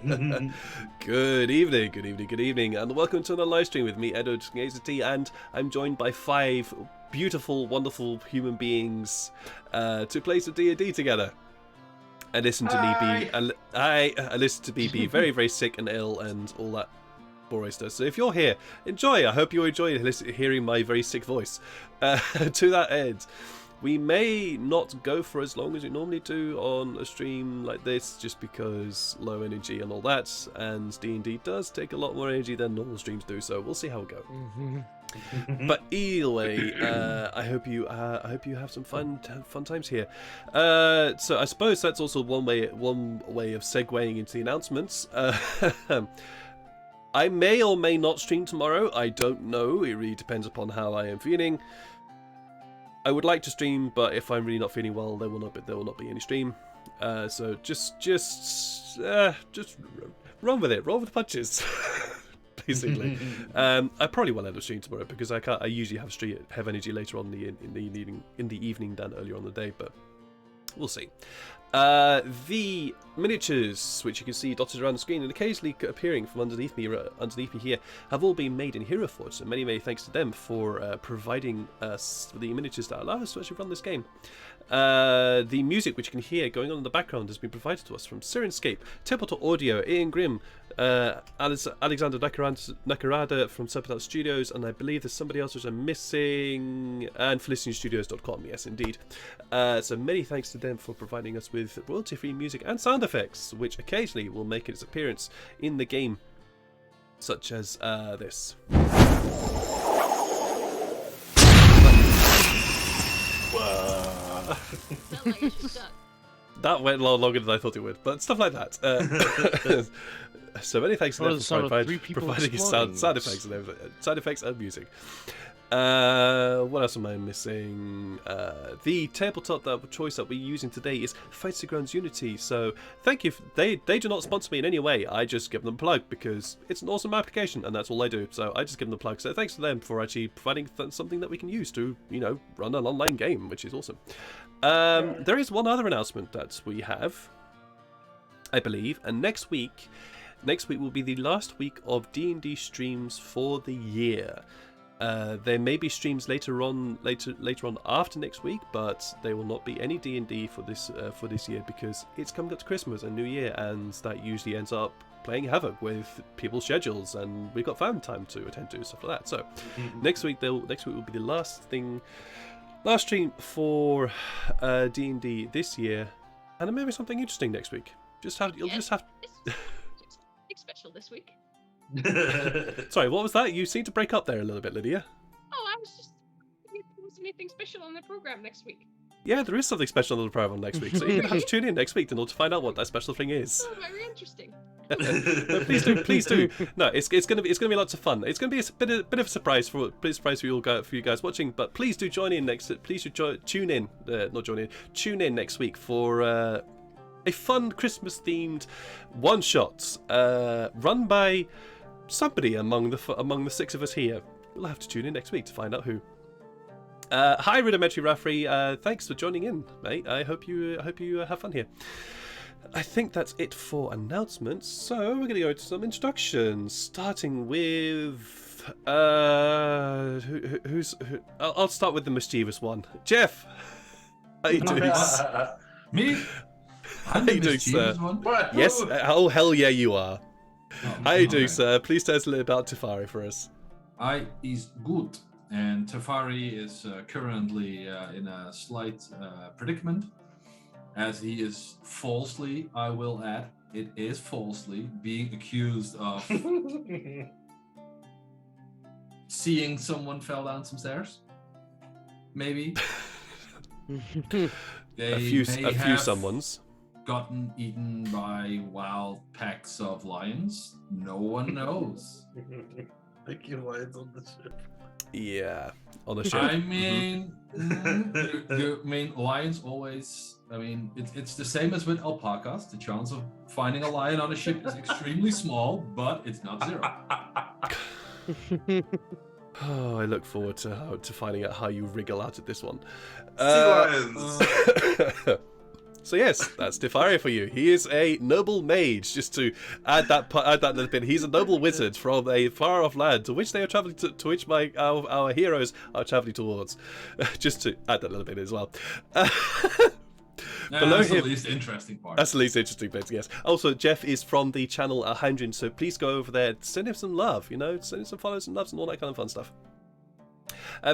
Good evening, and welcome to another live stream with me, Edward T, and I'm joined by 5 beautiful, wonderful human beings to play some D&D together. I listen to me be, I listen to me be very, very sick and ill and all that boring stuff. So if you're here, enjoy. I hope you enjoy hearing my very sick voice. To that end, we may not go for as long as we normally do on a stream like this, just because low energy and all that, and D&D does take a lot more energy than normal streams do, so we'll see how it goes. But either way, I hope you have some fun times here. So I suppose that's also one way of segueing into the announcements. I may or may not stream tomorrow. I don't know. It really depends upon how I am feeling. I would like to stream, but if I'm really not feeling well, there will not be any stream. So just run with it. Roll with the punches. Basically, I probably will end up streaming tomorrow because I usually have energy later on in the evening than earlier on in the day, but we'll see. The miniatures, which you can see dotted around the screen and occasionally appearing from underneath me here, have all been made in Heroforge, so many thanks to them for providing us the miniatures that allow us to actually run this game. The music, which you can hear going on in the background, has been provided to us from Sirenscape, Tabletop Audio, Ian Grimm, Alexander Nakarada from Tabletop Studios, and I believe there's somebody else which I'm missing, and FelicianStudios.com, yes indeed. So many thanks to them for providing us with royalty-free music and sound effects, which occasionally will make its appearance in the game, such as this. That went a lot longer than I thought it would, but stuff like that. So many thanks to them for providing sound effects and music. What else am I missing? The tabletop choice that we're using today is Fights the Grounds Unity. So thank you. They do not sponsor me in any way. I just give them a plug because it's an awesome application and that's all I do. So I just give them a plug. So thanks to them for actually providing something that we can use to, run an online game, which is awesome. There is one other announcement that we have, I believe, and next week will be the last week of D&D streams for the year. There may be streams later on after next week, but there will not be any D&D for this year because it's coming up to Christmas and New Year, and that usually ends up playing havoc with people's schedules, and we've got family time to attend to, stuff like that. So next week will be the last stream for D&D this year, and there may be something interesting next week. It's special this week. Sorry, what was that? You seem to break up there a little bit, Lydia. Oh, I was just there was anything special on the program next week. Yeah, there is something special on the program next week, so you're gonna have to tune in next week to find out what that special thing is. Oh, very interesting. No, please do. No, it's gonna be lots of fun. It's gonna be a bit of a surprise for you guys watching. But please do join in tune in next week for a fun Christmas themed one shot run by somebody among the 6 of us here. We'll have to tune in next week to find out who. Hi, Rudimentary Raffrey. Thanks for joining in, mate. I hope you have fun here. I think that's it for announcements. So we're going to go to some introductions, starting with I'll start with the mischievous one. Jeff, how you doing? Me? How you doing, sir? What? Yes. Oh, hell yeah, you are. How you doing, sir? Please tell us a little about Tyfari for us. Is good, and Tyfari is currently in a slight predicament, as he is falsely, I will add, it is falsely, being accused of seeing someone fell down some stairs. Maybe. A few someones. Gotten eaten by wild packs of lions. No one knows. Thank you, lions on the ship. Yeah, on the ship. I mean, lions always. I mean, it's the same as with alpacas. The chance of finding a lion on a ship is extremely small, but it's not zero. Oh, I look forward to finding out how you wriggle out of this one. Sea lions. So yes, that's Tyfari for you. He is a noble mage. Just to add that little bit, he's a noble wizard from a far-off land to which they are traveling to which our heroes are traveling towards. Just to add that little bit as well. That's the least interesting part. That's the least interesting bit, yes. Also, Jeff is from the channel Handrin, so please go over there, send him some love, send him some follows and loves and all that kind of fun stuff.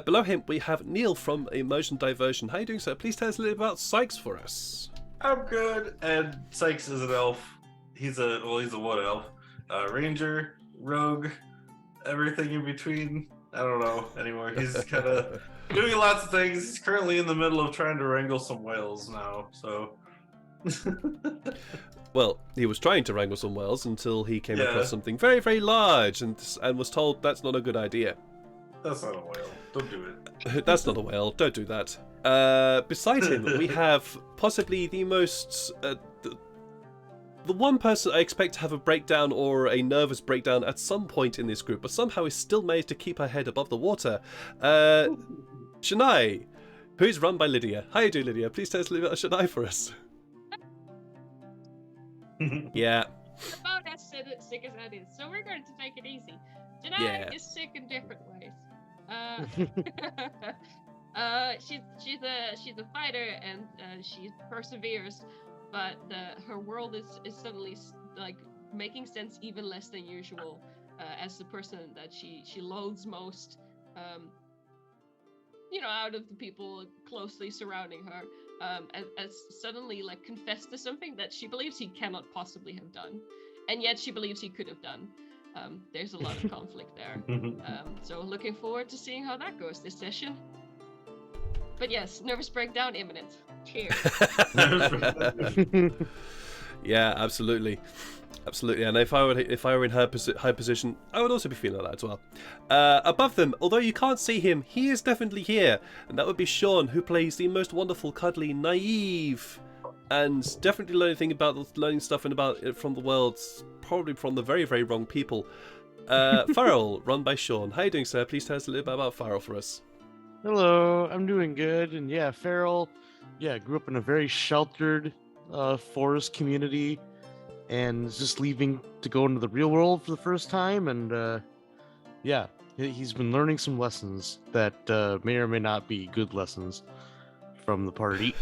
Below him, we have Neil from Emotion Diversion. How are you doing, sir? Please tell us a little about Sykes for us. I'm good, and Sykes is an elf. He's a wood elf. Ranger, rogue, everything in between. I don't know anymore. He's kind of doing lots of things. He's currently in the middle of trying to wrangle some whales now, so... Well, he was trying to wrangle some whales until he came across something very, very large and was told that's not a good idea. That's not a whale. Don't do it. That's not a whale. Don't do that. Beside him, we have possibly the most... the one person I expect to have a breakdown or a nervous breakdown at some point in this group, but somehow is still managed to keep her head above the water. Shania, who's run by Lydia. How you doing, Lydia? Please tell us a little bit about Shania for us. Yeah. About as sick as that is, so we're going to take it easy. Shania is sick in different ways. She's a fighter and she perseveres, but her world is suddenly like making sense even less than usual. As the person that she loathes most, out of the people closely surrounding her, as suddenly like confessed to something that she believes he cannot possibly have done, and yet she believes he could have done. There's a lot of conflict there. So looking forward to seeing how that goes this session. But yes, nervous breakdown imminent. Cheers. Yeah, absolutely. Absolutely. And if I were in her position, I would also be feeling like that as well. Above them, although you can't see him, he is definitely here. And that would be Sean, who plays the most wonderful, cuddly, naive, and definitely learning stuff from the world, probably from the very, very wrong people. Farrell, run by Sean. How are you doing, sir? Please tell us a little bit about Farrell for us. Hello, I'm doing good. And yeah, Farrell, grew up in a very sheltered forest community and is just leaving to go into the real world for the first time. And he's been learning some lessons that may or may not be good lessons from the party.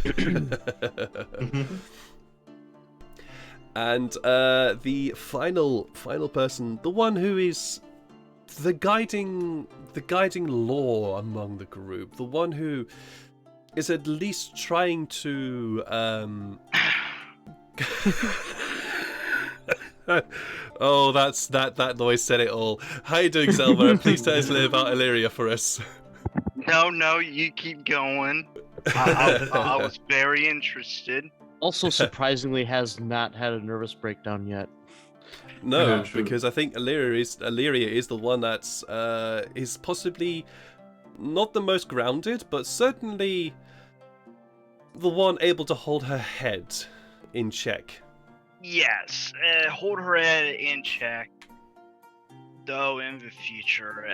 And the final person, the one who is the guiding law among the group, the one who is at least trying to oh, that noise said it all. How you doing, Selva? Please tell us a little about Illyria for us. No, you keep going. I was very interested. Also, surprisingly, has not had a nervous breakdown yet. No, because I think Illyria is the one that's is possibly not the most grounded, but certainly the one able to hold her head in check. Yes, hold her head in check. Though in the future,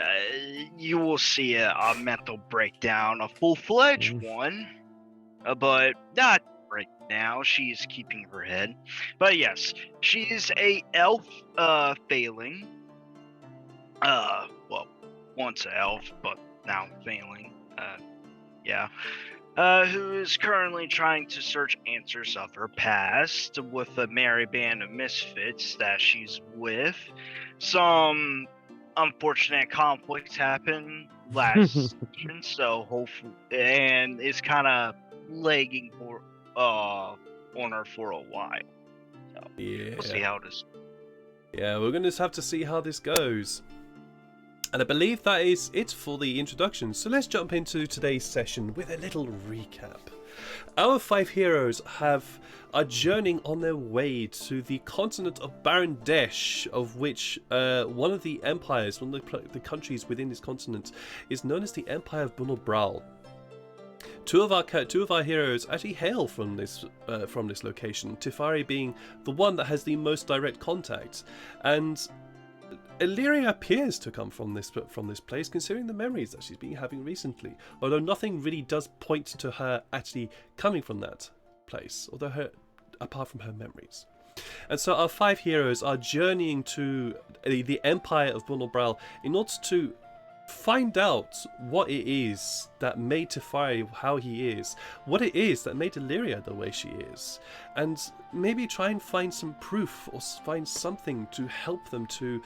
you will see a mental breakdown, a full-fledged one, but not right now. She's keeping her head. But yes, she's a elf failing. Well, once an elf, but now failing. Who is currently trying to search answers of her past with a merry band of misfits that she's with. Some unfortunate conflicts happened last season, so hopefully, and it's kind of lagging for on her for a while. So we'll see how this. Yeah, we're gonna just have to see how this goes. And I believe that is it for the introduction, so let's jump into today's session with a little recap. Our 5 heroes are journeying on their way to the continent of Baron Desh, of which one of the empires, one of the countries within this continent, is known as the Empire of Bunalbral. Two of our heroes actually hail from this location, Tyfari being the one that has the most direct contact, and Illyria appears to come from this place, considering the memories that she's been having recently. Although nothing really does point to her actually coming from that place, apart from her memories. And so our 5 heroes are journeying to the Empire of Bunalbral in order to find out what it is that made Tyfari how he is, what it is that made Illyria the way she is, and maybe try and find some proof or find something to help them to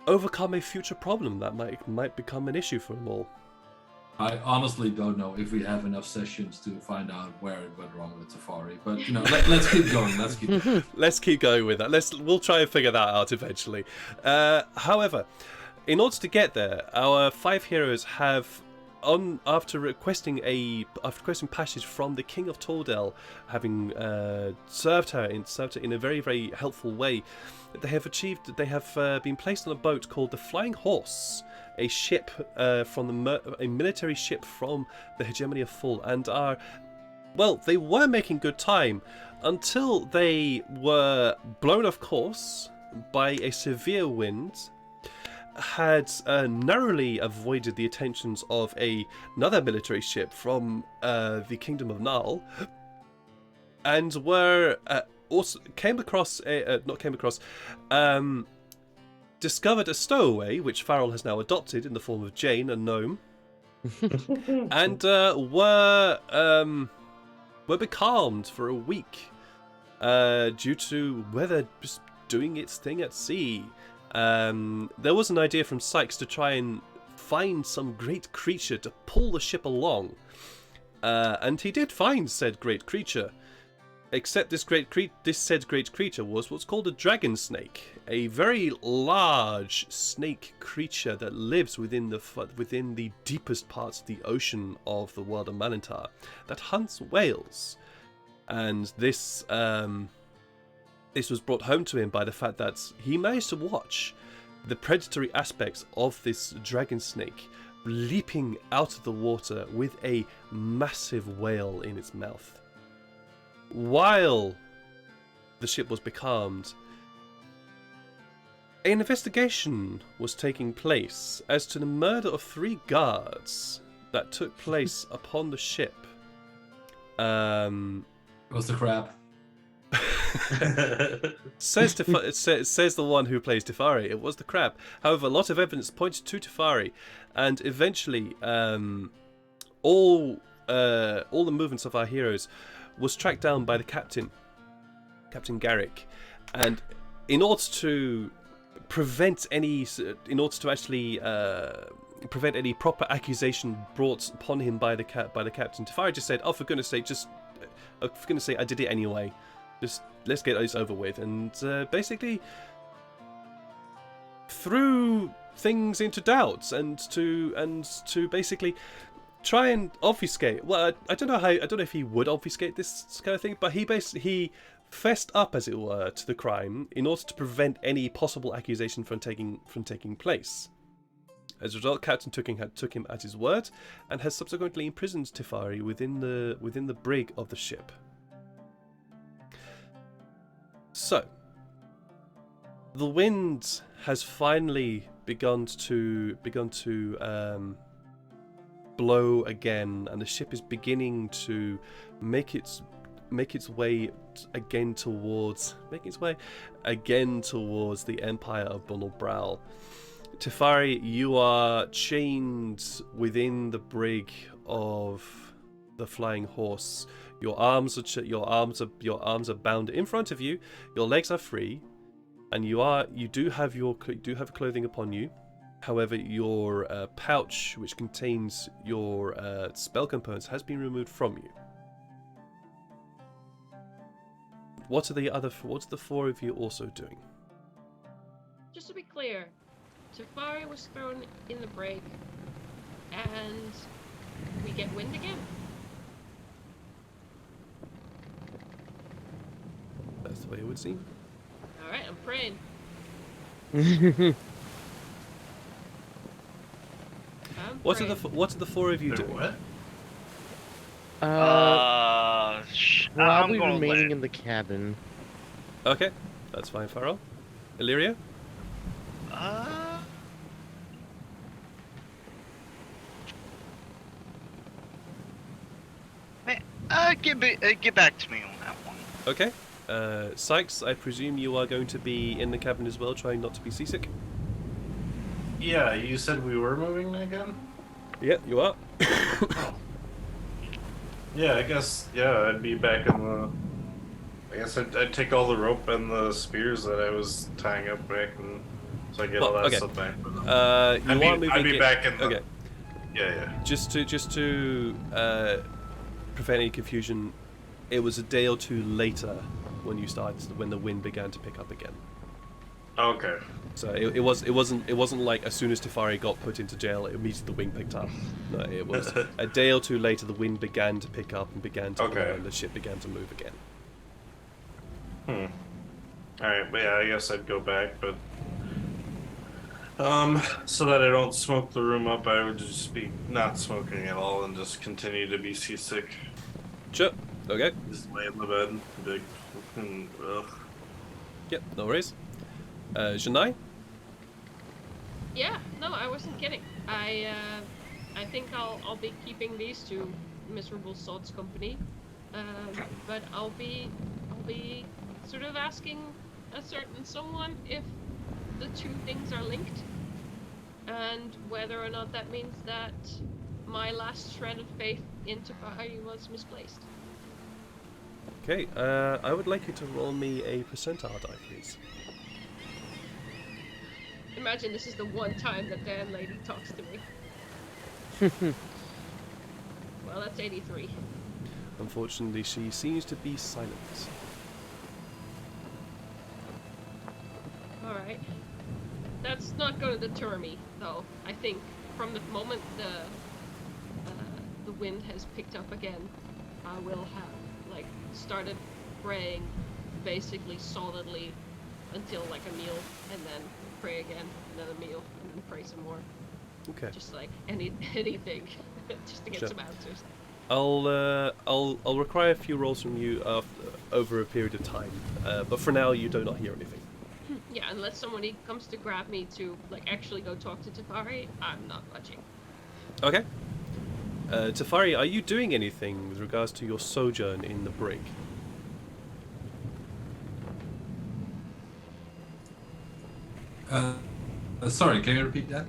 overcome a future problem that might become an issue for them all. I honestly don't know if we have enough sessions to find out where it went wrong with Tyfari, but let's keep going. Let's keep going with that. We'll try and figure that out eventually. However, in order to get there, our 5 heroes have, after requesting passage from the King of Tordel, having served her in a very, very helpful way, they have been placed on a boat called the Flying Horse, a ship a military ship from the Hegemony of Full, and they were making good time until they were blown off course by a severe wind, had narrowly avoided the attentions of another military ship from the Kingdom of Nal, and were discovered a stowaway, which Farrell has now adopted in the form of Jane, a gnome, and were becalmed for a week due to weather just doing its thing at sea. There was an idea from Sykes to try and find some great creature to pull the ship along, and he did find said great creature. Except this said great creature was what's called a dragon snake, a very large snake creature that lives within the deepest parts of the ocean of the world of Malintar, that hunts whales. And this was brought home to him by the fact that he managed to watch the predatory aspects of this dragon snake leaping out of the water with a massive whale in its mouth. While the ship was becalmed, an investigation was taking place as to the murder of 3 guards that took place upon the ship. It was the crab. says the one who plays Tyfari. It was the crab. However, a lot of evidence pointed to Tyfari, and eventually, all the movements of our heroes was tracked down by the captain, Captain Garrick, and in order to prevent any proper accusation brought upon him by the captain, Tyfari just said, "Oh, for goodness sake, I did it anyway. Just let's get this over with," and basically threw things into doubt and to basically try and obfuscate. Well, I don't know if he would obfuscate this kind of thing, but he fessed up, as it were, to the crime in order to prevent any possible accusation from taking place. As a result, Captain took him at his word, and has subsequently imprisoned Tyfari within the brig of the ship. So, the wind has finally begun to blow again, and the ship is beginning to make its way again towards the Empire of Bunalbral. Tyfari, you are chained within the brig of the Flying Horse. Your arms are bound in front of you. Your legs are free, and you do have clothing upon you. However, your pouch, which contains your spell components, has been removed from you. What are the 4 of you also doing? Just to be clear, Tyfari was thrown in the brig, and we get wind again. That's the way it would seem. All right, I'm praying. What are the 4 of you doing? What? Probably remaining in the cabin. Okay, that's fine, Farrell. Illyria? Get back to me on that one. Okay. Sykes, I presume you are going to be in the cabin as well, trying not to be seasick? Yeah, you said we were moving again? Yeah, you are. Yeah, I guess, I'd be back in the... I guess I'd take all the rope and the spears that I was tying up back, and so I get all that stuff back. I'd be back in the... Okay. Yeah. Just to prevent any confusion, it was a day or two later when the wind began to pick up again. Okay. So it wasn't like as soon as Tyfari got put into jail, immediately the wind picked up. No, it was a day or two later the wind began to pick up and began to blow, and the ship began to move again. Alright, but yeah, I guess I'd go back, but so that I don't smoke the room up, I would just be not smoking at all and just continue to be seasick. Sure. Okay. Just lay in the bed, big fucking ugh. Yep, no worries. Janai? Yeah, no, I wasn't kidding. I think I'll be keeping these two miserable sods company, but I'll be sort of asking a certain someone if the two things are linked, and whether or not that means that my last shred of faith in Tyfari was misplaced. Okay, I would like you to roll me a percentile die, please. Imagine this is the one time that Dan lady talks to me. Well, that's 83. Unfortunately, she seems to be silent. Alright. That's not going to deter me, though. I think from the moment the wind has picked up again, I will have, started praying basically solidly until, a meal, and then pray again, another meal, and then pray some more. Okay. Just, anything, just to get some answers. I'll require a few rolls from you over a period of time, but for now you do not hear anything. Yeah, unless somebody comes to grab me to actually go talk to Tyfari, I'm not budging. Okay. Tyfari, are you doing anything with regards to your sojourn in the brig? Sorry, can you repeat that?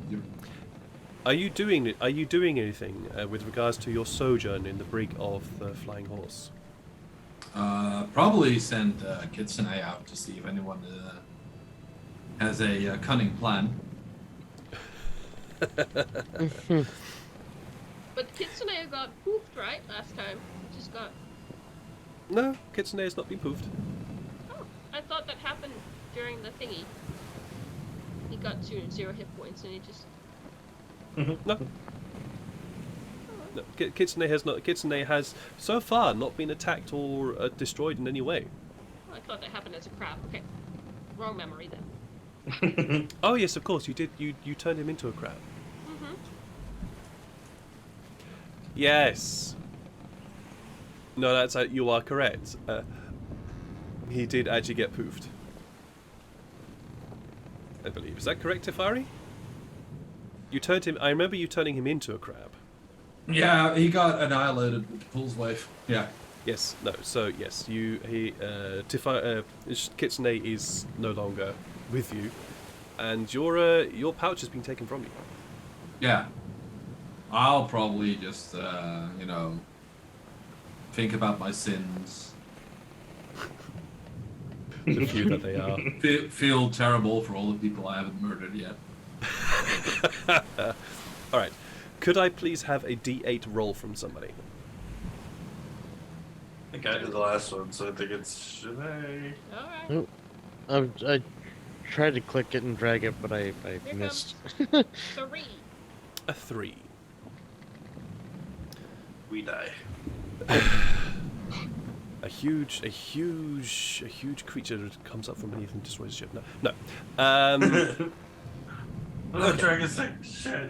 Are you doing anything with regards to your sojourn in the brig of the Flying Horse? Probably send Kitsune out to see if anyone has a cunning plan. But Kitsune got poofed, right, last time? Just got... No, Kitsune has not been poofed. Oh, I thought that happened during the thingy. He got 0 hit points and he just... No. No, Kitsune has so far not been attacked or destroyed in any way. Oh, I thought that happened as a crab. Okay, wrong memory then. Oh yes, of course you did. You turned him into a crab. Yes. No, you are correct. He did actually get poofed, I believe. Is that correct, Tyfari? You turned him. I remember you turning him into a crab. Yeah, he got annihilated with the pool's wave. Yeah. Yes. No. So yes, Kitsune is no longer with you, and your pouch has been taken from you. Yeah. I'll probably just think about my sins. The few that they are. Feel terrible for all the people I haven't murdered yet. All right. Could I please have a D8 roll from somebody? I think I did the last one, so I think it's Shanae. Alright. Oh, I tried to click it and drag it, but I missed. 3. A 3. We die. A huge creature that comes up from beneath and destroys the ship. No. Dragon's like shit.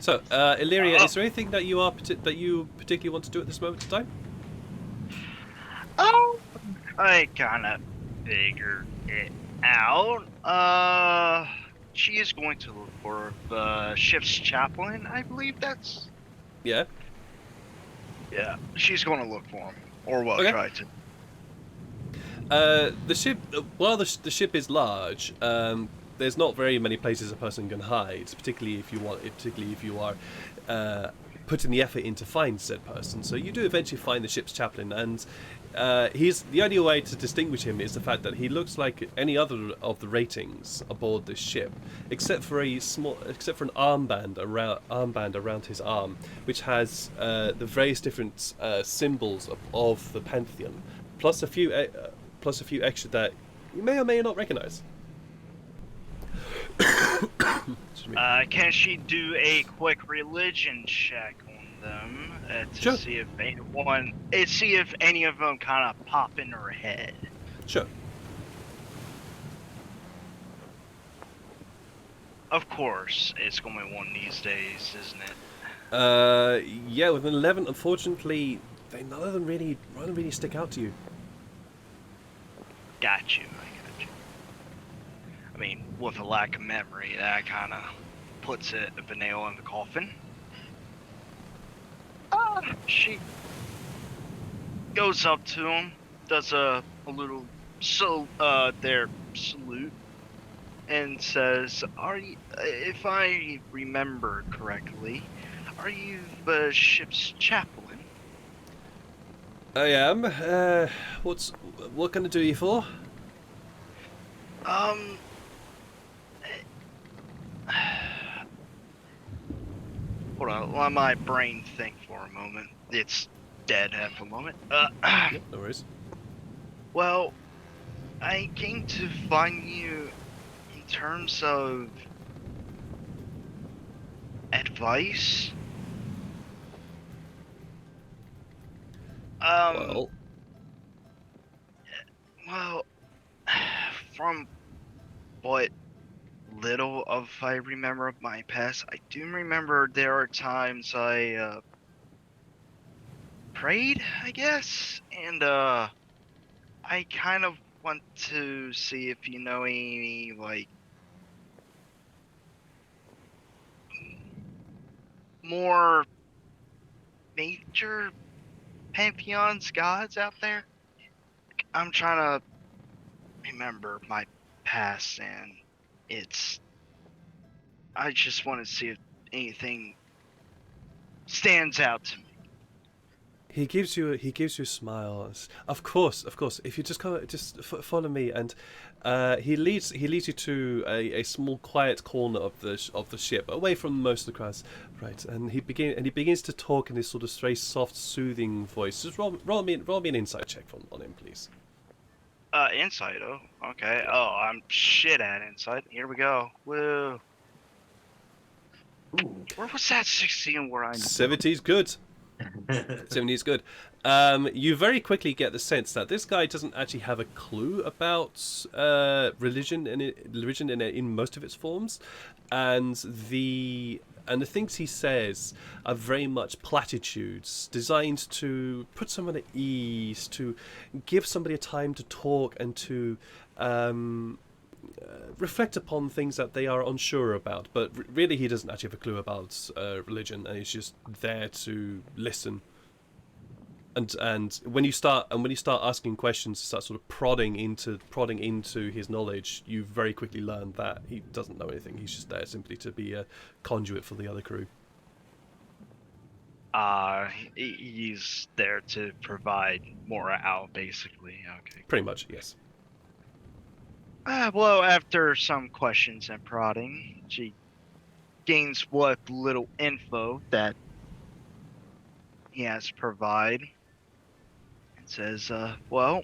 So, Illyria, is there anything that you particularly want to do at this moment in time? Oh, I kind of figured it out. She is going to look for the ship's chaplain. I believe that's... Yeah. Yeah, she's going to look for him, or well, Okay. try to. The ship, while the ship is large, there's not very many places a person can hide, particularly if you are putting the effort in to find said person. So you do eventually find the ship's chaplain, and he's the only way to distinguish him is the fact that he looks like any other of the ratings aboard this ship, except for an armband around his arm, which has the various different symbols of the pantheon, plus a few extra that you may or may not recognize. Can she do a quick religion check on them to Sure. see if any of them kind of pop in her head? Sure. Of course, it's gonna be one these days, isn't it? Yeah, with an 11, unfortunately, none of them really stick out to you. Got you. I mean, with a lack of memory, that kind of puts the nail in the coffin. She goes up to him, does a little salute, and says, "Are you, if I remember correctly, are you the ship's chaplain?" I am. What can I do you for? Hold on, let my brain think for a moment. It's dead at the moment. Yep, no worries. Well, I came to find you in terms of advice. Well, Well, from what little of I remember of my past, I do remember there are times I prayed, I guess, and I kind of want to see if you know any like more major pantheons, gods out there. I'm trying to remember my past, and I just want to see if anything stands out to me. he gives you a smile. Of course. If you just follow me, and he leads you to a small quiet corner of the ship, away from most of the crowds. Right, and he begins to talk in this sort of very soft, soothing voice. Just roll me an insight check on him, please. Insight. Oh, okay. Oh, I'm shit at insight. Here we go. Woo. Ooh. Where was that 16 where I... 70's good. 70 is good. You very quickly get the sense that this guy doesn't actually have a clue about religion in most of its forms, and the things he says are very much platitudes designed to put someone at ease, to give somebody a time to talk and to reflect upon things that they are unsure about. But really, he doesn't actually have a clue about religion, and he's just there to listen. And when you start asking questions, start sort of prodding into his knowledge, you very quickly learn that he doesn't know anything. He's just there simply to be a conduit for the other crew. He's there to provide morale, basically. Okay. Pretty much, yes. Well, after some questions and prodding, she gains what little info that he has to provide, and says, well,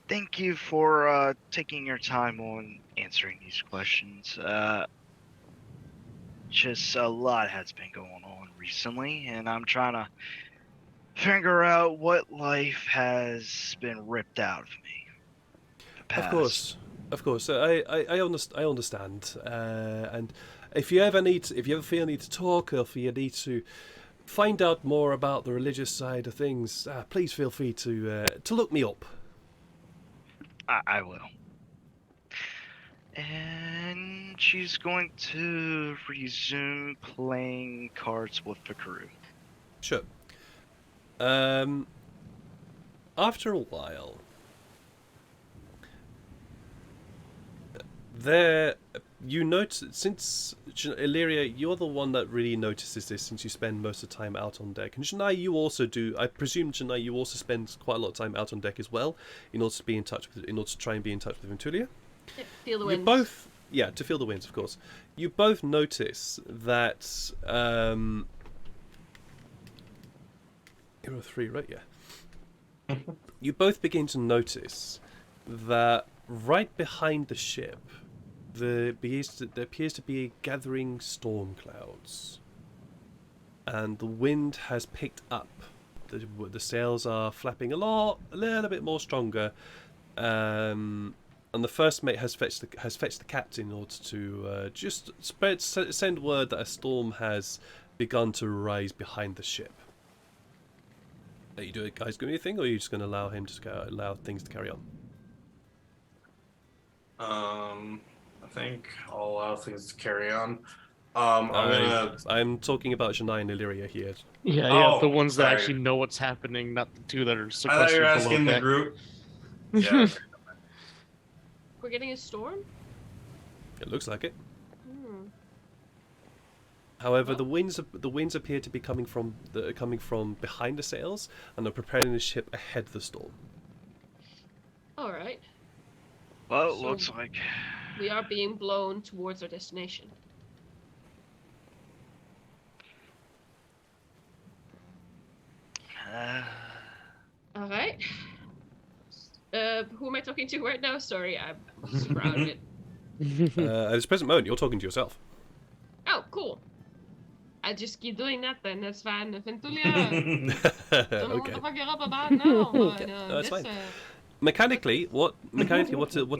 thank you for taking your time on answering these questions. Just a lot has been going on recently, and I'm trying to figure out what life has been ripped out of me. Of course. I understand. And if you ever feel need to talk, or if you need to find out more about the religious side of things, please feel free to look me up. I will. And she's going to resume playing cards with the crew. Sure. After a while, you notice, since Illyria, you're the one that really notices this since you spend most of the time out on deck. And Janai, you also do. I presume, Janai, you also spend quite a lot of time out on deck as well, in order to be in touch with, in order to try and be in touch with Ventulia. Yeah, feel the winds. Both, yeah, to feel the winds, of course. You both notice that. Hero 3, right? Yeah. You both begin to notice that right behind the ship, there appears to be gathering storm clouds, and the wind has picked up. The sails are flapping a little bit more stronger, and the first mate has fetched the captain in order to just send word that a storm has begun to rise behind the ship. Are you guys doing anything, or are you just going to allow him to allow things to carry on? I think I'll allow things to carry on. I'm talking about Janai and Illyria here. Yeah, the ones that sorry. actually know what's happening, not the two that are I sequestered thought you were below asking the deck. group. Yeah. We're getting a storm? It looks like it. Hmm. However, the winds appear to be coming from behind the sails, and are preparing the ship ahead of the storm. Alright. Well, it So- looks like. We are being blown towards our destination. Alright. Who am I talking to right now? Sorry, I'm super out of it. At this present moment, you're talking to yourself. Oh, cool. I just keep doing that then, that's fine. Ventulia, don't know what Okay. the fuck you're up about now, but No, that's this, fine. Mechanically, what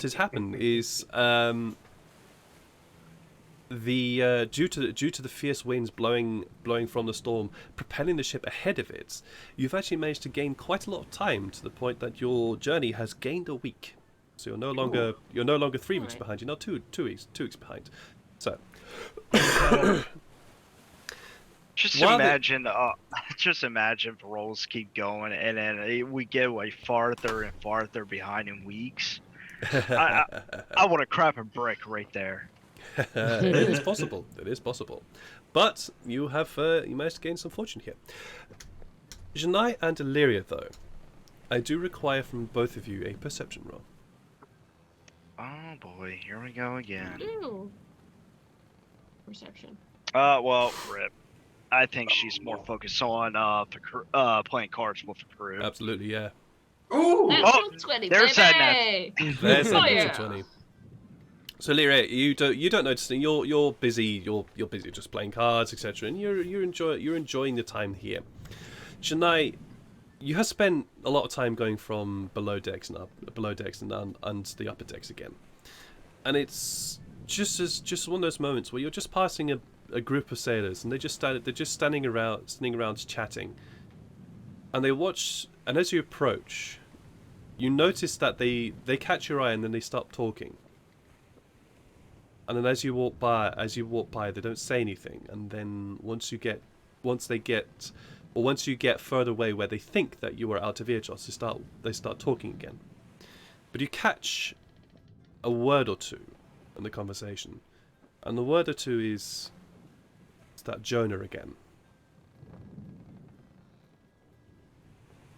has happened is due to the fierce winds blowing from the storm, propelling the ship ahead of it, you've actually managed to gain quite a lot of time, to the point that your journey has gained a week. So you're no longer 3 weeks Alright. behind. You're now two weeks behind. So. Just While the- imagine, just imagine if rolls keep going and then we get way farther and farther behind in weeks. I want to crap a brick right there. It is possible. It is possible. But you have you managed to gain some fortune here. Janai and Illyria, though, I do require from both of you a perception roll. Oh boy, here we go again. Ooh. Perception. Well, rip. I think she's more focused on playing cards with the crew. Absolutely, yeah. Ooh! Natural 20, there's that baby! There's Oh, a yeah. natural 20. So Illyria, you don't notice anything. You're busy just playing cards, etc. And you're enjoying the time here. Janai, you have spent a lot of time going from below decks and the upper decks again, and it's just one of those moments where you're just passing a group of sailors, and they're just standing around chatting, and they watch. And as you approach, you notice that they catch your eye, and then they start talking. And then as you walk by, they don't say anything. And then once you get further away where they think that you are out of earshot, they start talking again. But you catch a word or two in the conversation, and the word or two is that Jonah again.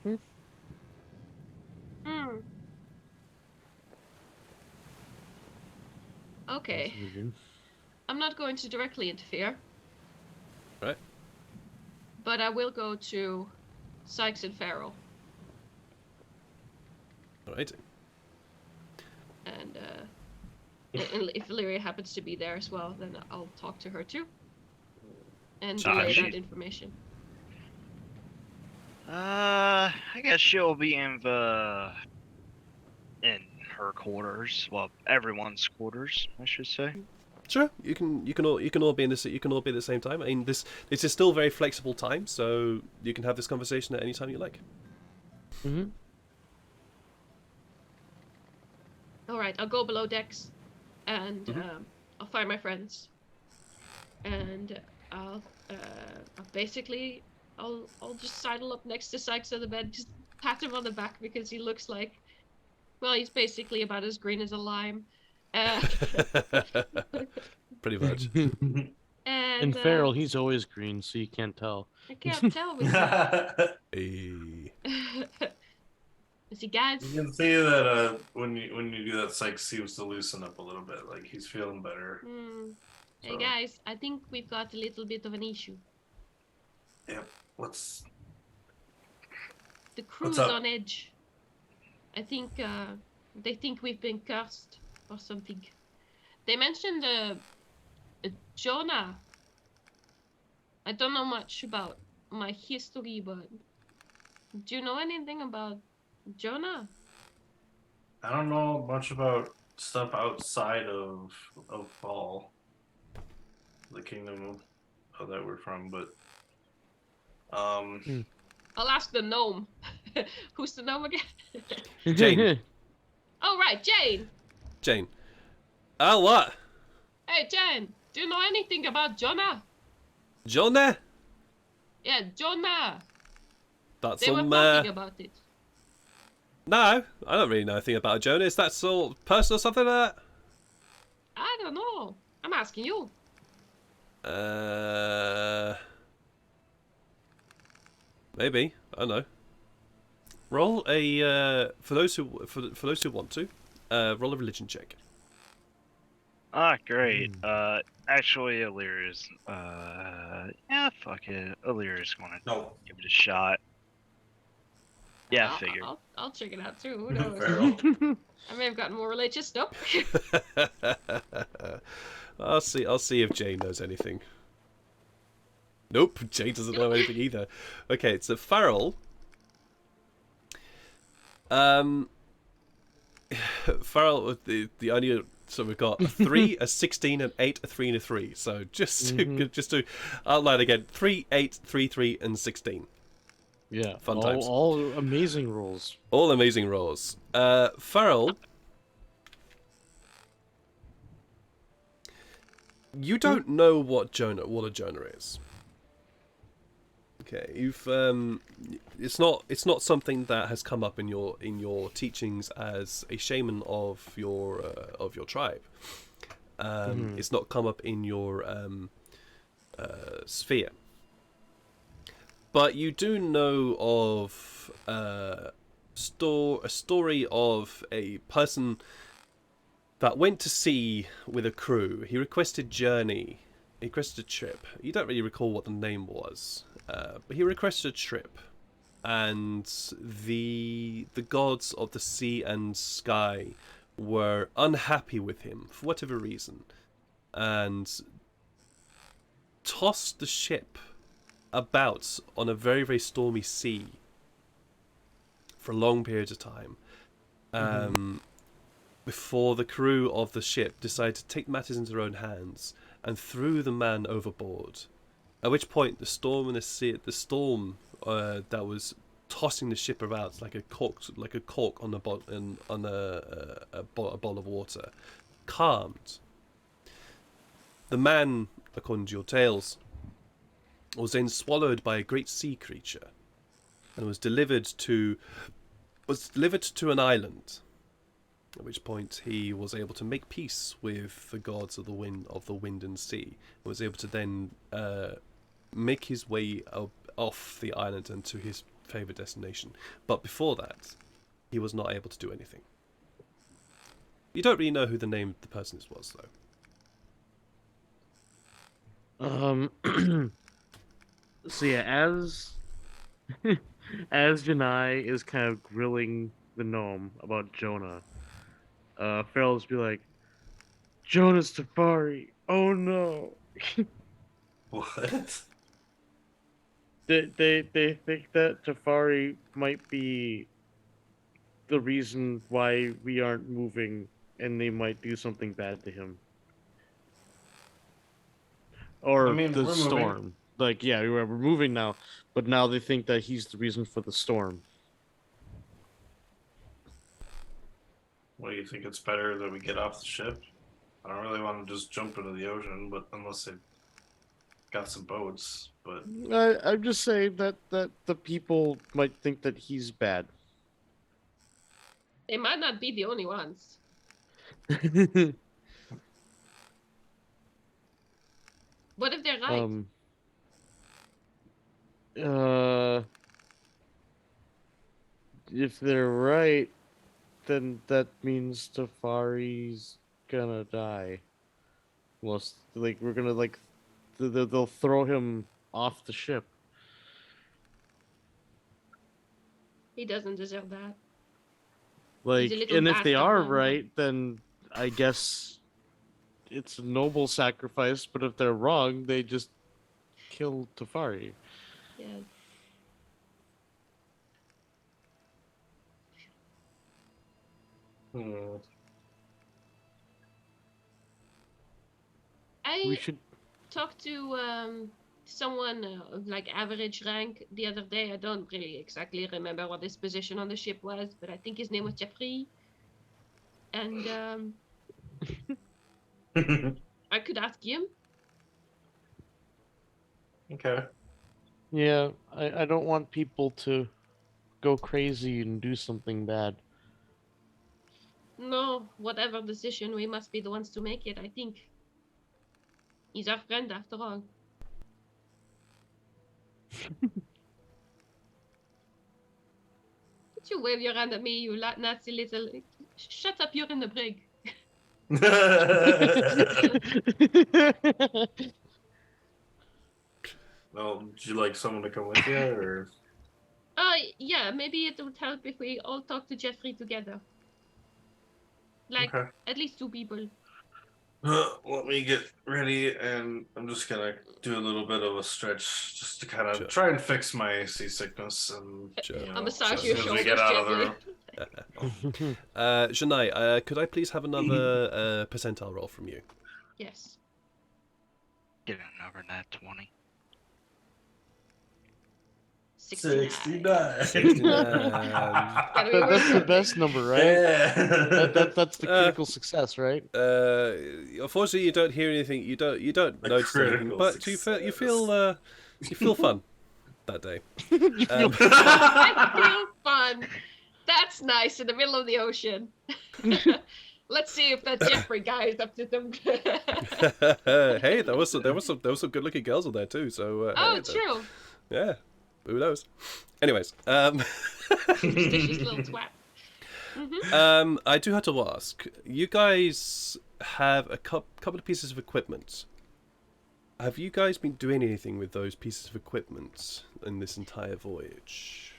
Hmm. Okay. I'm not going to directly interfere. Right. But I will go to Sykes and Farrell. Alright. And if Illyria happens to be there as well, then I'll talk to her too. And relay that information. I guess she'll be in her quarters. Well, everyone's quarters, I should say. Sure, you can all be at the same time. I mean, this is still very flexible time, so you can have this conversation at any time you like. Mm-hmm. All right, I'll go below decks, and I'll find my friends, and I'll basically I'll just sidle up next to Sykes on the bed, just pat him on the back because he looks like, well, he's basically about as green as a lime. Pretty much. And Farrell, he's always green, so you can't tell. I can't tell with that. Hey. See, guys. You can see that when you do that, Sykes seems to loosen up a little bit. Like he's feeling better. Hey So- guys, I think we've got a little bit of an issue. Yep. What's The crew's up? on edge. I think they think we've been cursed or something. They mentioned a Jonah. I don't know much about my history, but do you know anything about Jonah? I don't know much about stuff outside of Fall, the kingdom of that we're from, but I'll ask the gnome. Who's the gnome again? Jane. Oh right, Jane. Jane. Oh, what? Hey Jane, do you know anything about Jonah? Jonah? Yeah, Jonah. That's They were some, talking about it. No, I don't really know anything about Jonah. Is that sort of person or something like I don't know. I'm asking you. that? Maybe. I don't know. Roll a, for those who want to, roll a religion check. Ah, great. Actually, Illyria's, yeah, fuck it. Illyria's gonna no. give it a shot. Yeah, I'll, figured. I'll check it out too. Who knows? Farrell. I may have gotten more religious. Nope. I'll see if Jane knows anything. Nope, Jane doesn't know anything either. Okay, so Farrell. Farrell, the only, so we've got a 3, a 16, an 8, a 3, and a 3. So just to outline again, 3, 8, 3, 3, and 16. Yeah, Fun times. all amazing rolls. All amazing rolls. Farrell, you don't know what a Jonah is. Okay, you've it's not something that has come up in your teachings as a shaman of your tribe. It's not come up in your sphere. But you do know of a story of a person that went to sea with a crew. He requested a trip. You don't really recall what the name was, but he requested a trip, and the gods of the sea and sky were unhappy with him for whatever reason, and tossed the ship about on a very, very stormy sea for long periods of time, before the crew of the ship decided to take matters into their own hands and threw the man overboard. At which point, the storm in the sea, that was tossing the ship about like a cork on a bowl of water, calmed. The man, according to your tales, was then swallowed by a great sea creature, and was delivered to an island. At which point he was able to make peace with the gods of the wind and sea, and was able to then make his way off the island and to his favourite destination. But before that, he was not able to do anything. You don't really know who the name of the person was, though. So yeah, as Janai is kind of grilling the gnome about Jonah, Farrell's be like, Jonah's Tyfari. Oh no. What? They think that Tyfari might be the reason why we aren't moving, and they might do something bad to him. Or I mean, the we're storm. moving. Like, yeah, we're moving now, but now they think that he's the reason for the storm. What do you think? It's better that we get off the ship? I don't really want to just jump into the ocean, but unless they got some boats, but I'm just saying that the people might think that he's bad. They might not be the only ones. What if they're right? If they're right, then that means Tyfari's gonna die. Most like we're gonna like they'll throw him off the ship. He doesn't deserve that. Like, He's a little and if they bastard are man. right, then I guess it's a noble sacrifice. But if they're wrong, they just kill Tyfari. Yeah. We I should. talked to someone of like average rank the other day. I don't really exactly remember what his position on the ship was, but I think his name was Jeffrey. And I could ask him. okay. Yeah, I don't want people to go crazy and do something bad. No, whatever decision, we must be the ones to make it, I think. He's our friend after all. Don't you wave your hand at me, you Nazi little... Shut up, you're in the brig. Well, would you like someone to come with you, or? Yeah, maybe it would help if we all talk to Jeffrey together. Like, Okay. at least 2 people. Let me get ready, and I'm just gonna do a little bit of a stretch, just to kind of Sure. try and fix my seasickness, and Sure. you know, I'll massage as your soon as we shoulders get out of the gently. room. Janai, could I please have another percentile roll from you? Yes. Get an over that 20. 69. 69. Gotta be That's the worth it. best number, right? Yeah. That's the critical success, right? Unfortunately, you don't hear anything. You don't The notice anything, critical but you feel fun that day. I feel fun. That's nice in the middle of the ocean. Let's see if that Jeffrey guy is up to some. Hey, there was some good looking girls on there too. So Oh, hey, true. yeah, who knows? Anyways, Suspicious little twat. Mm-hmm. I do have to ask. You guys have a couple of pieces of equipment. Have you guys been doing anything with those pieces of equipment in this entire voyage?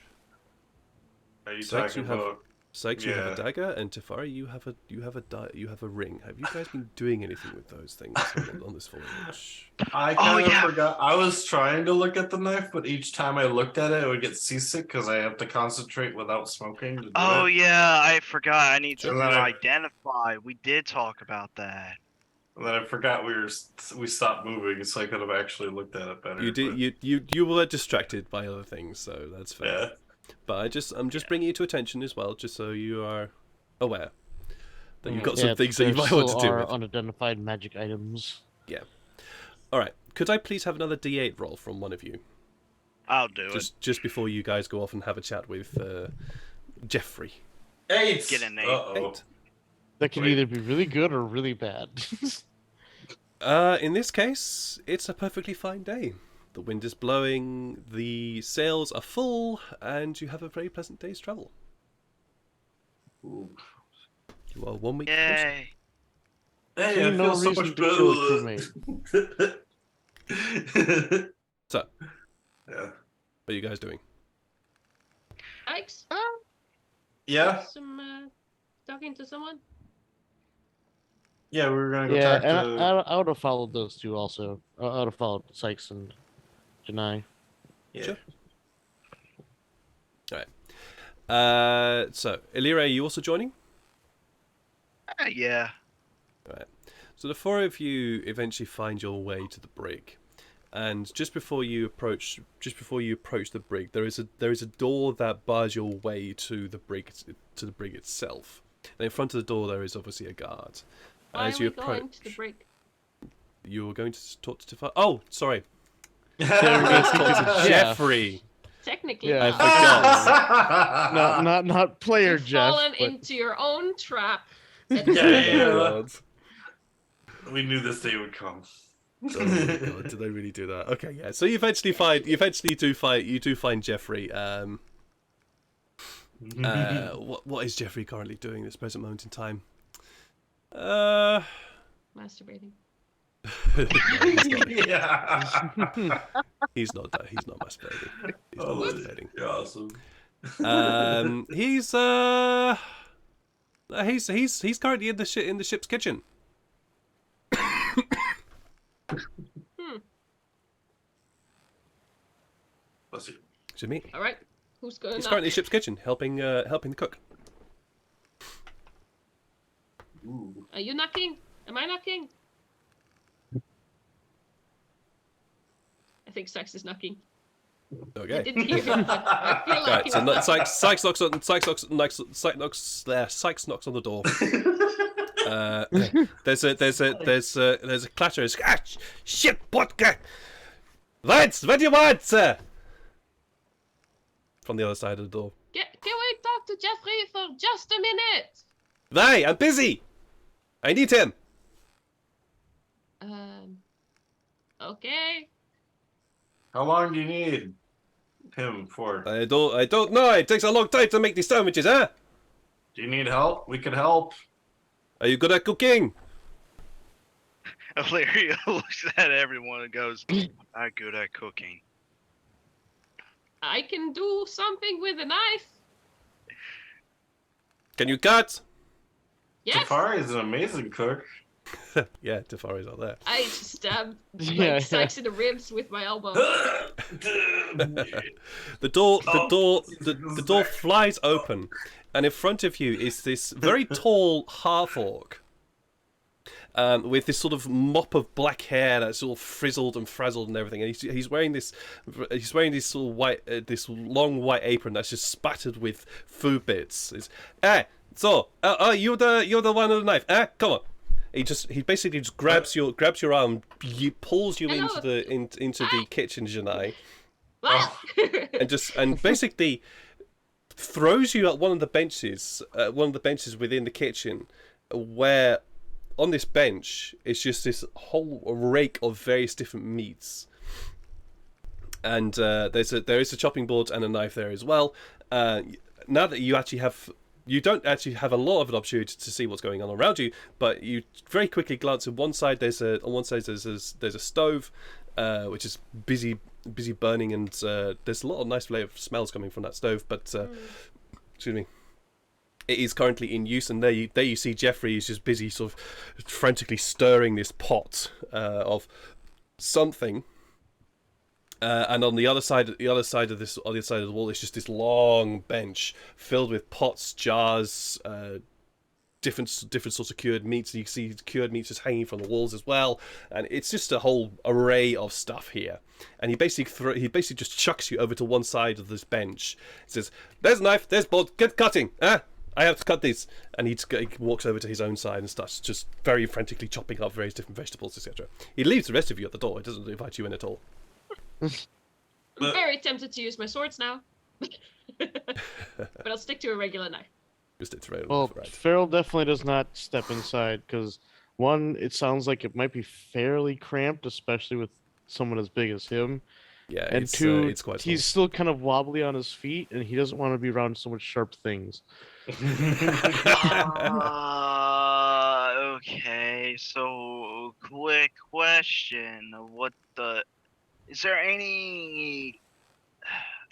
Are you Sykes, talking you have- about? Sykes, you have a Yeah. dagger, and Tyfari, you have a ring. Have you guys been doing anything with those things on this voyage? I kind of yeah. forgot. I was trying to look at the knife, but each time I looked at it, I would get seasick because I have to concentrate without smoking to do Oh it. yeah, I forgot. I need to And then I- identify. We did talk about that. And then I forgot we stopped moving, so I could have actually looked at it better. You did. You were distracted by other things, so that's but- fair. Yeah. But I'm just bringing it to attention as well, just so you are aware that you've got Yeah, some things that you there might want to still do are with. unidentified magic items. All right. Could I please have another D8 roll from one of you, I'll do it. just before you guys go off and have a chat with Jeffrey? 8. Get an 8. Uh-oh. 8. That can Wait. either be really good or really bad. In this case, it's a perfectly fine day. The wind is blowing, the sails are full, and you have a very pleasant day's travel. Ooh. You are 1 week closer. Yay. Hey, See I no feel so reason much to kill a better. So, Yeah. what are you guys doing? Alex, Yeah. some talking to someone. Yeah, we were gonna go Yeah, talk and to. I would have followed those two also. I would have followed Sykes and Janai. Yeah. Sure. So, Illyria, are you also joining? Yeah. So the four of you eventually find your way to the brig, and just before you approach the brig, there is a door that bars your way to the brig itself. And in front of the door, there is obviously a guard. Why As are you we going approach, to the brig? you were going to talk to Tyfari. Oh, sorry. Jeffrey. Technically, Yeah, I forgot. not player you've Jeff. fallen but- into your own trap. Oh, God. We knew this day would come. Oh my God, did they really do that? Okay, yeah. So you eventually do find Jeffrey. What is Jeffrey currently doing at this present moment in time? Masturbating. Yeah. He's not masturbating. He's not masturbating. Awesome. He's currently in the ship's kitchen. Bless you. Excuse me. All right, who's going? He's currently in the ship's kitchen, helping cook. Ooh. Are you knocking? Am I knocking? I think Sykes is knocking. I Okay. didn't hear him, but I feel like Right. So Sykes knocks on the door. There's a clatter. Shit, what do you want, sir? From the other side of the door. Can we talk to Jeffrey for just a minute? Why? I'm busy. I need him. Okay. How long do you need him for? I don't know. It takes a long time to make these sandwiches, huh? Do you need help? We can help. Are you good at cooking? Valeria looks at everyone and goes, I'm good at cooking. I can do something with a knife. Can you cut? Yes. Tyfari is an amazing cook. Yeah, Tyfari's out there. I stab Yeah. Sykes in the ribs with my elbow. The door flies open, and in front of you is this very tall half-orc. With this sort of mop of black hair that's all frizzled and frazzled and everything, and he's wearing this sort of white, this long white apron that's just spattered with food bits. You're the one with the knife. Come on. He basically just grabs your arm, pulls you into the kitchen, Janai, and basically throws you at one of the benches within the kitchen, where on this bench is just this whole rake of various different meats, and there is a chopping board and a knife there as well. Now that you don't actually have a lot of an opportunity to see what's going on around you, but you very quickly glance at one side. There's a stove, which is busy burning, and there's a lot of nice flavor smells coming from that stove. But excuse me, it is currently in use, and there you see Jeffrey is just busy, sort of frantically stirring this pot of something. And on the other side of the wall, is just this long bench filled with pots, jars, different sorts of cured meats. And you can see cured meats just hanging from the walls as well. And it's just a whole array of stuff here. And he basically just chucks you over to one side of this bench. He says, "There's a knife, there's board, get cutting. I have to cut these." And he walks over to his own side and starts just very frantically chopping up various different vegetables, etc. He leaves the rest of you at the door. He doesn't invite you in at all. I'm very tempted to use my swords now. But I'll stick to a regular knife. Well, Farrell definitely does not step inside because, one, it sounds like it might be fairly cramped, especially with someone as big as him. Yeah, and it's, two, it's quite he's still kind of wobbly on his feet, and he doesn't want to be around so much sharp things. Okay, so quick question. Is there any...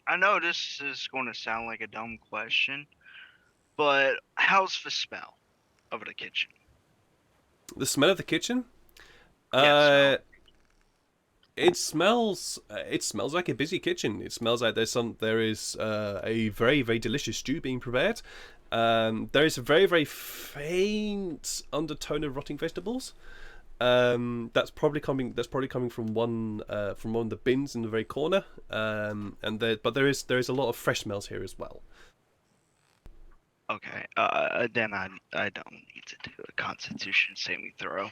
I know this is going to sound like a dumb question, but how's the smell of the kitchen? The smell of the kitchen? It smells like a busy kitchen. It smells like there is a very, very delicious stew being prepared. There is a very, very faint undertone of rotting vegetables. That's probably coming from one of the bins in the very corner. But there is a lot of fresh smells here as well. Okay, then I don't need to do a Constitution saving throw.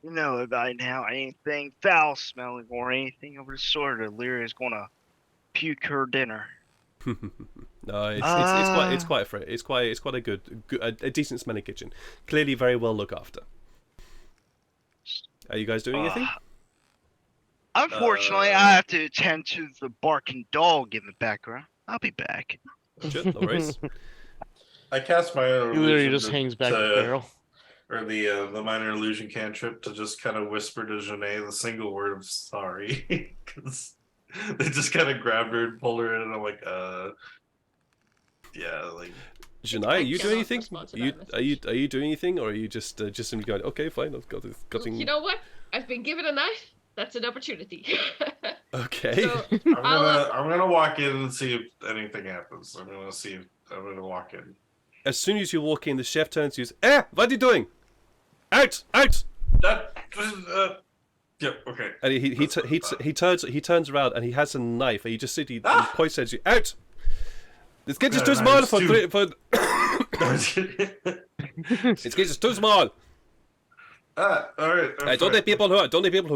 You know it by now. Anything foul smelling or anything of the sort, Illyria is gonna puke her dinner. No, it's quite a good a decent smelling kitchen. Clearly very well looked after. Are you guys doing anything? Unfortunately, I have to attend to the barking dog in the background. I'll be back. Sure, no worries. I cast my own He literally illusion just hangs back the barrel. or the minor illusion cantrip to just kind of whisper to Janae the single word of sorry, because they just kind of grabbed her and pulled her in, and I'm like, yeah, like. Janai, are you doing anything? Are you doing anything, or are you just simply going, okay, fine, I've got this. You know what? I've been given a knife. That's an opportunity. Okay. So, I'm gonna walk in and see if anything happens. I'm gonna walk in. As soon as you walk in, the chef turns to you. What are you doing? Out! Out! Yep. Okay. And he turns around and he has a knife, and he just he points at you. Out! This kitchen's too small for. This kitchen's too small. All right. Don't need people who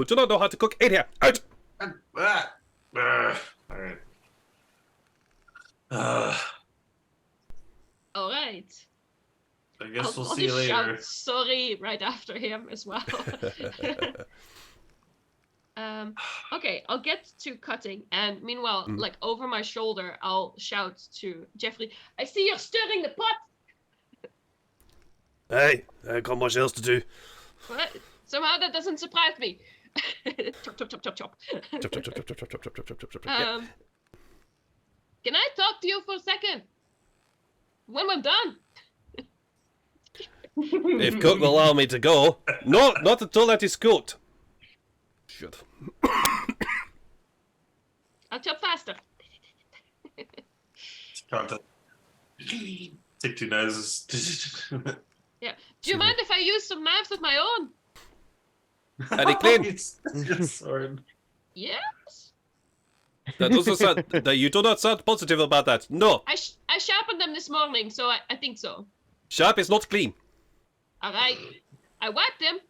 do not know how to cook in here. Out! All right. all right. I guess we'll I'll see you just later. shout sorry right after him as well. Okay, I'll get to cutting, and meanwhile, like over my shoulder, I'll shout to Jeffrey, I see you're stirring the pot! Hey, I got much else to do. What? Somehow that doesn't surprise me. Chop, chop, chop, chop, chop. Can I talk to you for a second? When we're done. If cook will allow me to go. No, not until that is cooked. Shit. I'll chop faster. Take 2 knives. Yeah. Do you mind if I use some knives of my own? Are they clean? It's sword. Yes. That doesn't sound. You do not sound positive about that. No. I sharpened them this morning, so I think so. Sharp is not clean. All right. I wiped them.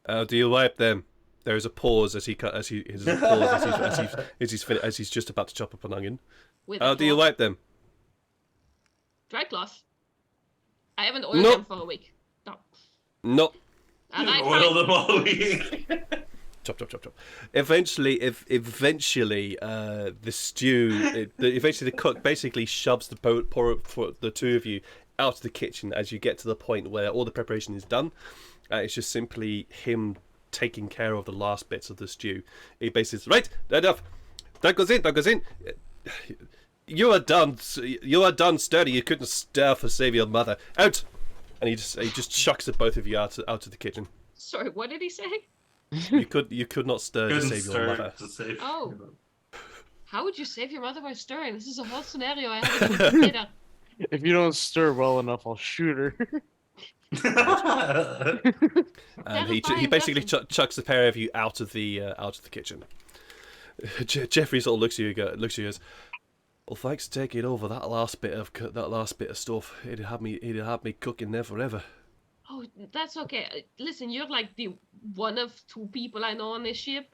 How do you wipe them? There is a pause as he's just about to chop up an onion. How do you wipe them? Dry cloth. I haven't oiled them for a week. No. All right, Oiled them all week. Chop. Eventually, the stew, eventually the cook basically shoves the the two of you out of the kitchen as you get to the point where all the preparation is done. It's just simply him taking care of the last bits of the stew. He basically says, right, enough. That goes in. You are done, sturdy. You couldn't stir for save your mother. Out! And he just chucks the both of you out of the kitchen. Sorry, what did he say? You could not stir to save your mother. Oh. How would you save your mother by stirring? This is a whole scenario I haven't considered. If you don't stir well enough, I'll shoot her. And he basically chucks the pair of you out of the kitchen. Jeffrey sort of looks at you and goes, well, thanks for taking over that last bit of stuff. It'd have me cooking there forever. Oh, that's okay. Listen, you're like the one of 2 people I know on this ship.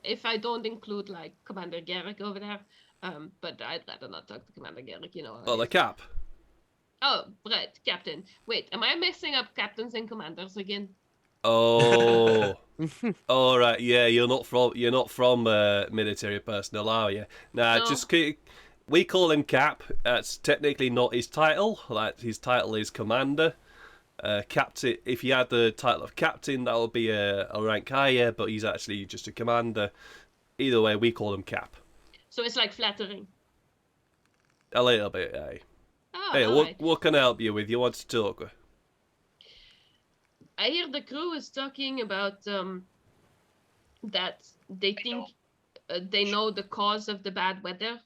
If I don't include like Commander Garrick over there, but I'd rather not talk to Commander Garrick. You know. Oh, the cap. Oh, right, Captain. Wait, am I messing up captains and commanders again? Oh, all right. Yeah, you're not from military personnel, are you? Nah, No. just we call him Cap. That's technically not his title. Like his title is Commander. Captain. If he had the title of Captain, that would be a rank higher. But he's actually just a Commander. Either way, we call him Cap. So it's like flattering. A little bit, aye. Oh, Hey, alright. what can I help you with? You want to talk? I hear the crew is talking about that they think they know the cause of the bad weather.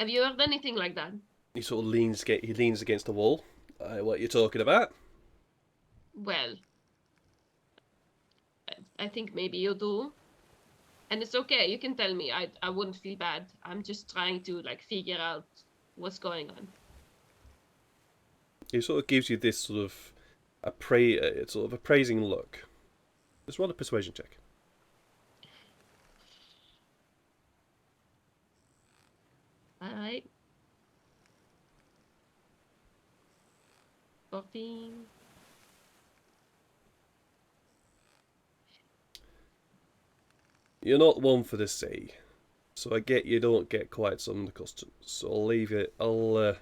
Have you heard anything like that? He sort of leans against the wall. What are you talking about? Well, I think maybe you do. And it's okay, you can tell me. I wouldn't feel bad. I'm just trying to like figure out what's going on. He sort of gives you this sort of appraising look. Just roll a persuasion check. Alright. 14. You're not one for the sea, so I get you don't get quite some of the customs. So I'll leave it. I'll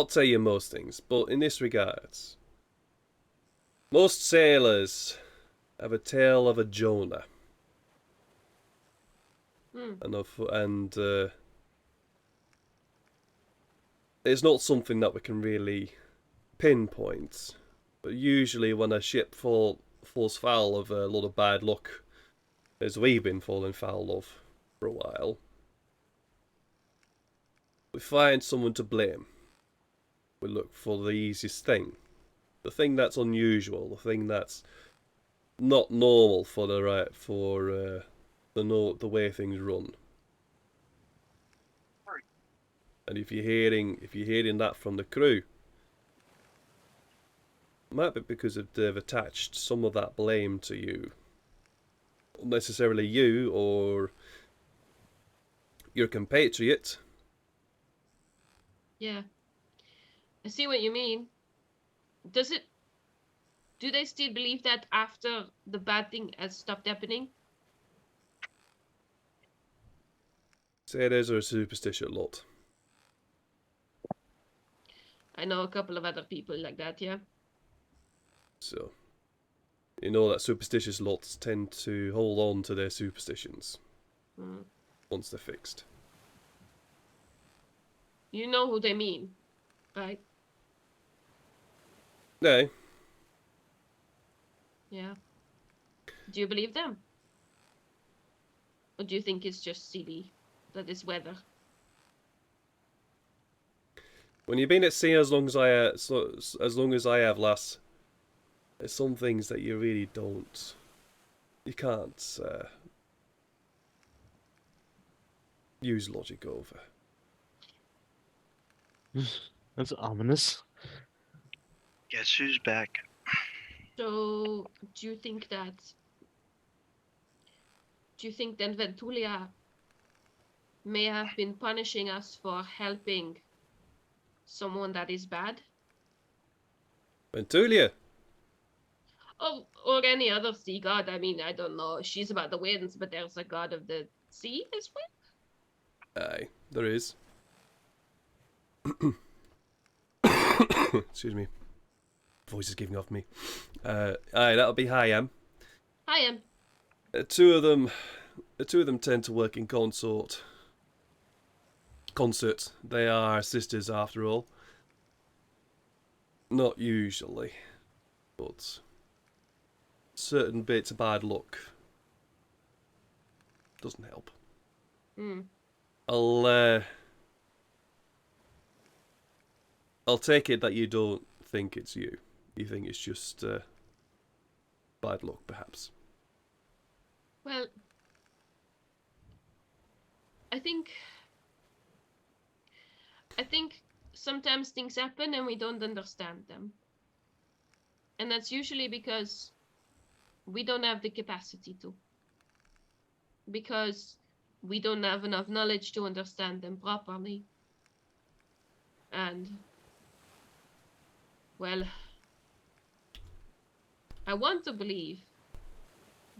tell you most things, but in this regard, most sailors have a tale of a Jonah. And it's not something that we can really pinpoint. But usually when a ship falls foul of a lot of bad luck, as we've been falling foul of for a while, we find someone to blame. We look for the easiest thing. The thing that's unusual, the thing that's not normal for the way things run. And if you're hearing that from the crew, it might be because they've attached some of that blame to you. Not necessarily you or your compatriot. Yeah. I see what you mean. Do they still believe that after the bad thing has stopped happening? Sailors are a superstitious lot. I know a couple of other people like that, yeah. So, you know that superstitious lots tend to hold on to their superstitions once they're fixed. You know who they mean, right? No. Yeah. Do you believe them? Or do you think it's just silly, that it's weather? When you've been at sea as long as I have, lass, there's some things that you really don't. You can't use logic over. That's ominous. Guess who's back? So, do you think then Ventulia may have been punishing us for helping someone that is bad? Ventulia? Oh, or any other sea god. I mean, I don't know. She's about the winds, but there's a god of the sea as well. Aye, there is. Excuse me. Voice is giving off me. Aye, that'll be Hayam. Hayam. The two of them tend to work in concert. They are sisters after all. Not usually, but certain bits of bad luck doesn't help. I'll take it that you don't think it's you. You think it's just bad luck, perhaps. Well, I think sometimes things happen and we don't understand them. And that's usually because we don't have the capacity to. Because we don't have enough knowledge to understand them properly. And, well, I want to believe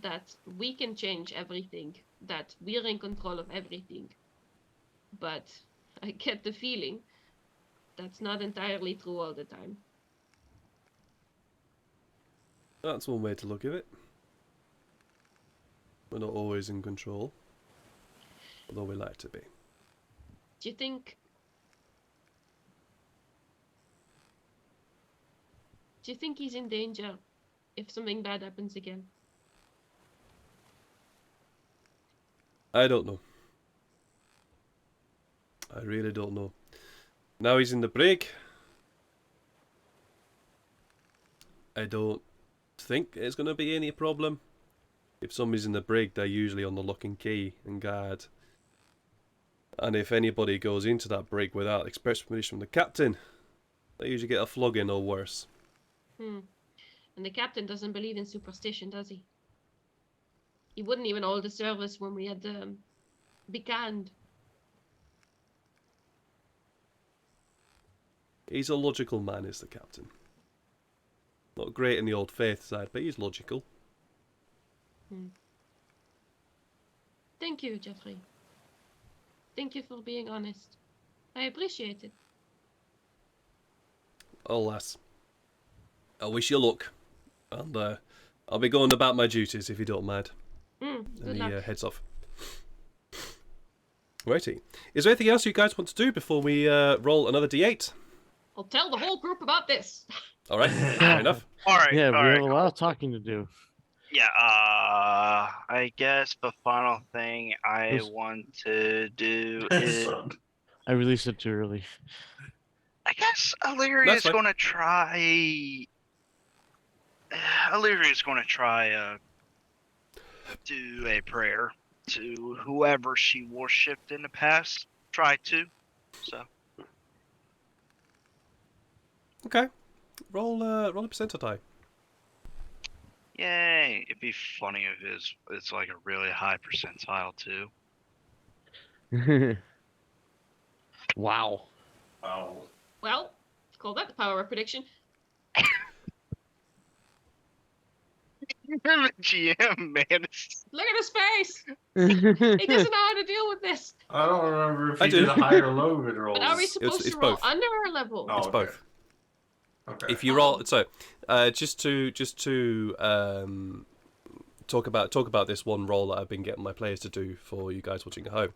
that we can change everything, that we're in control of everything. But I get the feeling that's not entirely true all the time. That's one way to look at it. We're not always in control, although we like to be. Do you think he's in danger if something bad happens again? I don't know. I really don't know. Now he's in the brig. I don't think it's going to be any problem. If somebody's in the brig, they're usually on the lock and key and guard. And if anybody goes into that brig without express permission from the captain, They usually get a flogging or worse. And the captain doesn't believe in superstition, does he? He wouldn't even hold the service when we had be canned. He's a logical man, is the captain. Not great in the old faith side, but he's logical. Thank you, Jeffrey. Thank you for being honest. I appreciate it. Oh, lass. I wish you luck. And I'll be going about my duties if you don't mind. Good And luck. he heads off. Righty. Is there anything else you guys want to do before we roll another d8? I'll tell the whole group about this. All right, fair enough. All right. Yeah, all we right, have a lot of talking to do. Yeah, I guess the final thing I Who's- want to do is, Son. I released it too early. I guess Illyria That's is fine. going to try. Illyria is going to try do a prayer to whoever she worshipped in the past. Try to, so. Okay. Roll a percentile die. Yay! It'd be funny if it's like a really high percentile too. Wow. Wow. Well, call that the power of prediction. The GM, man. Look at his face. Yeah, He doesn't know how to deal with this. I don't remember if I he do. did a high or low mid rolls. But are we supposed it's to roll both. under our level? Oh, It's okay. both. Okay. If you roll, so just to talk about this one roll that I've been getting my players to do for you guys watching at home.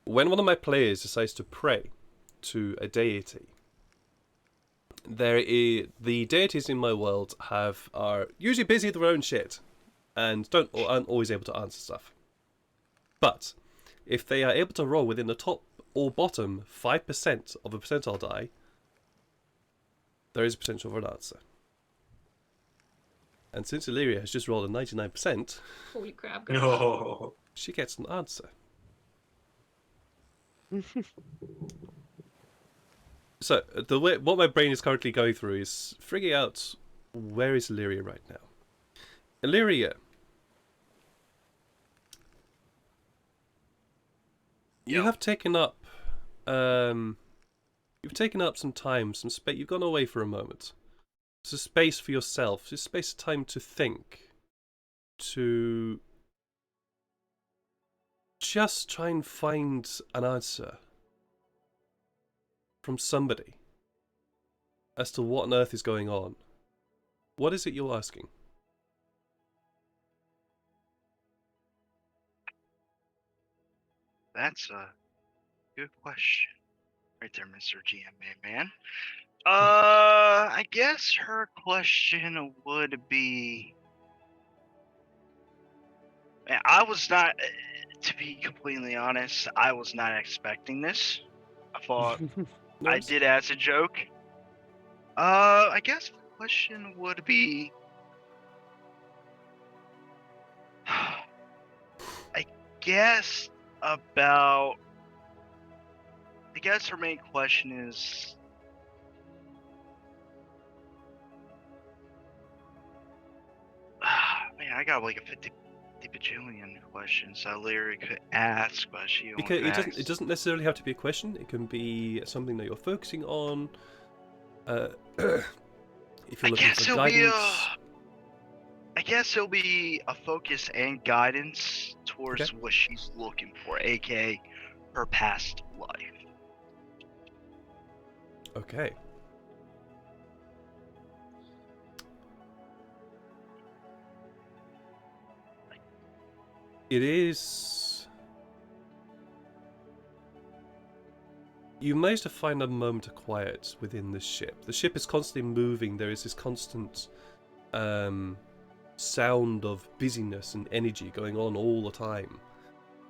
When one of my players decides to pray to a deity, the deities in my world are usually busy with their own shit and aren't always able to answer stuff. But if they are able to roll within the top or bottom 5% of a percentile die, there is a potential for an answer. And since Illyria has just rolled a 99%, Holy crap. guys. No. she gets an answer. So what my brain is currently going through is figuring out where is Illyria right now. Illyria, you have taken up some time, some space. You've gone away for a moment. It's a space for yourself. It's a space of time to think, to just try and find an answer from somebody as to what on earth is going on. What is it you're asking? That's a good question. Right there, Mr. GM man. I guess her question would be. Man, I was not, to be completely honest, I was not expecting this. I thought No, I did as a joke. I guess the question would be. I guess her main question is. Man, I got like a 50 bajillion questions that Larry could ask, but she Because only it doesn't necessarily have to be a question. It can be something that you're focusing on. If you're looking for guidance. I guess it'll be a focus and guidance towards what she's looking for, aka her past life. Okay. It is. You manage to find a moment of quiet within the ship. The ship is constantly moving. There is this constant sound of busyness and energy going on all the time.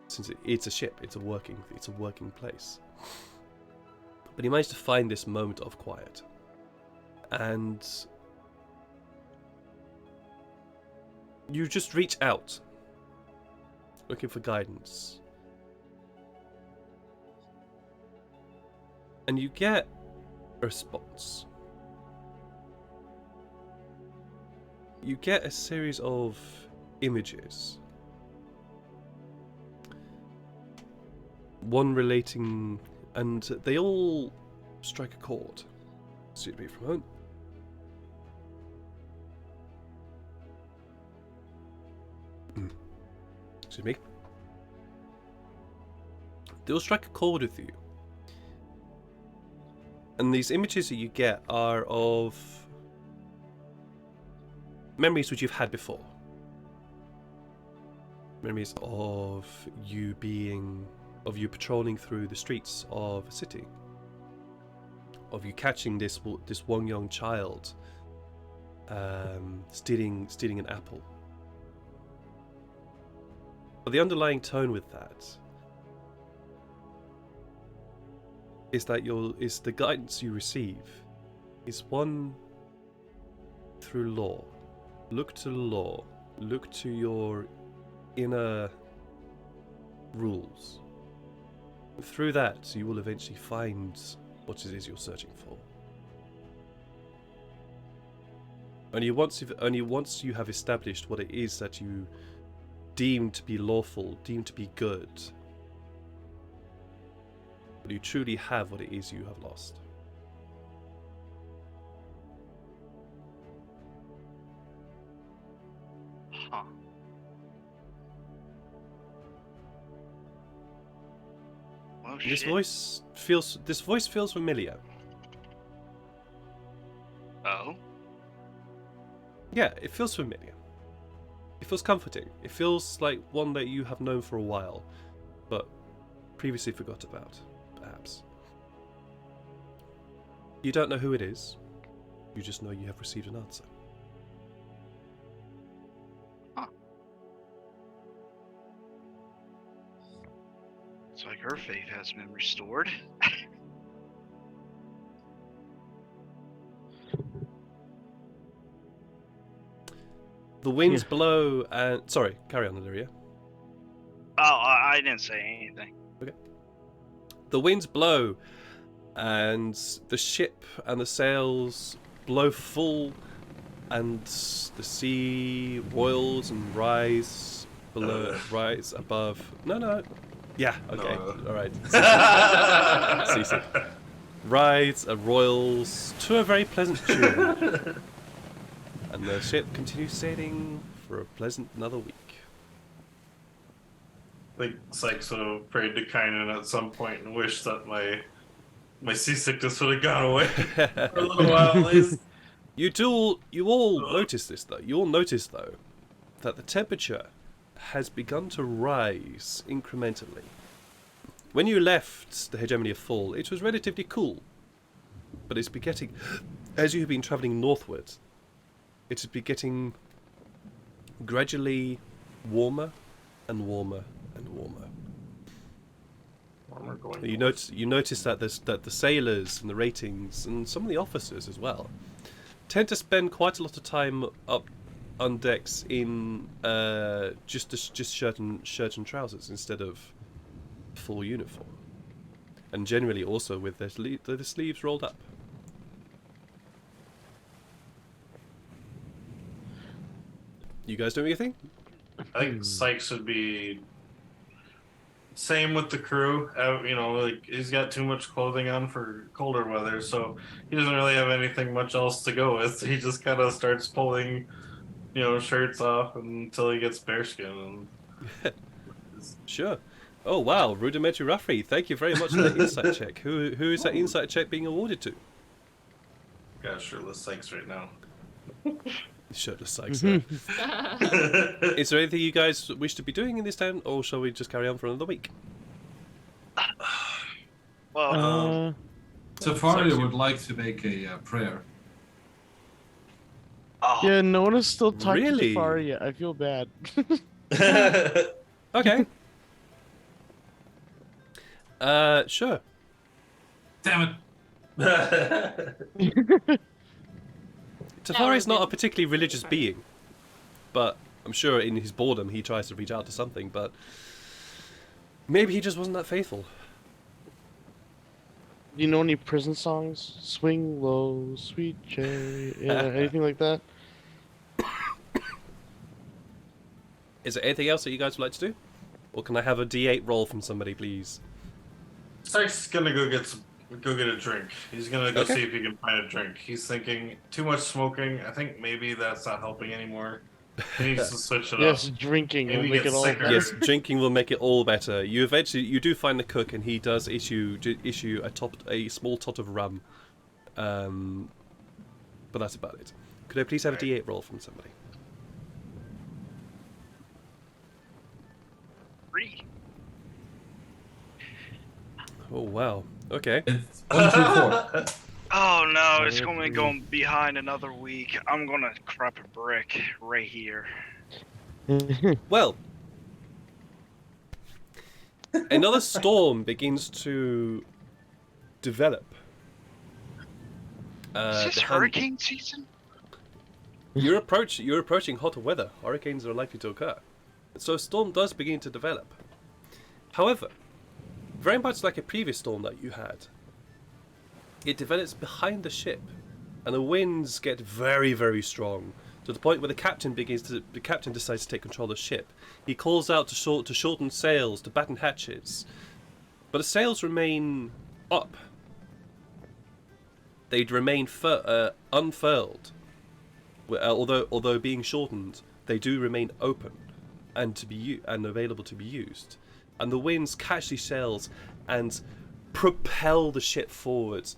Since it's a ship, it's a working place. But you manage to find this moment of quiet, and you just reach out, looking for guidance. And you get response. You get a series of images. One relating, and they all strike a chord. Excuse me for a moment. Excuse me. They all strike a chord with you. And these images that you get are of memories which you've had before. Memories of you patrolling through the streets of a city. Of you catching this one young child stealing an apple. But the underlying tone with that is that the guidance you receive is one through law. Look to law. Look to your inner rules. Through that, you will eventually find what it is you're searching for. Only once you have established what it is that you deem to be lawful, deem to be good, will you truly have what it is you have lost. Huh. Well, This shit. voice feels familiar. Oh? Yeah, it feels familiar. It feels comforting. It feels like one that you have known for a while, but previously forgot about, perhaps. You don't know who it is. You just know you have received an answer. It's like her faith has been restored. The winds blow and... Sorry, carry on, Illyria. Oh, I didn't say anything. Okay. The winds blow and the ship and the sails blow full and the sea roils and rise above. No. Yeah, okay. No. Alright. Ceasing. Rides and roils to a very pleasant tune. And the ship continues sailing for a pleasant another week. I think Sykes would have prayed to Kynan at some point and wished that my seasickness would have gone away for a little while at least. You all notice this though. You all notice though that the temperature has begun to rise incrementally. When you left the hegemony of Fall, it was relatively cool, but it's been getting, as you have been travelling northward, it has been getting gradually warmer and warmer and warmer. You notice that the sailors and the ratings and some of the officers as well tend to spend quite a lot of time up on decks in just shirt and trousers instead of full uniform, and generally also with their the sleeves rolled up. You guys doing anything? I think Sykes would be same with the crew. Like he's got too much clothing on for colder weather, so he doesn't really have anything much else to go with. He just kind of starts pulling, shirts off until he gets bearskin. Sure. Oh wow, rudimentary Ruffy. Thank you very much for that insight check. Who is that insight check being awarded to? Got shirtless Sykes right now. Shirtless Sykes. Is there anything you guys wish to be doing in this town, or shall we just carry on for another week? Well, Tyfari would like to make a prayer. oh, Yeah, no one has still talked Really? to Tyfari yet. I feel bad. Okay. Sure. Damn Tafari's not a particularly religious being, but I'm sure in his boredom he tries to reach out to something, but maybe he just wasn't that faithful. you know any prison songs? Swing low, sweet cherry, anything like that? Is there anything else that you guys would like to do? Or can I have a D8 roll from somebody, please? Sykes is gonna go get a drink. He's gonna go Okay. see if he can find a drink. He's thinking too much smoking. I think maybe that's not helping anymore. He needs to switch it Yes, up. drinking will Maybe make get it all sicker. better. Yes, drinking will make it all better. You do find the cook, and he does issue a small tot of rum. But that's about it. Could I please have a D8 roll from somebody? 3. Oh wow. Okay. It's 1 through 4. Oh no, it's I gonna agree. go behind another week. I'm gonna crap a brick right here. Well, another storm begins to develop. Is this the hurricane season? You're approaching hotter weather. Hurricanes are likely to occur. So a storm does begin to develop. However, very much like a previous storm that you had, it develops behind the ship, and the winds get very, very strong, to the point where the captain decides to take control of the ship. He calls out to shorten sails, to batten hatches, but the sails remain up. They'd remain unfurled. Although being shortened, they do remain open and available to be used. And the winds catch these sails and propel the ship forwards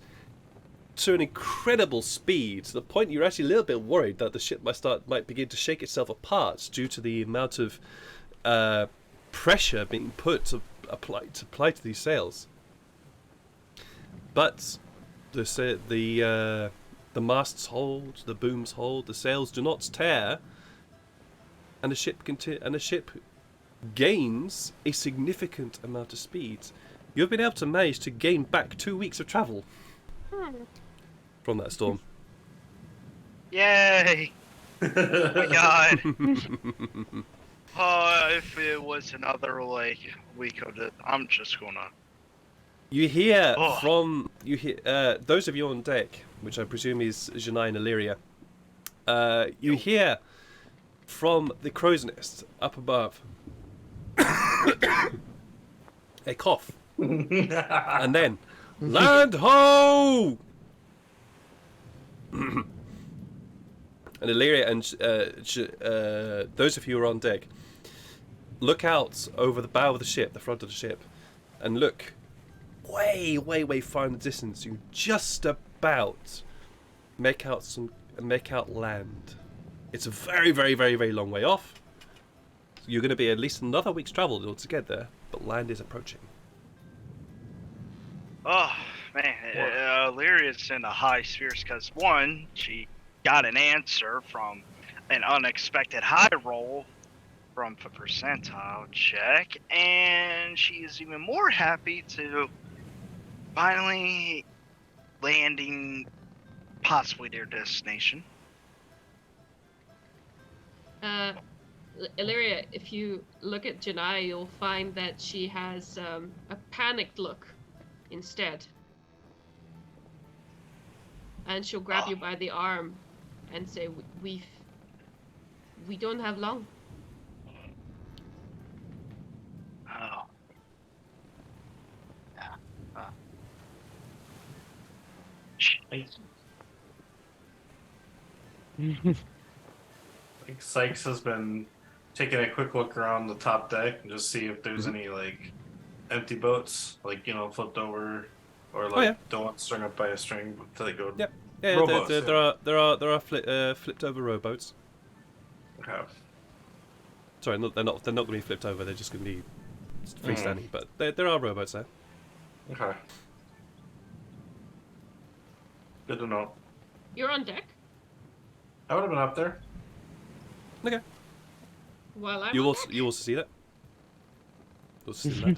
to an incredible speed, to the point you're actually a little bit worried that the ship might begin to shake itself apart due to the amount of pressure being applied to these sails. But the masts hold, the booms hold, the sails do not tear, and the ship gains a significant amount of speed. You've been able to manage to gain back 2 weeks of travel from that storm. Yay! Oh my god. Oh, if it was another week of it, I'm just gonna. You hear Oh. those of you on deck, which I presume is Janai and Illyria. You hear from the crow's nest up above a cough, and then land ho! And Illyria and those of you who are on deck, look out over the bow of the ship, the front of the ship, and look way, way, way far in the distance. You just about make out land. It's a very, very, very, very long way off. You're going to be at least another week's travel to get there, but land is approaching. Oh man, Lyria's in the high spirits because one, she got an answer from an unexpected high roll from a percentile check, and she is even more happy to finally landing possibly their destination. Illyria, if you look at Janai, you'll find that she has a panicked look instead. And she'll grab you by the arm and say, we don't have long. Oh. Yeah. I think Sykes has been taking a quick look around the top deck and just see if there's any empty boats, flipped over, or don't strung up by a string to go. Yep. Rowboats, there are flipped over rowboats. Okay. Sorry, they're not going to be flipped over. They're just going to be freestanding. But there are rowboats there. Okay. Good to know. You're on deck? I would have been up there. Okay. While I'm You on also deck? see that. You also see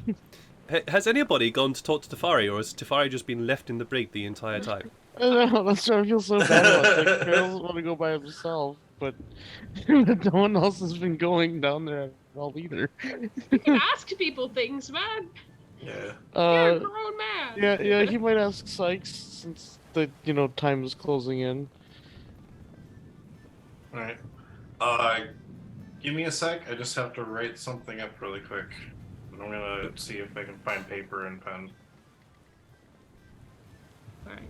that. Has anybody gone to talk to Tyfari, or has Tyfari just been left in the brig the entire time? I know, that's why I feel so bad about it. Like, Phil doesn't want to go by himself, but no one else has been going down there at all either. You can ask people things, man. Yeah. You're a grown man. Yeah, he might ask Sykes since the time is closing in. All right. Give me a sec. I just have to write something up really quick. I'm gonna see if I can find paper and pen. All right.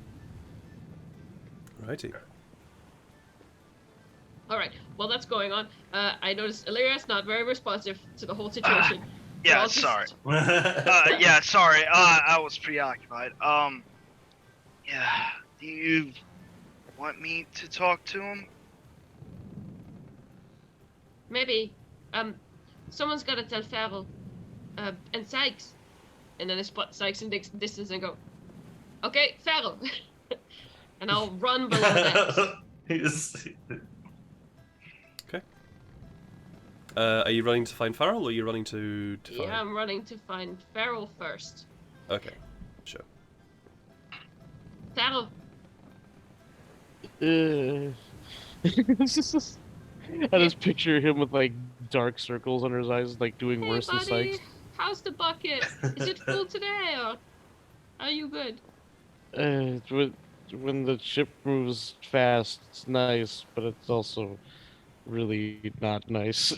Righty. All right. While that's going on, I noticed Illyria's not very responsive to the whole situation. So Yeah, I'll just- sorry. Yeah, sorry. I was preoccupied. Yeah. Do you want me to talk to him? Maybe. Someone's gotta tell Farrell. And Sykes. And then I spot Sykes in distance and go, okay, Farrell. And I'll run below that. Okay. Are you running to find Farrell, or are you running to find? Yeah, I'm running to find Farrell first. Okay, sure. Farrell. I just picture him with like dark circles under his eyes, like doing Hey, worse buddy. than Sykes. How's the bucket? Is it full today, or are you good? When the ship moves fast, it's nice, but it's also really not nice.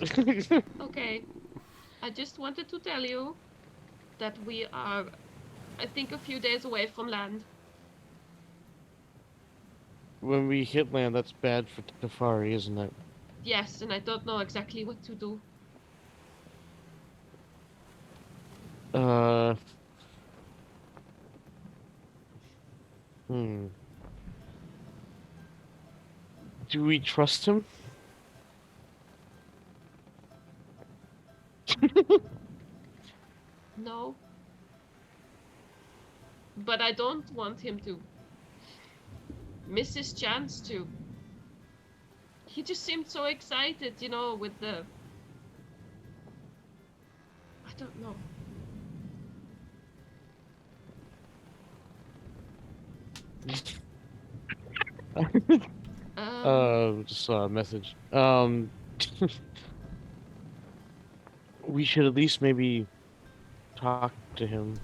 Okay. I just wanted to tell you that we are, I think, a few days away from land. When we hit land, that's bad for Tyfari, isn't it? Yes, and I don't know exactly what to do. Do we trust him? No. But I don't want him to miss his chance to. He just seemed so excited, with the. I don't know. Just saw a message. We should at least maybe talk to him.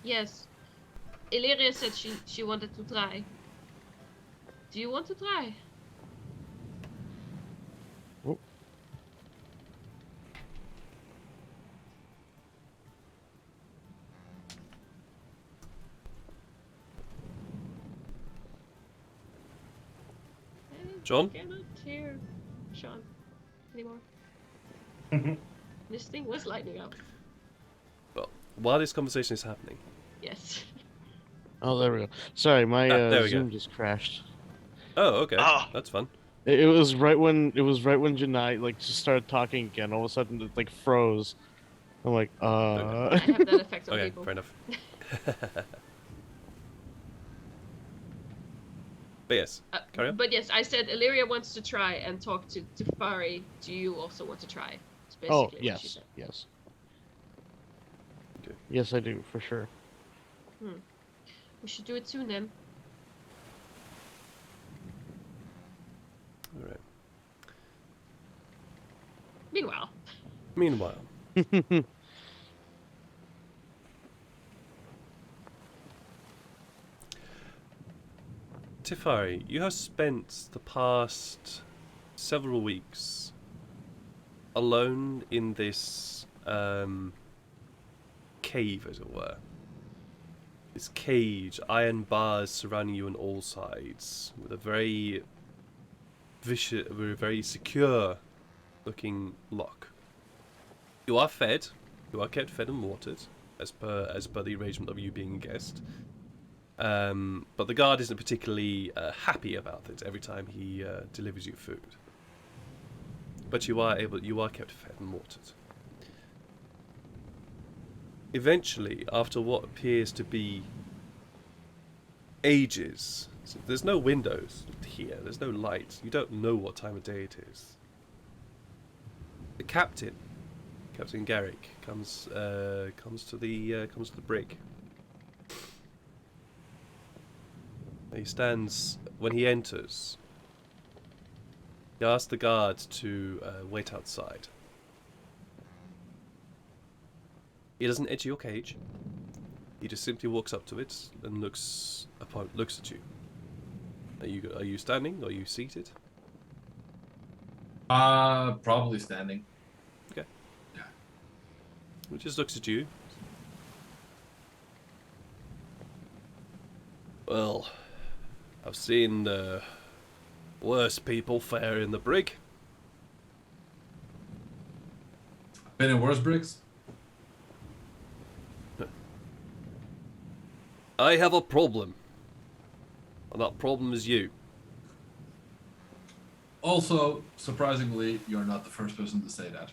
Yes. Illyria said she wanted to try. Do you want to try? Oh. John? I cannot hear Sean anymore. This thing was lighting up. Well, while this conversation is happening. Yes. Oh, there we go. Sorry, my there we Zoom go. just crashed. Oh, okay. Oh. That's fun. It was right when Janai just started talking again. All of a sudden, it like froze. I'm like, I have that effect on Okay, people. fair enough. But yes, carry on. But yes, I said Illyria wants to try and talk to Tyfari. Do you also want to try? That's basically oh what she yes, said. yes, Okay. yes, I do for sure. We should do it soon then. All right. Meanwhile. Tyfari, you have spent the past several weeks alone in this cave, as it were. This cage, iron bars surrounding you on all sides, with a very vicious, very secure-looking lock. You are fed. You are kept fed and watered, as per the arrangement of you being a guest. But the guard isn't particularly happy about it every time he delivers you food. But you are kept fed and watered. Eventually, after what appears to be ages, so there's no windows here, there's no light, you don't know what time of day it is. The Captain Garrick, comes to the brig. He stands, when he enters, he asks the guard to wait outside. He doesn't enter your cage, He just simply walks up to it and looks at you. Are you standing? Are you seated? Probably standing. Okay. Yeah. He just looks at you. Well, I've seen worse people fare in the brig. Been in worse brigs? I have a problem. And that problem is you. Also, surprisingly, you're not the first person to say that.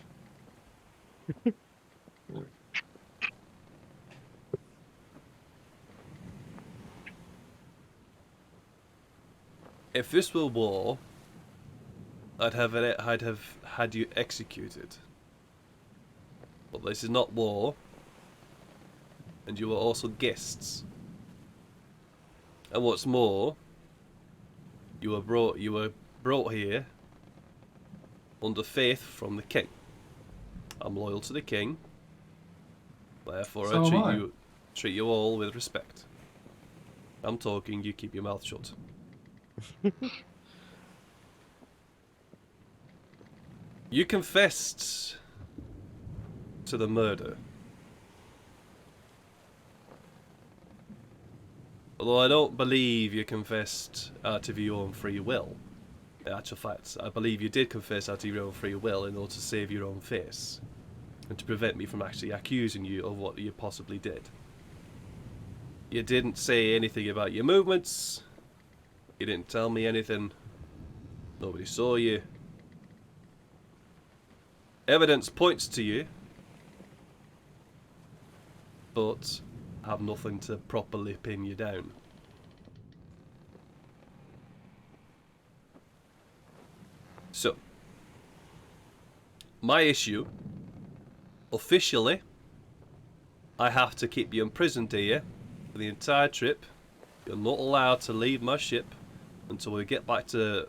If this were war, I'd have had you executed. But this is not war, and you are also guests. And what's more, you were brought here under faith from the king. I'm loyal to the king, therefore So am I. I treat you all with respect. I'm talking, you keep your mouth shut. You confessed to the murder. Although I don't believe you confessed out of your own free will. In actual fact, I believe you did confess out of your own free will in order to save your own face. And to prevent me from actually accusing you of what you possibly did. You didn't say anything about your movements. You didn't tell me anything. Nobody saw you. Evidence points to you. But have nothing to properly pin you down. So, my issue, officially, I have to keep you imprisoned here for the entire trip. You're not allowed to leave my ship until we get back to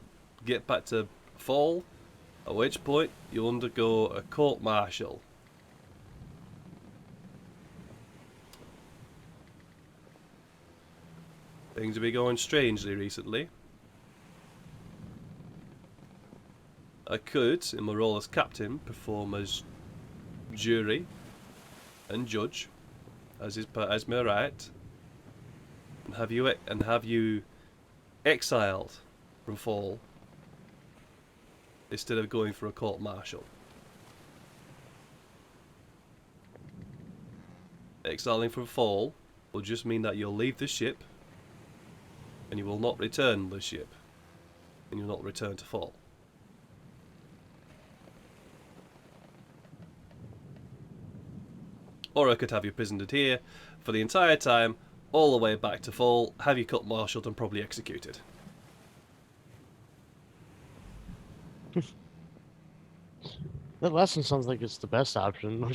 Fall, at which point you undergo a court-martial. Things have been going strangely recently. I could, in my role as captain, perform as jury and judge, as my right, and have you exiled from Fall instead of going for a court-martial. Exiling from Fall will just mean that you'll leave the ship and you will not return the ship, and you'll not return to Fall. Or I could have you imprisoned here for the entire time, all the way back to Fall, have you court-martialed and probably executed. That last one sounds like it's the best option.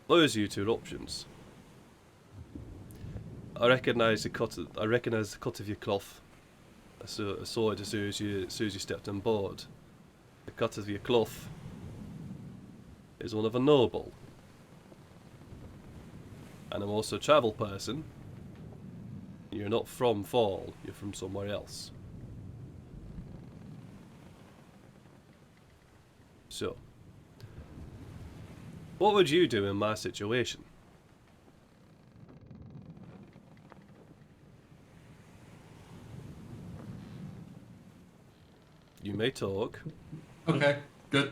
Those are your two options. I recognise the cut of your cloth. I saw it as soon as you stepped on board. The cut of your cloth is one of a noble. And I'm also a travel person. You're not from Fall, you're from somewhere else. So, what would you do in my situation? You may talk. Okay, good.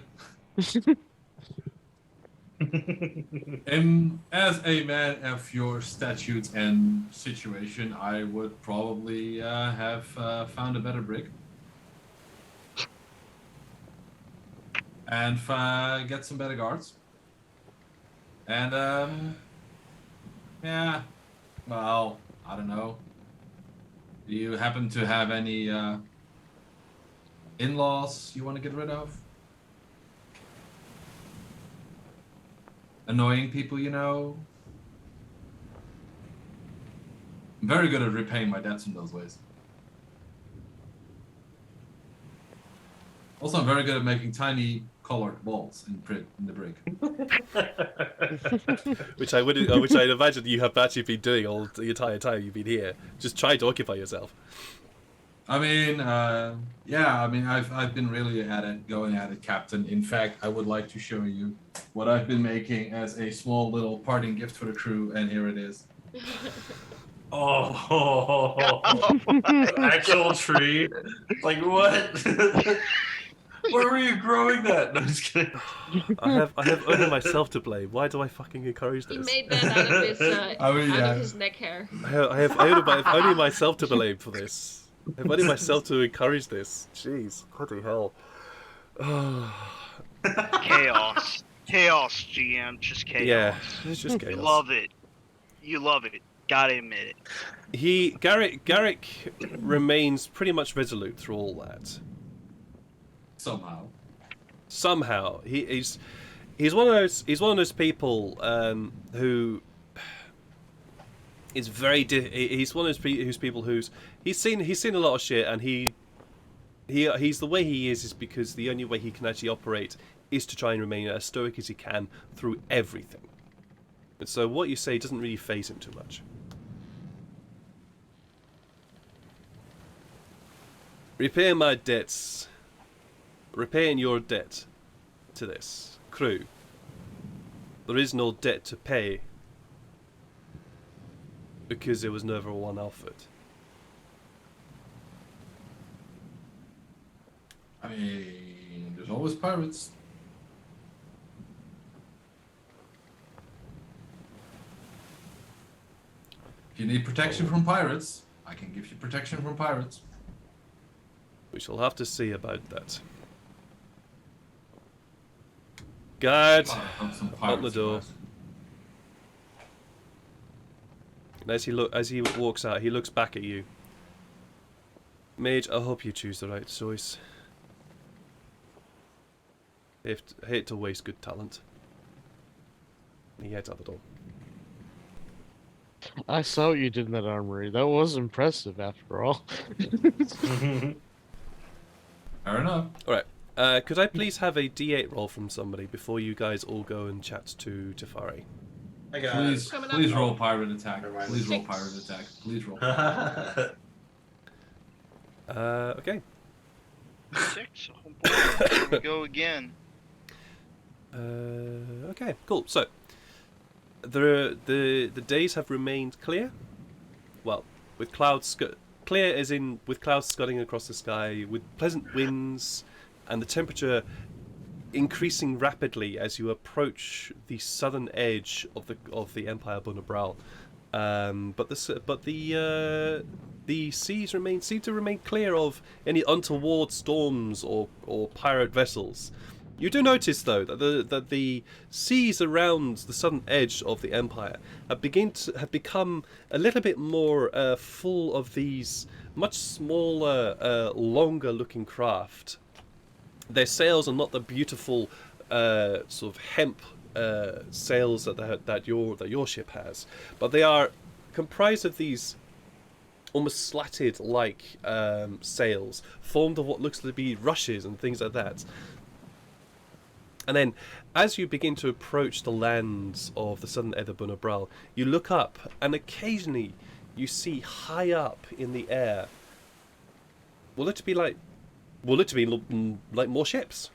As a man of your statutes and situation, I would probably have found a better brig. And get some better guards. And, yeah, well, I don't know. Do you happen to have any in-laws you want to get rid of? Annoying people, you know? I'm very good at repaying my debts in those ways. Also, I'm very good at making tiny colored balls in the brig. which I'd imagine you have actually been doing all the entire time you've been here, just trying to occupy yourself. I mean, yeah. I mean, I've been really at it, going at it, Captain. In fact, I would like to show you what I've been making as a small little parting gift for the crew, and here it is. Oh, actual tree? Like what? Where were you growing that? No, I'm just kidding. I have only myself to blame. Why do I fucking encourage He this? made that out of his out of his neck hair. I have only myself to blame for this. I have only myself to encourage this. Jeez, bloody hell. Chaos. Chaos, GM. Just chaos. Yeah, it's just chaos. You love it. You love it. Gotta admit it. Garrick remains pretty much resolute through all that. Somehow he's one of those people who is very he's one of those people who's seen a lot of shit, and he's the way he is because the only way he can actually operate is to try and remain as stoic as he can through everything. And so what you say doesn't really faze him too much. Repay my debts. Repaying your debt to this crew. There is no debt to pay because there was never one offered. I mean, there's always pirates. If you need protection from pirates, I can give you protection from pirates. We shall have to see about that. Guard, open the door. And as he walks out, he looks back at you. Mage, I hope you choose the right choice. I hate to waste good talent. And he heads out the door. I saw what you did in that armory. That was impressive, after all. Fair enough. Alright. Could I please have a D8 roll from somebody before you guys all go and chat to Tyfari? I got Please roll pirate attack. Never mind. Please roll 6. pirate attack. Please roll. Okay. 6. Oh boy. Here we go again. Okay, cool. So, the days have remained clear. Well, with clouds clear as in with clouds scudding across the sky, with pleasant winds, and the temperature increasing rapidly as you approach the southern edge of the Empire Bunalbral. But the seas seem to remain clear of any untoward storms or pirate vessels. You do notice, though, that the seas around the southern edge of the Empire have become a little bit more full of these much smaller, longer-looking craft. Their sails are not the beautiful sort of hemp sails that your ship has, but they are comprised of these almost slatted-like sails, formed of what looks to be rushes and things like that. And then, as you begin to approach the lands of the southern edge of Bunalbral, you look up, and occasionally you see high up in the air what look to be like more ships,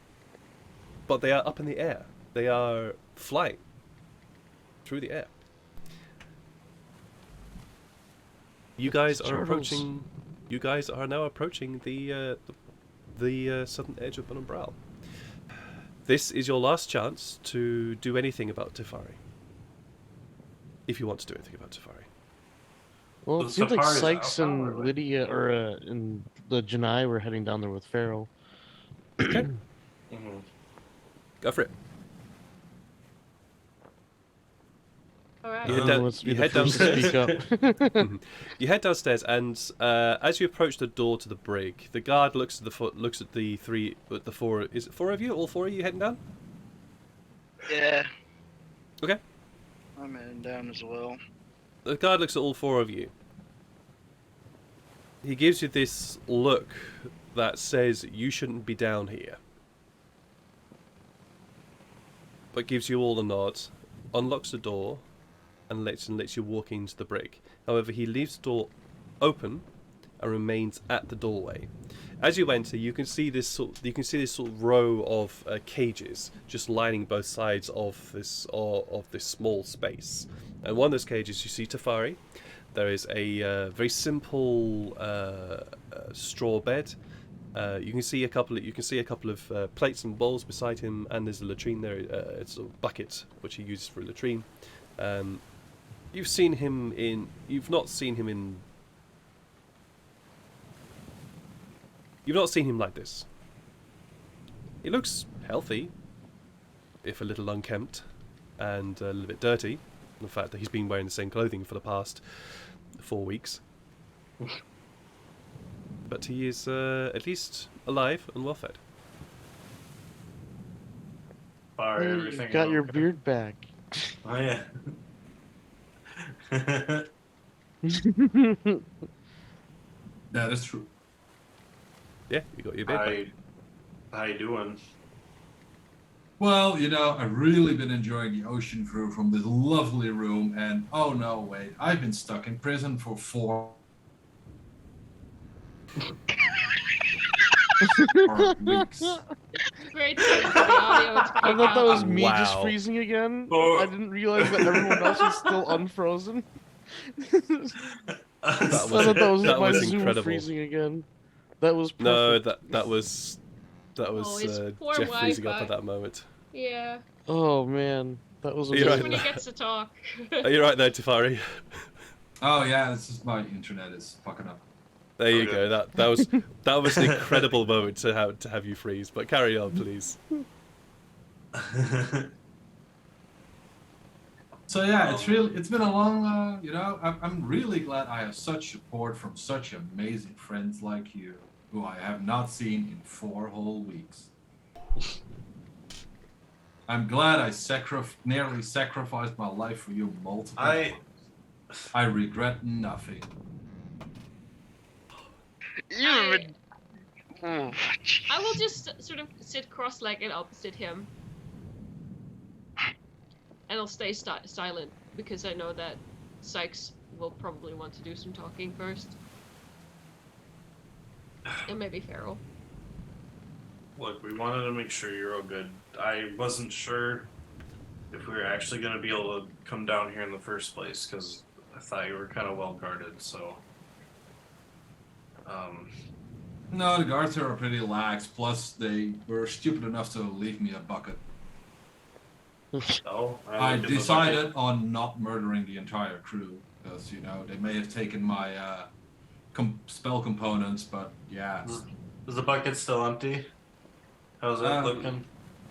but they are up in the air. They are flying through the air. You guys are approaching. You guys are now approaching the southern edge of Bunalbral. This is your last chance to do anything about Tyfari. If you want to do anything about Tyfari. Well, The it seems like Safari's Sykes out, and probably. Lydia, and the Janai were heading down there with Farrell. Okay, Mhm. go for it. Alright. You head Who down- wants to be you the head first to speak up? You head downstairs, and as you approach the door to the brig, the guard looks at the four. Is it 4 of you? All 4 of you heading down? Yeah. Okay. I'm heading down as well. The guard looks at all 4 of you. He gives you this look that says you shouldn't be down here. But gives you all a nod, unlocks the door, and lets you walk into the brig. However, he leaves the door open and remains at the doorway. As you enter, you can see this sort of row of cages just lining both sides of this small space. And one of those cages, you see Tyfari. There is a very simple straw bed. You can see a couple of plates and bowls beside him, and there's a latrine there. It's a bucket which he uses for a latrine. You've not seen him in. You've not seen him like this. He looks healthy, if a little unkempt, and a little bit dirty. The fact that he's been wearing the same clothing for the past 4 weeks. But he is at least alive and well fed. Fire, Hey, everything you got your okay? beard back. Oh yeah. That is true. Yeah, you got your beard back. How you doing? Well, I've really been enjoying the ocean view from this lovely room, and oh no, wait, I've been stuck in prison for 4 weeks. Great for the audio to I pick thought that was up. me just Wow. freezing again. Oh. I didn't realize that everyone else was still unfrozen. I thought that was that my was Zoom incredible. freezing again. That was perfect. No, that was his poor Jeff freezing up Wi-Fi. at that moment. Yeah, Oh man, that was You're just amazing. right. when he gets to talk. Are you right there, Tyfari? Oh yeah, it's just my internet is fucking up. There you Okay. go. That was an incredible moment to have you freeze. But carry on, please. So yeah, it's been a long, I'm really glad I have such support from such amazing friends like you, who I have not seen in 4 whole weeks. I'm glad I nearly sacrificed my life for you multiple times. I regret nothing. I will just sort of sit cross-legged opposite him. And I'll stay silent, because I know that Sykes will probably want to do some talking first. And maybe Farrell. Look, we wanted to make sure you're all good. I wasn't sure if we were actually going to be able to come down here in the first place, because I thought you were kind of well guarded, so... No, the guards are pretty lax, plus they were stupid enough to leave me a bucket. Oh, I looked in the decided on not murdering the entire crew, because, they may have taken my spell components, but yeah. bucket. Is the bucket still empty? How's it looking?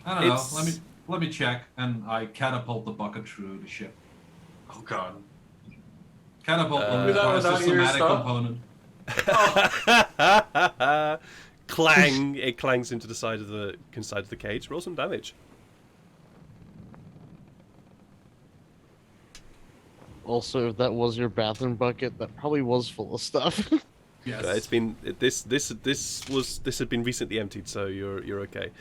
I don't know. It's- Let me check, and I catapult the bucket through the ship. Oh god. Catapult Do only that requires a without your somatic stuff? component. Clang! It clangs into the side of the cage. Roll some damage. Also, if that was your bathroom bucket, that probably was full of stuff. Yes. It's been this had been recently emptied, so you're okay.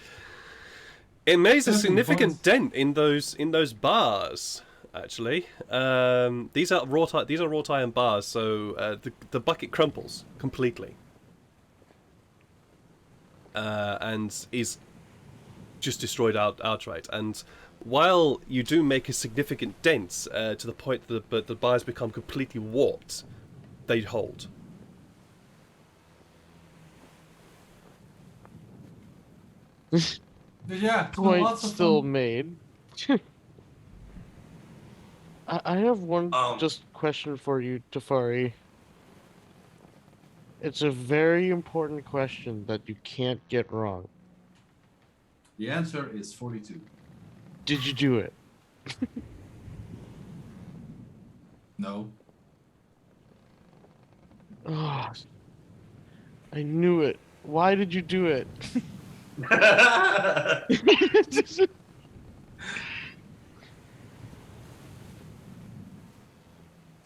It makes a significant dent in those bars. Actually, these are wrought iron bars, so the bucket crumples completely, and is just destroyed outright. And while you do make a significant dent to the point that the bars become completely warped, they hold. Yeah, Point lots of still fun. made. I have one just question for you, Tyfari. It's a very important question that you can't get wrong. The answer is 42. Did you do it? No. Oh, I knew it. Why did you do it?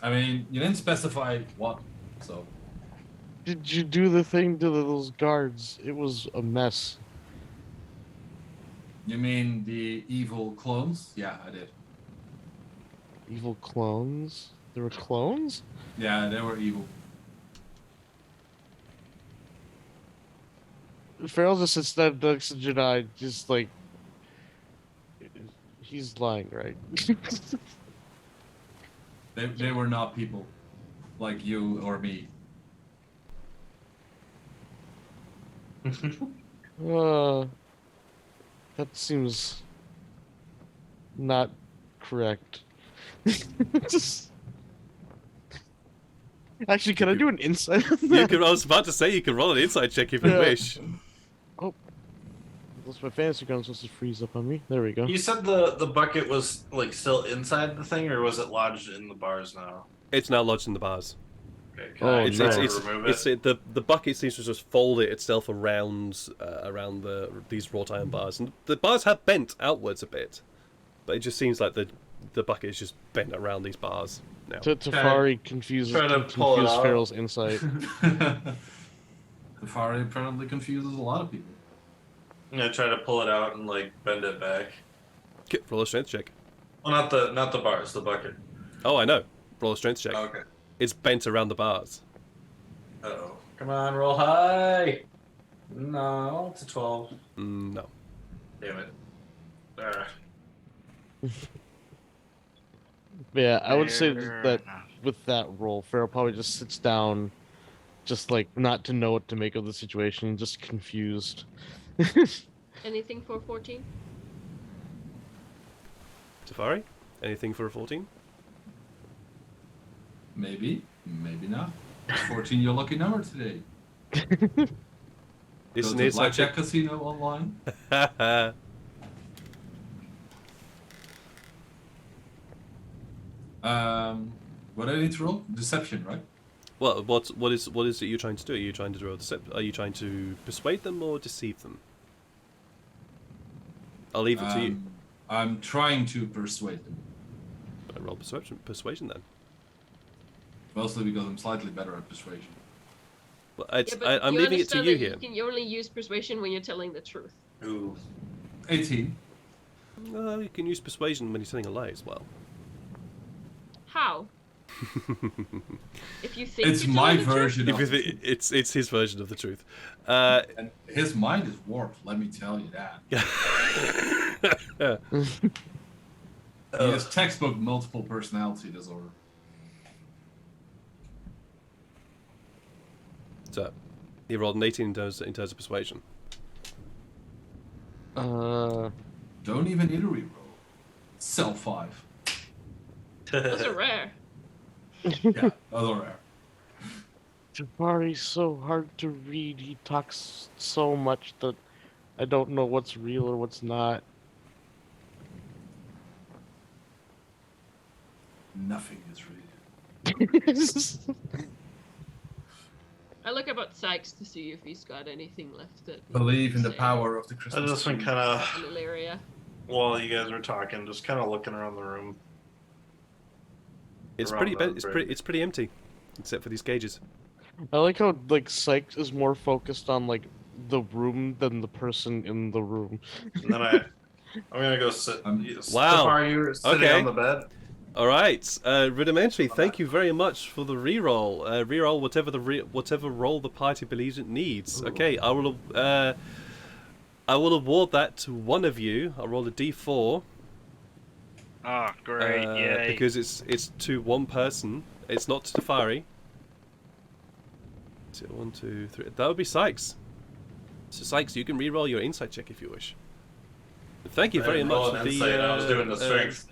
I mean, you didn't specify what, so. Did you do the thing to those guards? It was a mess. You mean the evil clones? Yeah, I did. Evil clones? There were clones? Yeah, they were evil. Farrell just sits there next to Jedi, just like... He's lying, right? They were not people like you or me. That seems not correct. Actually, can I do an insight on You that? can. I was about to say you can roll an insight check if you wish. Oh, that's my fantasy ground supposed to freeze up on me. There we go. You said the bucket was like still inside the thing, or was it lodged in the bars now? It's now lodged in the bars. Okay, Oh, I It's no. remove it? the bucket seems to just fold itself around these wrought iron bars, and the bars have bent outwards a bit, but it just seems like the bucket is just bent around these bars now. Tafari confuses Try to pull it out. Farrell's insight. Tyfari apparently confuses a lot of people. I'm gonna try to pull it out and like bend it back. Okay, roll a strength check. Well, not the bars, the bucket. Oh, I know. Roll a strength check. Okay. It's bent around the bars. Uh-oh. Come on, roll high. No, it's a 12. No. Damn it. Ah. Yeah, I would say Fair that enough. with that roll, Farrell probably just sits down, just like not to know what to make of the situation, just confused. Anything for 14? Tyfari, anything for a 14? Maybe, maybe not. 14 your lucky number today. It's Go an to insight Blackjack check. Casino online. What I need to roll? Deception, right? Well, what is it you're trying to do? Are you trying to roll Are you trying to persuade them or deceive them? I'll leave it to you. I'm trying to persuade them. Roll persuasion then. Mostly because I'm slightly better at persuasion. Well, I'm you leaving it to understand you that here. You can only use persuasion when you're telling the truth. Ooh. 18. You can use persuasion when you're telling a lie as well. How? If you think It's you're my telling the truth? version of Because it. it's his version of the truth. And his mind is warped, let me tell you that. He has textbook multiple personality disorder. So, he rolled an 18 in terms of persuasion. Don't even need a reroll. Sell 5. Those are rare. Yeah, those are rare. Tafari's so hard to read. He talks so much that I don't know what's real or what's not. Nothing is real. I look up at Sykes to see if he's got anything left that Believe in the say power of the I Christmas just been tree. kind of, in the area. while you guys were talking, just kind of looking around the room. It's Around pretty. the It's pretty empty, except for these cages. I like how like Sykes is more focused on like the room than the person in the room. And then I'm gonna go sit. Wow. Are you sitting Okay. on the bed? All right, Rudimentary. Thank you very much for the reroll. Reroll whatever role the party believes it needs. Ooh. Okay, I will award that to one of you. I'll roll a d4. Oh, great! Yay! Because it's to one person. It's not to Tyfari. 1, 2, 3. That would be Sykes. So Sykes, you can re-roll your insight check if you wish. Thank you very much for the. I was doing the strength.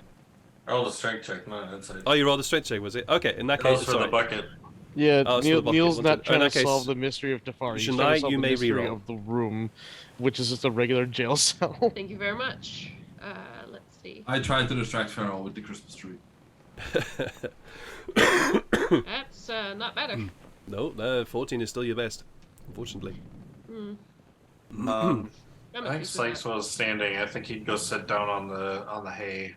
I rolled a strength check, not an insight. Oh, you rolled a strength check, was it? Okay, in that That was case, for sorry. the bucket. Yeah, Oh, it's for the bucket. Neil's One, not two- trying in to that case, solve the mystery of Tyfari. He's Shania, trying to solve you the may mystery reroll. of the room, which is just a regular jail cell. Thank you very much. Let's see. I tried to distract Farrell with the Christmas tree. That's not better. No, 14 is still your best, unfortunately. Hmm. I I'm think at peace with Sykes that. was standing. I think he'd go sit down on the hay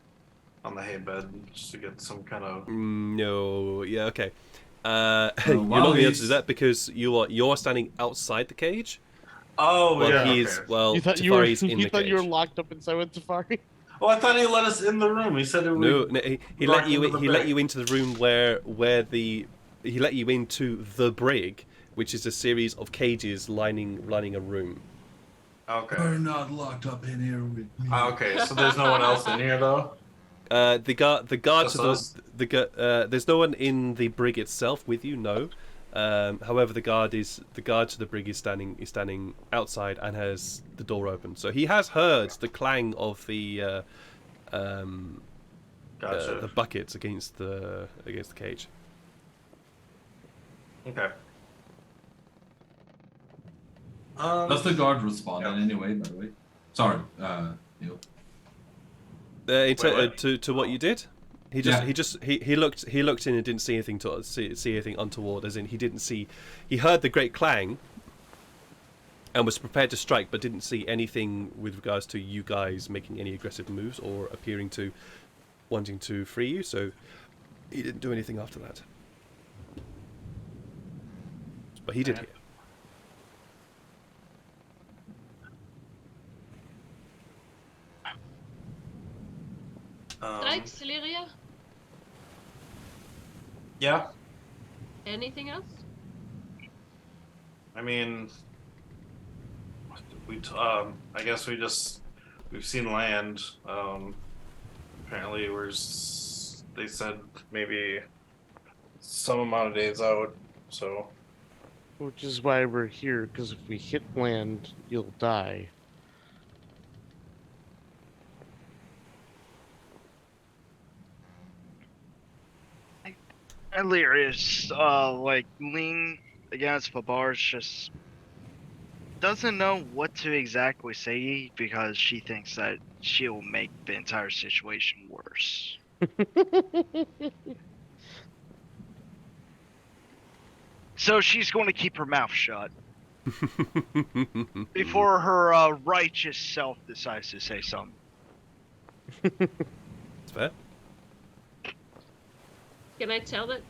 bed just to get some kind of. No, yeah, okay. You're not going to be able to do that because you're standing outside the cage. Oh, Well, yeah. he's Okay. You thought Tafari's in you the thought cage. you were locked up inside with Tyfari? Oh, I thought he let us in the room. He said it No, would. he let you in, he let you into the room where he let you into the brig, which is a series of cages lining a room. Okay. We're not locked up in here with me. Okay, so there's no one else in here though. The guard Just to us? there's no one in the brig itself with you. No. However, the guard to the brig is standing outside and has the door open. So he has heard the clang of the buckets against the cage. Okay. Does the guard respond in any way, by the way? Sorry, Neil. To what you did, he looked in and didn't see anything see anything untoward. As in, he heard the great clang and was prepared to strike, but didn't see anything with regards to you guys making any aggressive moves or appearing to wanting to free you. So he didn't do anything after that. But he did hear. Strikes, Illyria? Yeah. Anything else? I mean, I guess we've seen land. Apparently, they said maybe some amount of days out. So. Which is why we're here, because if we hit land, you'll die. Illyria's lean against Babar's, just doesn't know what to exactly say because she thinks that she'll make the entire situation worse. So she's going to keep her mouth shut before her righteous self decides to say something. That's fair. Can I tell that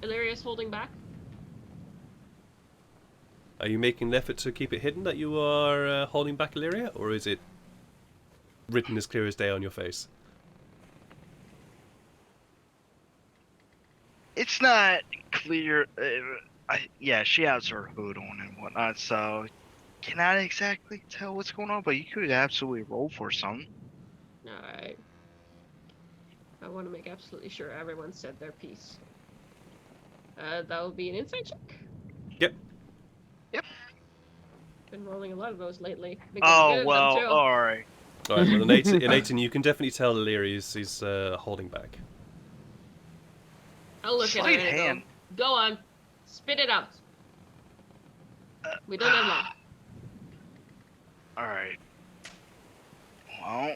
Illyria's holding back? Are you making an effort to keep it hidden that you are holding back Illyria, or is it written as clear as day on your face? It's not clear. Yeah, she has her hood on and whatnot, so cannot exactly tell what's going on, but you could absolutely roll for something. Alright. I want to make absolutely sure everyone said their piece. That will be an insight check. Yep. Been rolling a lot of those lately. Oh, well, alright. Alright, well, in 18 you can definitely tell Illyria is holding back. I'll look Sleight at her and hand. go on. Spit it out. We don't have long. Alright. Well.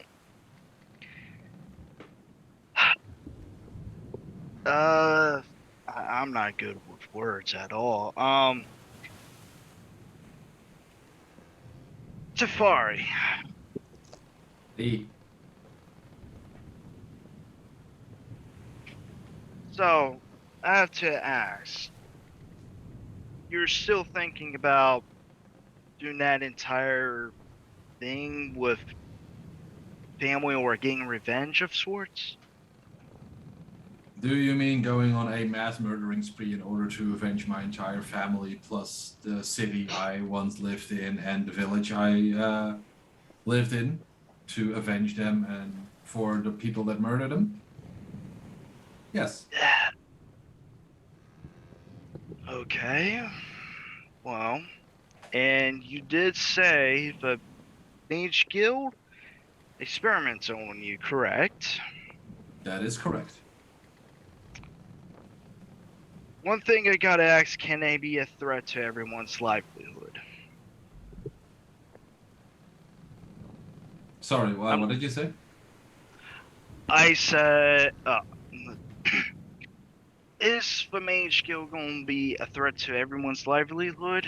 I'm not good with words at all. Tyfari. Hey. So, I have to ask. You're still thinking about doing that entire thing with family or getting revenge of sorts? Do you mean going on a mass murdering spree in order to avenge my entire family, plus the city I once lived in and the village I lived in, to avenge them and for the people that murdered them? Yes. Okay. Well, and you did say the Mage Guild experiments on you, correct? That is correct. One thing I gotta ask, can they be a threat to everyone's livelihood? Sorry, what did you say? I said, is the Mage Guild going to be a threat to everyone's livelihood?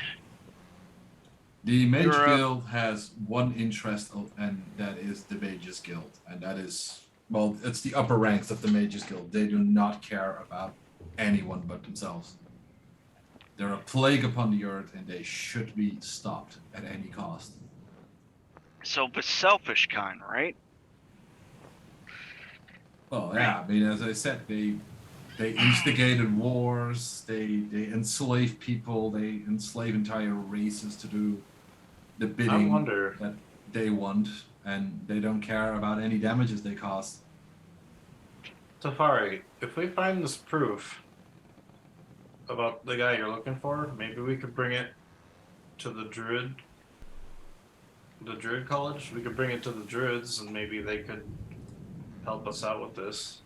The Mage Guild has one interest, and that is the Mages Guild. And that is, well, it's the upper ranks of the Mages Guild. They do not care about anyone but themselves. They're a plague upon the earth, and they should be stopped at any cost. So the selfish kind, right? Well, yeah. I mean, as I said, they instigated wars. They enslave people. They enslave entire races to do the bidding that they want, and they don't care about any damages they cause. Tyfari, if we find this proof about the guy you're looking for, maybe we could bring it to the Druid College. We could bring it to the Druids, and maybe they could help us out with this,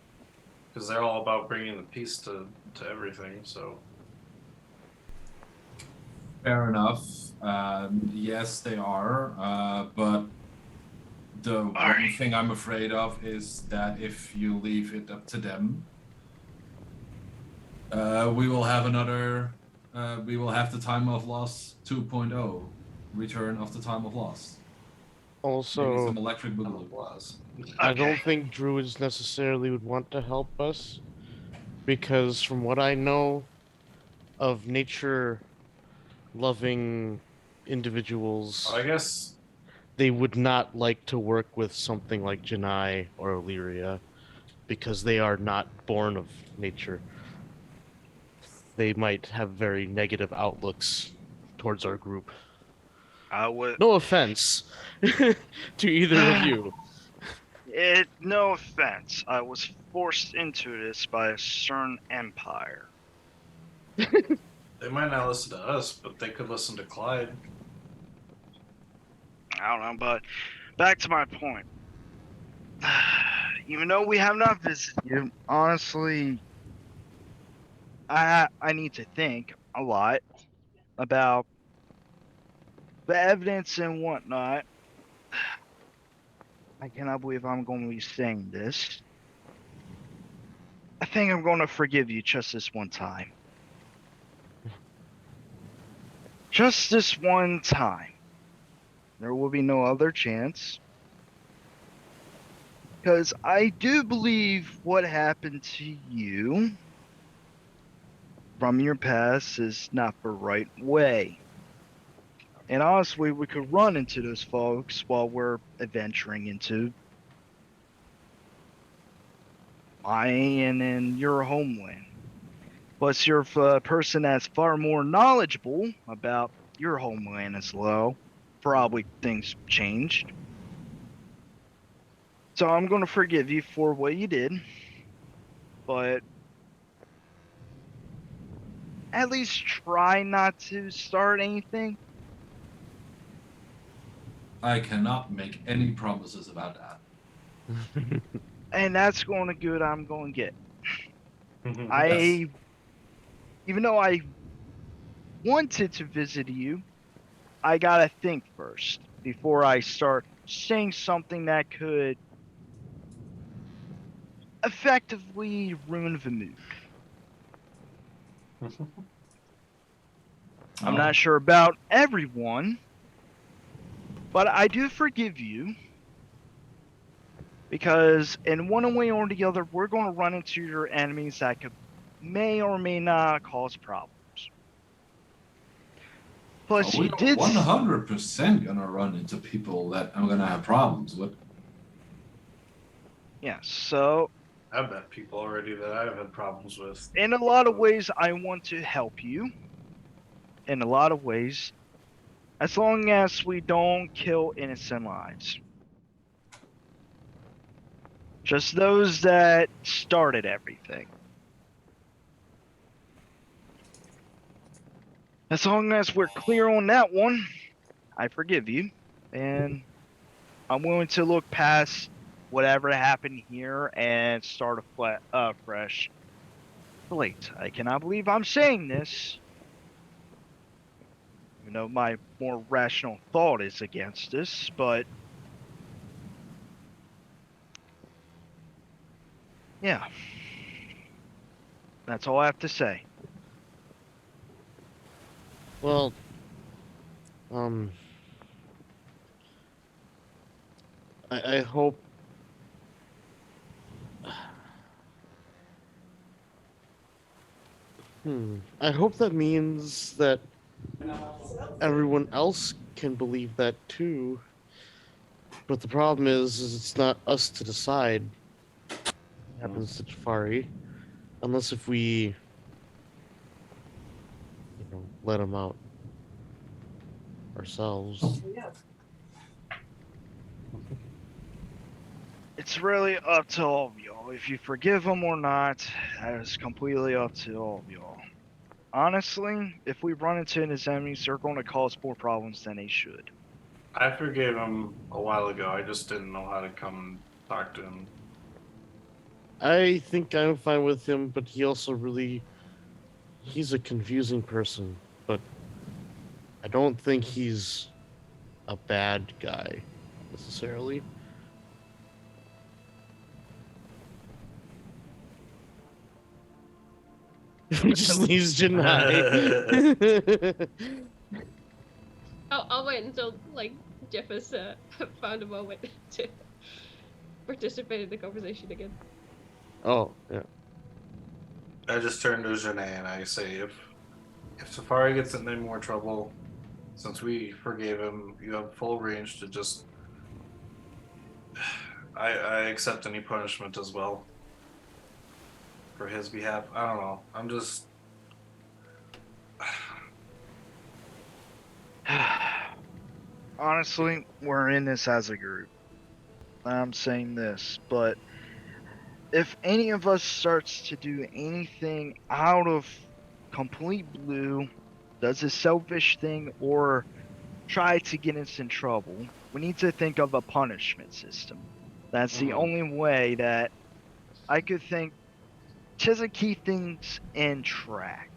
because they're all about bringing the peace to everything. So Fair enough. Yes, they are. But the one thing I'm afraid of is that if you leave it up to them, we will have another. We will have the Time of Loss 2.0, Return of the Time of Loss. Also, maybe some electric boogaloo. I don't think druids necessarily would want to help us, because from what I know of nature-loving individuals, I guess they would not like to work with something like Janai or Illyria, because they are not born of nature. They might have very negative outlooks towards our group. No offense to either of you. No offense. I was forced into this by a certain empire. they might not listen to us, but they could listen to Clyde. I don't know, but back to my point. Even though we have not visited you, honestly, I need to think a lot about the evidence and whatnot. I cannot believe I'm going to be saying this. I think I'm going to forgive you just this one time. Just this one time. There will be no other chance. Because I do believe what happened to you from your past is not the right way. And honestly, we could run into those folks while we're adventuring into mine and your homeland. Plus, you're a person that's far more knowledgeable about your homeland as well. Probably things changed. So I'm going to forgive you for what you did. But at least try not to start anything. I cannot make any promises about that. And that's going to good I'm going to get. Yes. Even though I wanted to visit you, I gotta think first before I start saying something that could effectively ruin the mood. I'm not sure about everyone, but I do forgive you. Because in one way or the other, we're going to run into your enemies that may or may not cause problems. Plus, we're you did 100% gonna run into people that I'm gonna have problems with. Yeah, so I've met people already that I've had problems with. In a lot of ways, I want to help you. In a lot of ways, as long as we don't kill innocent lives. Just those that started everything. As long as we're clear on that one, I forgive you. And I'm willing to look past whatever happened here and start a fresh slate. I cannot believe I'm saying this. You know, my more rational thought is against this, but yeah, that's all I have to say. Well, I hope I hope that means that everyone else can believe that too. But the problem is it's not us to decide what happens to Tyfari, unless if we, let him out ourselves. It's really up to all of y'all. If you forgive him or not, that is completely up to all of y'all. Honestly, if we run into his enemies, they're going to cause more problems than they should. I forgave him a while ago. I just didn't know how to come and talk to him. I think I'm fine with him, but he also he's a confusing person, but I don't think he's a bad guy necessarily. Just leaves Janai. I'll wait until Jeff has found a moment to participate in the conversation again. Oh, yeah. I just turn to Janae and I say, if Tyfari gets in any more trouble, since we forgave him, you have full range to just... I accept any punishment as well. For his behalf. I don't know. I'm just... Honestly, we're in this as a group. I'm saying this, but if any of us starts to do anything out of complete blue, does a selfish thing, or try to get us in trouble, we need to think of a punishment system. That's the only way that I could think to keep things in track.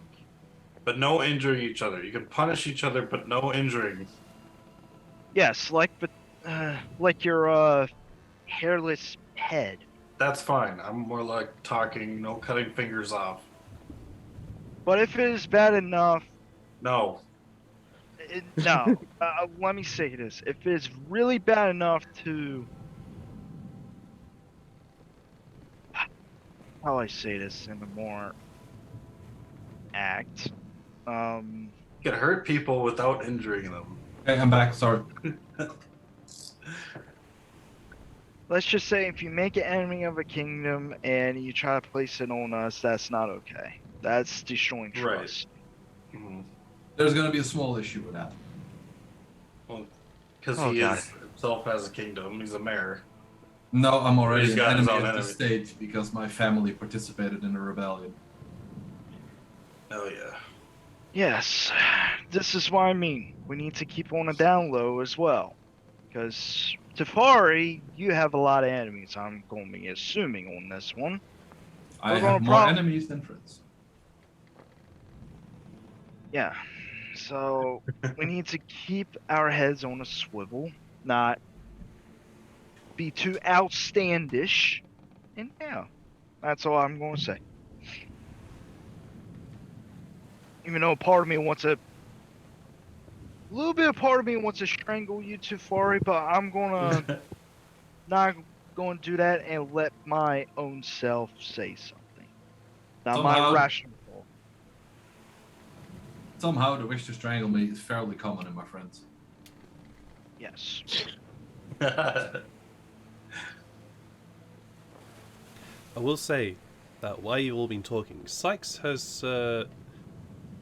But no injuring each other. You can punish each other, but no injuring. Yes, like your hairless head. That's fine. I'm more like talking, no cutting fingers off. But if it is bad enough... No. No. Let me say this. If it's really bad enough to... How do I say this in a more... act? You can hurt people without injuring them. Okay, I'm back. Sorry. Let's just say if you make an enemy of a kingdom and you try to place it on us, that's not okay. That's destroying trust. Right. Mm-hmm. There's going to be a small issue with that. Well, because he is himself as a kingdom. He's a mayor. No, I'm already an enemy at enemy. this stage because my family participated in a rebellion. Oh yeah. Yes, this is what I mean. We need to keep on a down low as well. Because Tyfari, you have a lot of enemies, I'm going to be assuming on this one. I have more enemies than friends. Yeah, so we need to keep our heads on a swivel, not be too outstandish, and yeah, that's all I'm going to say. Even though part of me wants to... A little bit of part of me wants to strangle you, Tyfari, but I'm gonna not going to do that and let my own self say something. Not my rational. Somehow the wish to strangle me is fairly common in my friends. Yes. I will say that while you've all been talking, Sykes has...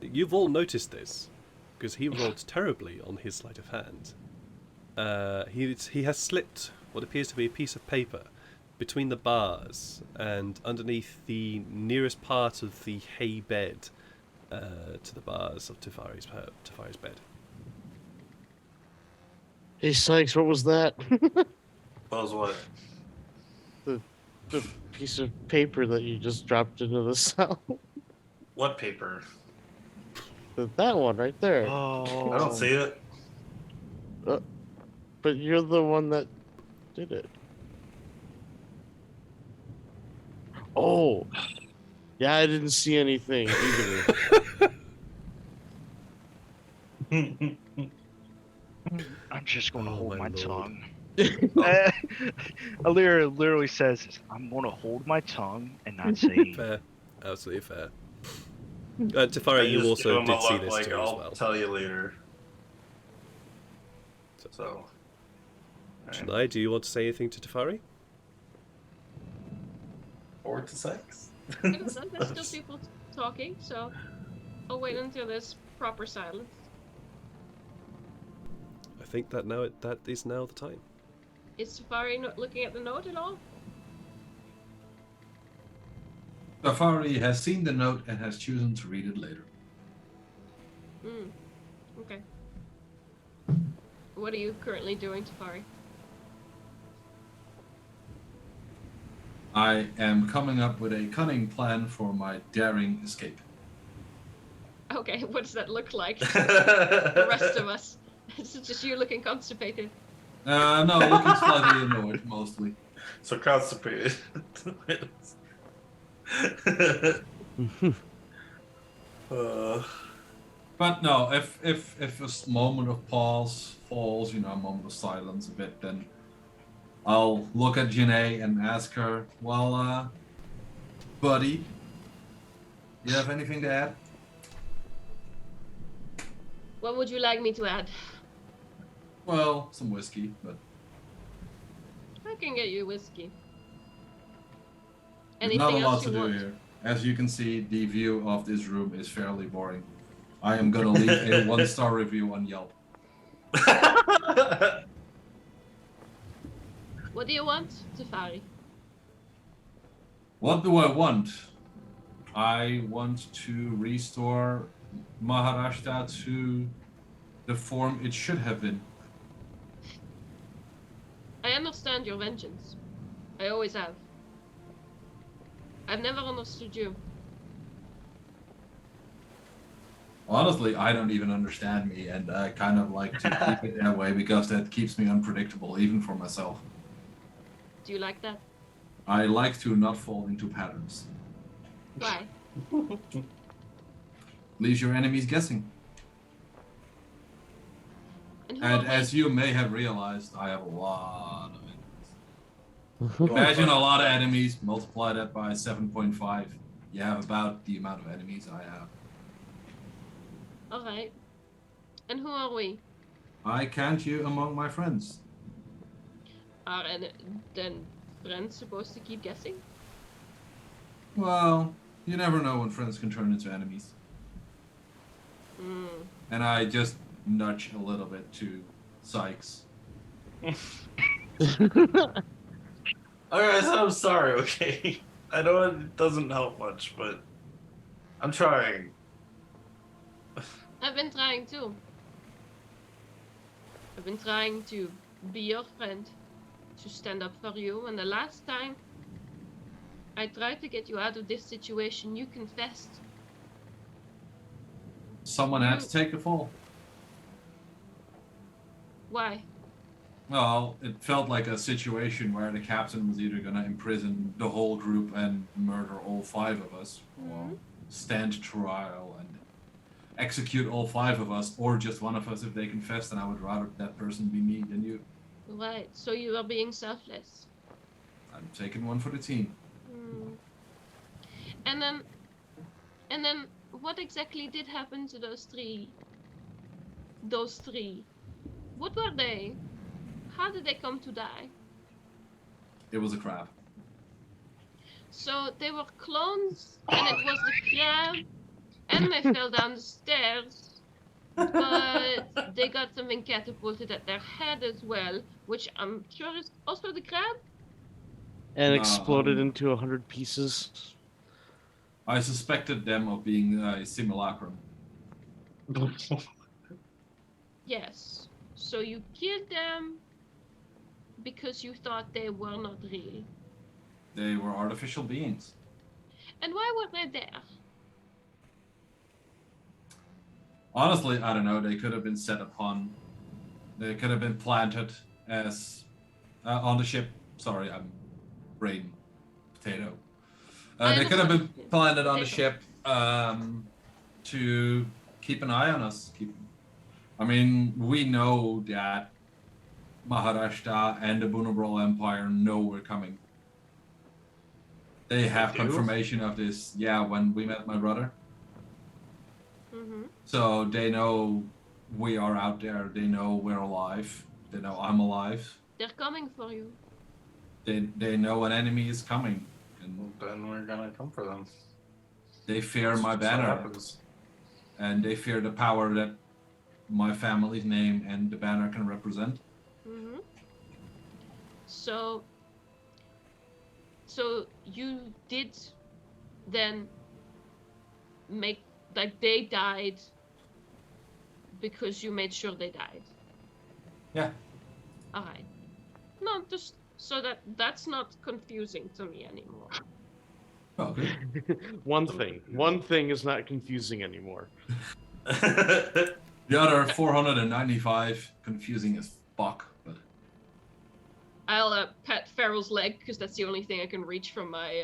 you've all noticed this, because he rolled terribly on his sleight of hand. He has slipped what appears to be a piece of paper between the bars and underneath the nearest part of the hay bed to the bars of Tyfari's bed. Hey Sykes, what was that? What was what? The piece of paper that you just dropped into the cell. What paper? That one right there. Oh. I don't see it. But you're the one that did it. Oh. Yeah, I didn't see anything either. I'm just going to hold my Lord. tongue. Alira literally says, I'm going to hold my tongue and not say anything. Fair. Absolutely fair. Tyfari, you just also give him did a see look this like, too as I'll well. tell you later. So. Janai, do you want to say anything to Tyfari? Or to sex? I don't know, there's still people talking, so I'll wait until there's proper silence. I think that that is now the time. Is Tyfari not looking at the note at all? Tyfari has seen the note and has chosen to read it later. Okay. What are you currently doing, Tyfari? I am coming up with a cunning plan for my daring escape. Okay, what does that look like? The rest of us. It's just you looking constipated. No, looking slightly annoyed, mostly. So constipated. But no, if a moment of pause falls, a moment of silence a bit, then I'll look at Janae and ask her, well, buddy, you have anything to add? What would you like me to add? Well, some whiskey, but I can get you whiskey. there's Anything not a lot else to you do want? here. As you can see, the view of this room is fairly boring. I am gonna leave a 1-star review on Yelp. What do you want, Tyfari? What do I want? I want to restore Maharashtra to the form it should have been. I understand your vengeance. I always have. I've never understood you. Honestly, I don't even understand me, and I kind of like to keep it that way because that keeps me unpredictable, even for myself. Do you like that? I like to not fall into patterns. Why? Leaves your enemies guessing. And who And are as we? you may have realized, I have a lot of enemies. Imagine a lot of enemies, multiply that by 7.5. You have about the amount of enemies I have. Alright. And who are we? I count you among my friends. Are then friends supposed to keep guessing? Well, you never know when friends can turn into enemies. And I just nudge a little bit to Sykes. Alright, so I'm sorry, okay? I know it doesn't help much, but I'm trying. I've been trying too. I've been trying to be your friend, to stand up for you, and the last time I tried to get you out of this situation, you confessed. Someone had to take the fall. Why? Well, it felt like a situation where the captain was either going to imprison the whole group and murder all 5 of us, or stand trial and execute all 5 of us, or just one of us if they confessed, and I would rather that person be me than you. Right, so you are being selfless. I'm taking one for the team. And then what exactly did happen to those 3? Those 3? What were they? How did they come to die? It was a crab. So they were clones, and it was the crab, and they fell down the stairs, but they got something catapulted at their head as well, which I'm sure is also the crab? And exploded into 100 pieces. I suspected them of being a simulacrum. Yes. So you killed them because you thought they were not real. They were artificial beings. And why were they there? Honestly, I don't know. They could have been set upon. They could have been planted as on the ship. Sorry, I'm brain potato. They could have been planted on the ship to keep an eye on us. I mean, we know that Maharashtra and the Bunalbral Empire know we're coming. They have confirmation of this. Yeah, when we met my brother. Mm-hmm. So they know we are out there. They know we're alive. They know I'm alive. They're coming for you. They know an enemy is coming, and Then we're gonna come for them. they fear my That's what banner, happens. and they fear the power that my family's name and the banner can represent. Mm-hmm. So you did then make like they died because you made sure they died. Yeah. All right. No, just so that's not confusing to me anymore. Oh, good. One thing is not confusing anymore. The other 495 confusing as fuck. But I'll pet Farrell's leg because that's the only thing I can reach from my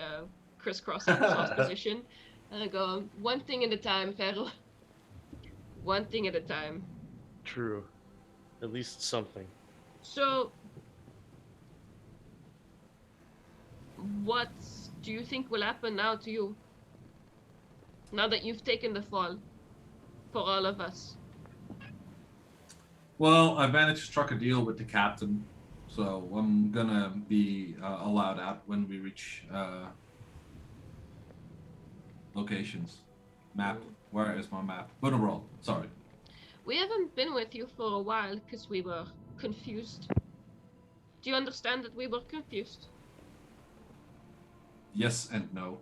crisscross applesauce position. And I go, one thing at a time, Farrell. One thing at a time. True. At least something. So, what do you think will happen now to you? Now that you've taken the fall for all of us. well, I managed to struck a deal with the captain, so I'm gonna be allowed out when we reach locations. Map. Where is my map? Bunalbral. Sorry. We haven't been with you for a while because we were confused. Do you understand that we were confused? Yes and no.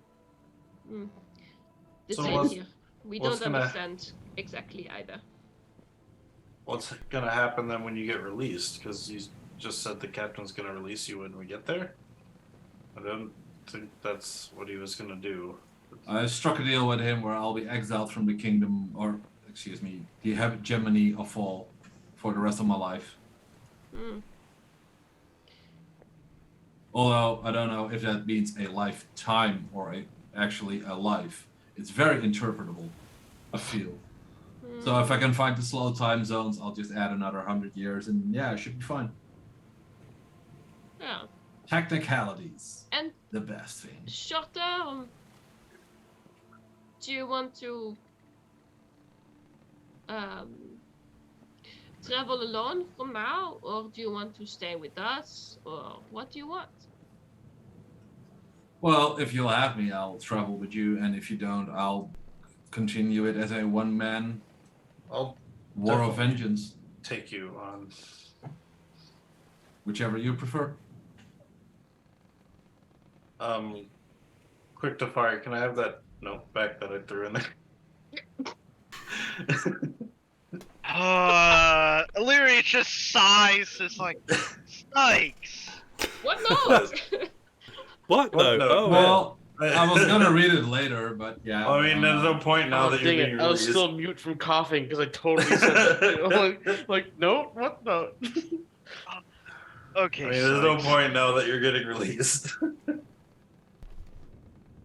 The So same what's- here. We what's don't gonna- understand exactly either. What's gonna happen then when you get released? Because you just said the captain's gonna release you when we get there. I don't think that's what he was gonna do. I struck a deal with him where I'll be exiled from the kingdom, or excuse me, the hegemony of Fall for the rest of my life. Mm. Although I don't know if that means a lifetime or actually a life. It's very interpretable, I feel. So if I can find the slow time zones, I'll just add another 100 years, and yeah, it should be fine. Yeah. Technicalities. And The best thing. short term, do you want to travel alone from now, or do you want to stay with us, or what do you want? Well, if you'll have me, I'll travel with you, and if you don't, I'll continue it as a one-man I'll war of definitely vengeance, take you on. whichever you prefer. Quick to fire. Can I have that note back that I threw in there? Illyria just sighs. It's like, Sykes. What note? What? What No. no? Oh, Well, I was gonna read it later, but yeah. I mean, there's no point now Oh, that you're dang being it. I was released. still mute from coughing because I totally said that. like, no, what no? Okay, I mean, there's no Sykes. point now that you're getting released.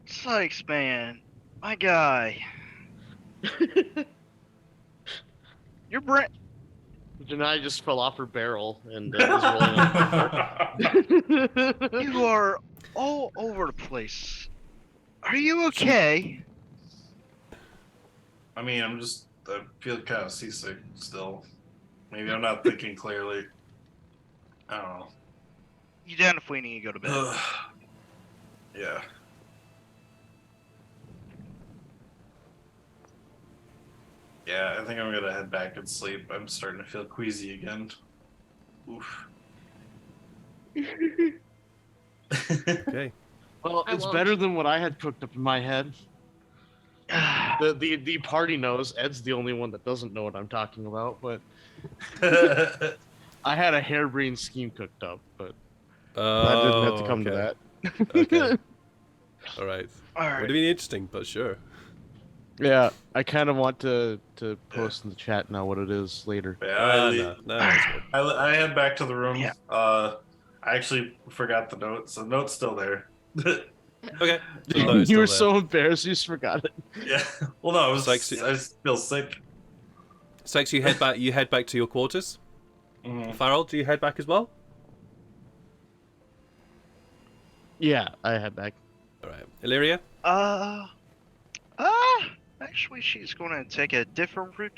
Sykes, man. My guy. Your brain. Janai just fell off her barrel and is rolling up. You are all over the place. Are you okay? I mean, I feel kind of seasick still. Maybe I'm not thinking clearly. I don't know. You definitely need to go to bed. Yeah. Yeah, I think I'm gonna head back and sleep. I'm starting to feel queasy again. Oof. okay. Well, I it's won't. better than what I had cooked up in my head. The party knows. Ed's the only one that doesn't know what I'm talking about, but I had a harebrained scheme cooked up, but I didn't have to come to that. Okay. All right. All right. Would have been interesting, but sure. Yeah, I kind of want to post in the chat now what it is later. Yeah, No, that's good. I head back to the room. Yeah. I actually forgot the note, so the note's still there. Okay. No, it's You were still there. so embarrassed you just forgot it. Yeah. Well, no, It's like I just feel sick. Sex, you head back. You head back to your quarters. Mhm. Farrell, do you head back as well? Yeah, I had back. All right. Illyria. I actually, she's going to take a different route.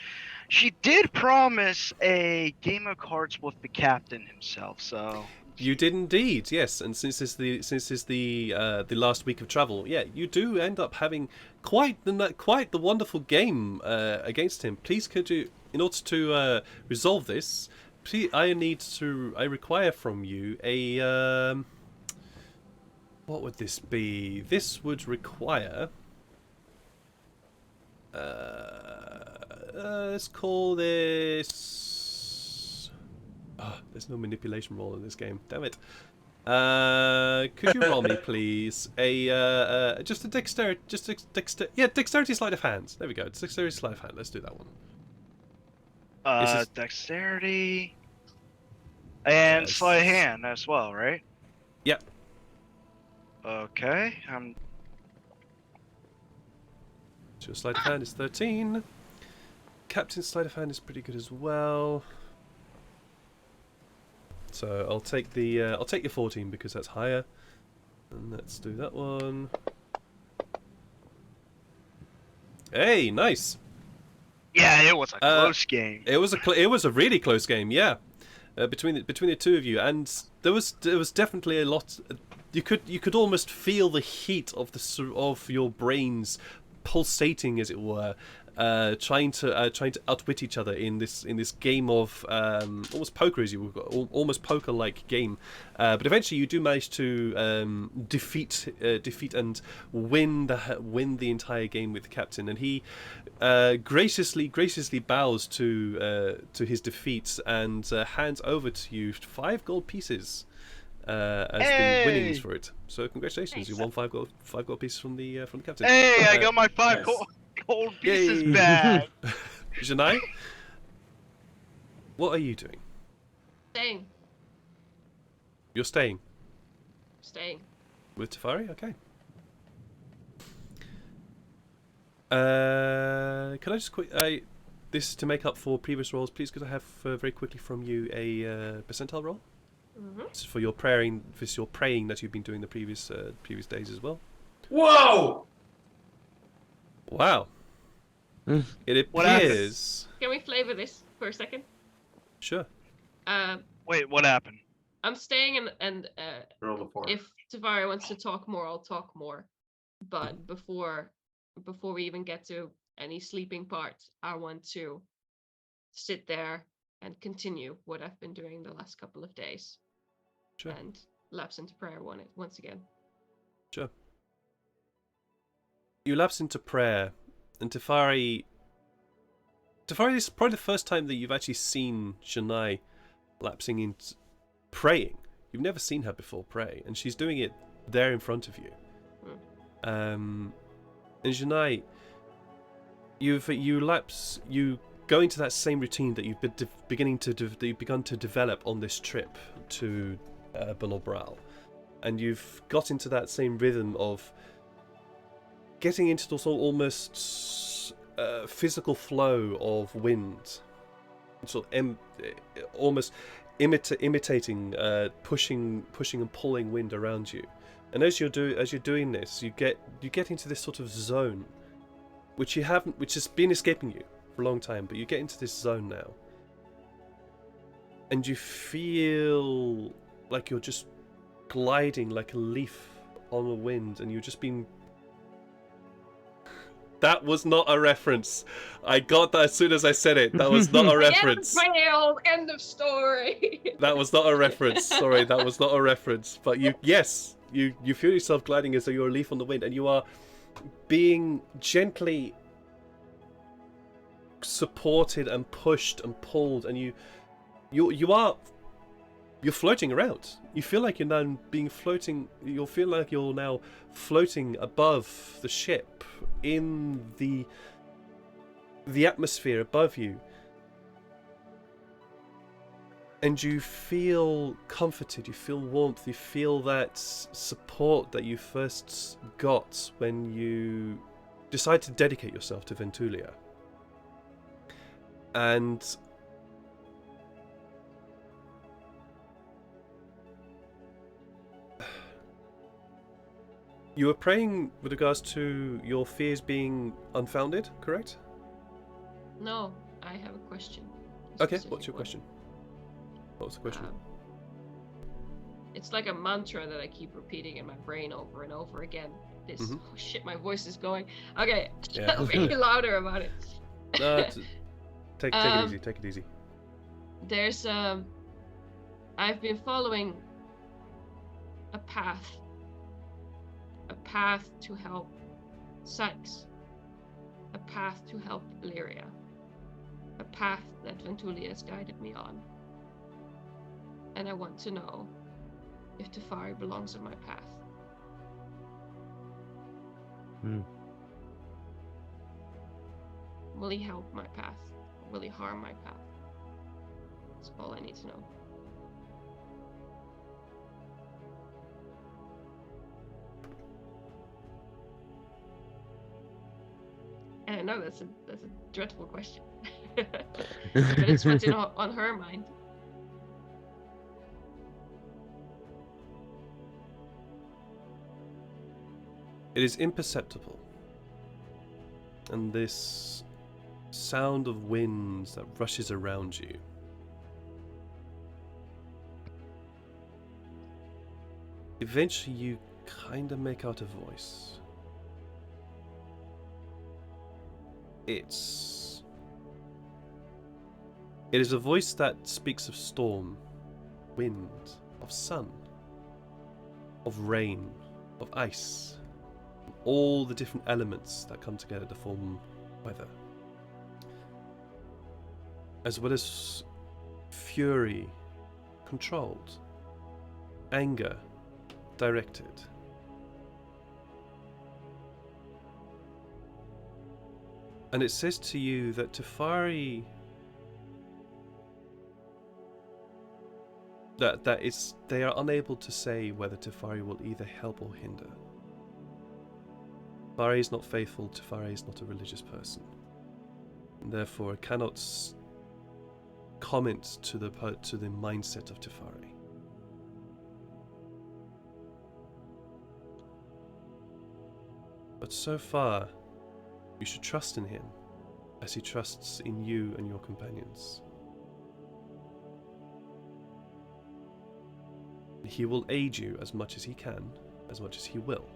She did promise a game of cards with the captain himself, so. You did indeed, yes. And since it's the last week of travel, yeah, you do end up having quite the wonderful game against him. Please, could you, in order to resolve this, please, I require from you a what would this be? This would require. Let's call this. Oh, there's no manipulation roll in this game. Damn it. Could you roll me, please? Just a dexterity. Dexterity sleight of hand. There we go. It's dexterity sleight of hand. Let's do that one. Dexterity. And sleight of hand as well, right? Yep. Okay. So sleight of hand is 13. Captain's sleight of hand is pretty good as well. So I'll take your 14 because that's higher. And let's do that one. Hey, nice. Yeah, it was a close game. It was a really close game, yeah. Between the two of you, and there was definitely a lot. You could almost feel the heat of your brains pulsating, as it were, trying to outwit each other in this game of almost poker, almost poker-like game. But eventually, you do manage to defeat and win the entire game with the captain, and he graciously bows to his defeat and hands over to you 5 gold pieces. As the winnings for it. So congratulations, you won 5 gold pieces from the captain. Hey, I got my 5 gold pieces back. Janai, what are you doing? Staying. You're staying. Staying. With Tyfari? Okay. Can I just this is to make up for previous rolls. Please, could I have very quickly from you a percentile roll? Mm-hmm. For your praying that you've been doing the previous days as well. Whoa! Wow. It appears. Can we flavor this for a second? Sure. Wait, what happened? I'm staying, and Roll the 4. if Tyfari wants to talk more, I'll talk more. But before we even get to any sleeping parts, I want to sit there and continue what I've been doing the last couple of days. Sure. And lapse into prayer once again. Sure. You lapse into prayer, and Tyfari, this is probably the first time that you've actually seen Janai lapsing into praying. You've never seen her before pray, and she's doing it there in front of you. And Janai, you go into that same routine that you've been begun to develop on this trip to Bunalbral, and you've got into that same rhythm of getting into this almost physical flow of wind, sort of almost imitating pushing and pulling wind around you. And as you're doing this, you get into this sort of zone, which has been escaping you for a long time, but you get into this zone now, and you feel like you're just gliding like a leaf on the wind, and you've just been. That was not a reference. I got that as soon as I said it. That was not a reference. Failed. End of story. That was not a reference. Sorry, that was not a reference. But you feel yourself gliding as though you're a leaf on the wind, and you are being gently supported and pushed and pulled, and you're floating around. You feel like you're now floating. You'll feel like you're now floating above the ship in the atmosphere above you, and you feel comforted. You feel warmth. You feel that support that you first got when you decide to dedicate yourself to Ventulia. And You were praying with regards to your fears being unfounded, correct? No, I have a question. Okay, what's your question? What was the question? It's like a mantra that I keep repeating in my brain over and over again. Oh shit, my voice is going. Okay, be louder about it. Take it easy. Take it easy. There's I've been following a path to help Sykes, a path to help Illyria, a path that Ventulia has guided me on, and I want to know if Tyfari belongs on my path. Will he help my path? Or will he harm my path? That's all I need to know. And I know that's a dreadful question, but it's what's on her mind. It is imperceptible, and this sound of winds that rushes around you eventually you kind of make out a voice. It is a voice that speaks of storm, wind, of sun, of rain, of ice, all the different elements that come together to form weather, as well as fury controlled, anger directed. And it says to you that Tyfari, they are unable to say whether Tyfari will either help or hinder. Tyfari is not faithful, Tyfari is not a religious person. And therefore it cannot comment to the mindset of Tyfari. But so far, you should trust in him, as he trusts in you and your companions. He will aid you as much as he can, as much as he will.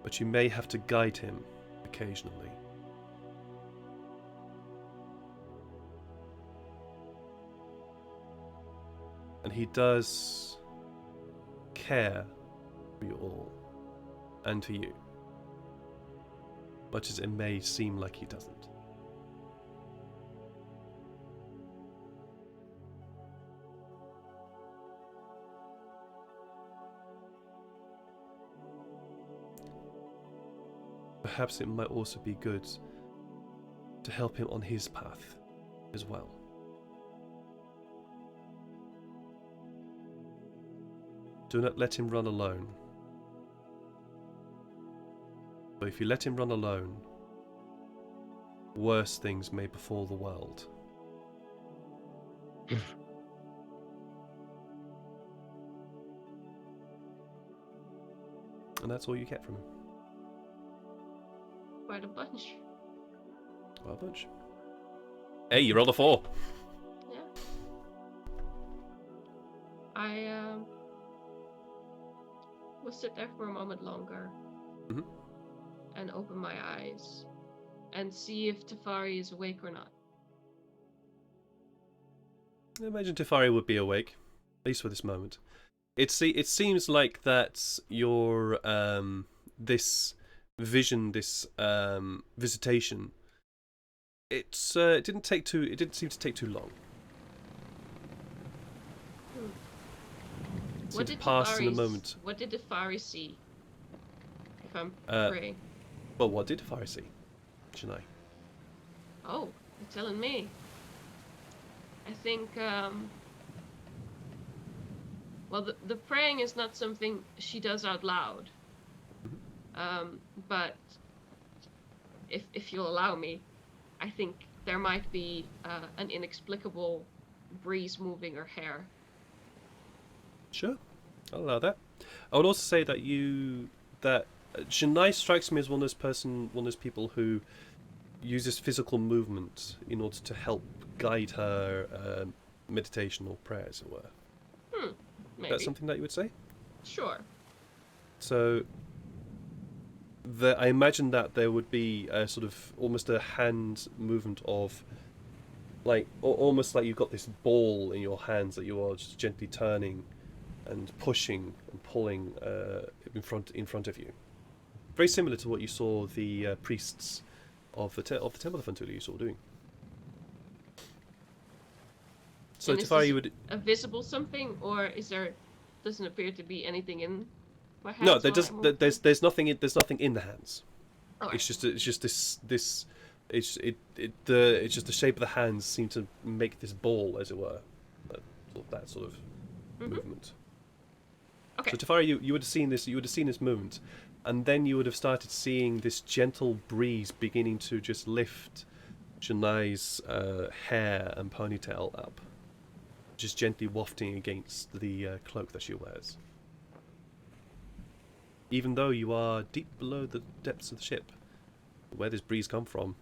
But you may have to guide him occasionally. And he does care for you all, and for you, much as it may seem like he doesn't. Perhaps it might also be good to help him on his path as well. Do not let him run alone. But if you let him run alone, worse things may befall the world. And that's all you get from him. Quite a bunch. Quite a bunch. Hey, you rolled a 4. Yeah. I will sit there for a moment longer and open my eyes and see if Tyfari is awake or not. I imagine Tyfari would be awake, at least for this moment. It seems like that your this vision, this visitation, it didn't seem to take too long. What did pass in a moment. What did Tyfari see? If I'm praying. Well, what did Tyfari see, Shania? Oh, you're telling me. I think well, the praying is not something she does out loud. But if you'll allow me, I think there might be an inexplicable breeze moving her hair. Sure. I'll allow that. I would also say that Janai strikes me as one of those people who uses physical movement in order to help guide her meditation or prayer, as it were. Maybe. That's something that you would say? Sure. So, I imagine that there would be a sort of almost a hand movement of, like, almost like you've got this ball in your hands that you are just gently turning and pushing and pulling in front of you. Very similar to what you saw the priests of the Temple of Fantula you saw doing. So Tyfari, you would a visible something, or doesn't appear to be anything in my hands? No, there's nothing in the hands. Okay. It's just this. It's just the shape of the hands seem to make this ball, as it were, that sort of movement. Okay. So Tyfari, you would have seen this. You would have seen this movement, and then you would have started seeing this gentle breeze beginning to just lift Janai's hair and ponytail up, just gently wafting against the cloak that she wears. Even though you are deep below the depths of the ship, where does breeze come from?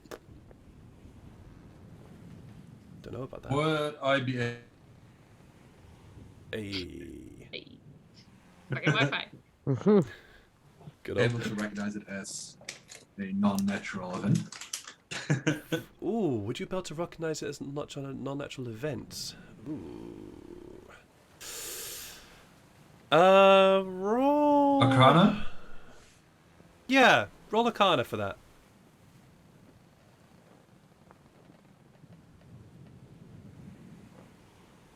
Don't know about that. Would I be Hey. Okay, Wi-Fi. Good able old. to recognize it as a non-natural event? Ooh, would you be able to recognize it as not a non-natural event? Ooh. Roll. Arcana? Yeah, roll Arcana for that.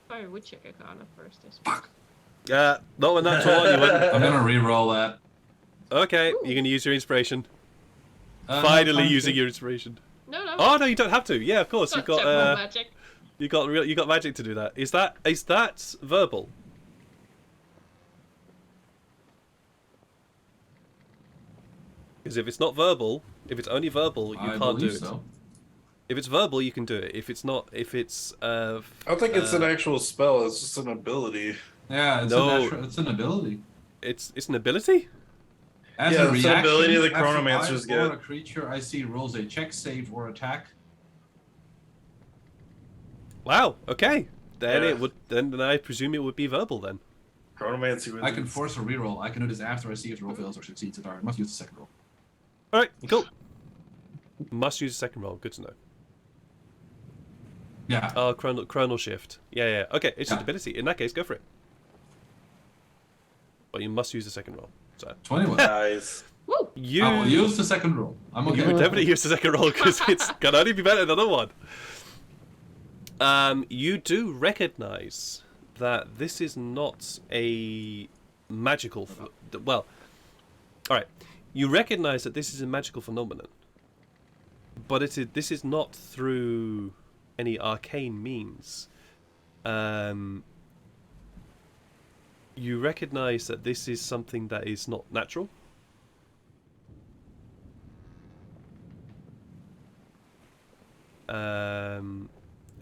I would check Arcana first. I suppose. Fuck. Not a natural one. You wouldn't. I'm gonna re-roll that. Okay, Ooh. you're gonna use your inspiration. No, Finally time using to. your inspiration. No. Oh no, you don't have to. Yeah, of course. You've Check roll got magic. you got magic to do that. Is that verbal? Because if it's not verbal, if it's only verbal, you I can't do believe it. so. If it's verbal, you can do it. If it's not, I don't think it's an actual spell. It's just an ability. Yeah, it's an ability. it's an ability. As Yeah, a it's an reaction, ability the after chronomancers I or get. a creature I see rolls a check, save, or attack. Wow. Okay. Then Yeah. it would. Then I presume it would be verbal then. Chronomancy. I can force a reroll. I can do this after I see if the roll fails or succeeds. I must use the second roll. All right. Cool. Must use a second roll. Good to know. Yeah. Oh, chronal shift. Yeah. Okay, it's an Yeah. ability. In that case, go for it. But you must use the second roll. So 21. Nice. Woo! you I will use the second roll. I'm okay. you would definitely use the second roll because it's can only be better than the other one. You do recognize that this is not a magical. Well, all right. You recognize that this is a magical phenomenon, but this is not through any arcane means. You recognize that this is something that is not natural.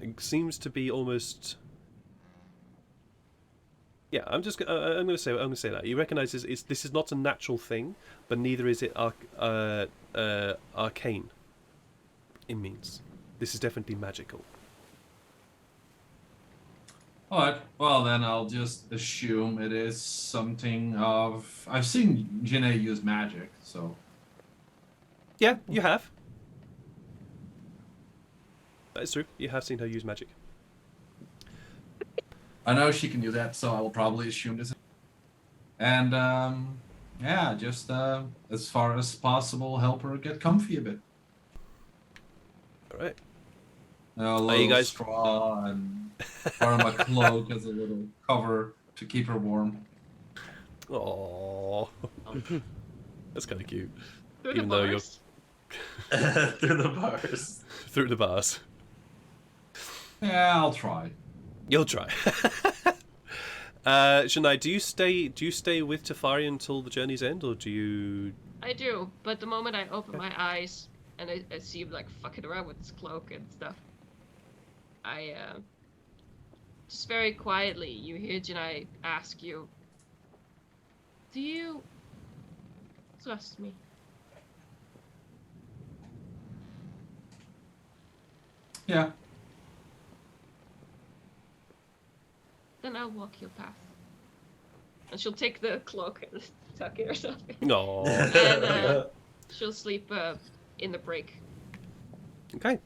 It seems to be almost. Yeah, I'm going to say that you recognize this is not a natural thing, but neither is it arcane. It means this is definitely magical. Alright, well then I'll just assume it is something of... I've seen Janae use magic, so... Yeah, you have. That is true. You have seen her use magic. I know she can do that, so I will probably assume this. And, yeah, just as far as possible, help her get comfy a bit. All right. A little you guys- straw and part of my cloak as a little cover to keep her warm. Oh, that's kind of cute. Through Even the though you're- bars. Through the bars. Through the bars. Yeah, I'll try. You'll try. Shania, do you stay with Tyfari until the journey's end, or do you? I do, but the moment I open my eyes and I see him like fucking around with his cloak and stuff, I just very quietly you hear Janai ask you, Do you trust me? Yeah. Then I'll walk your path. And she'll take the cloak and tuck it or something. No. And she'll sleep in the break. Okay.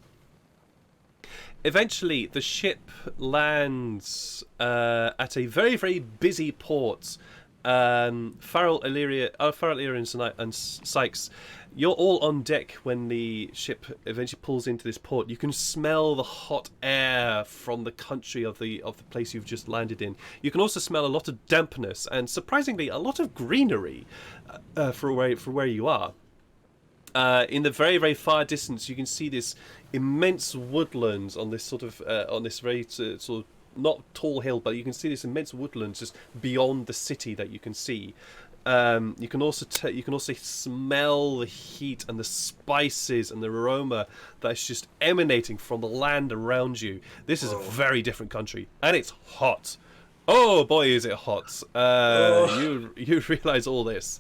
Eventually, the ship lands at a very, very busy port. Farrell, Illyria, and Sykes, you're all on deck when the ship eventually pulls into this port. You can smell the hot air from the country of the place you've just landed in. You can also smell a lot of dampness and, surprisingly, a lot of greenery for where you are. In the very, very far distance, you can see this immense woodlands on this sort of very sort of not tall hill, but you can see this immense woodlands just beyond the city that you can see. You can also smell the heat and the spices and the aroma that's just emanating from the land around you. This is a very different country, and it's hot. Oh boy, is it hot! You realize all this.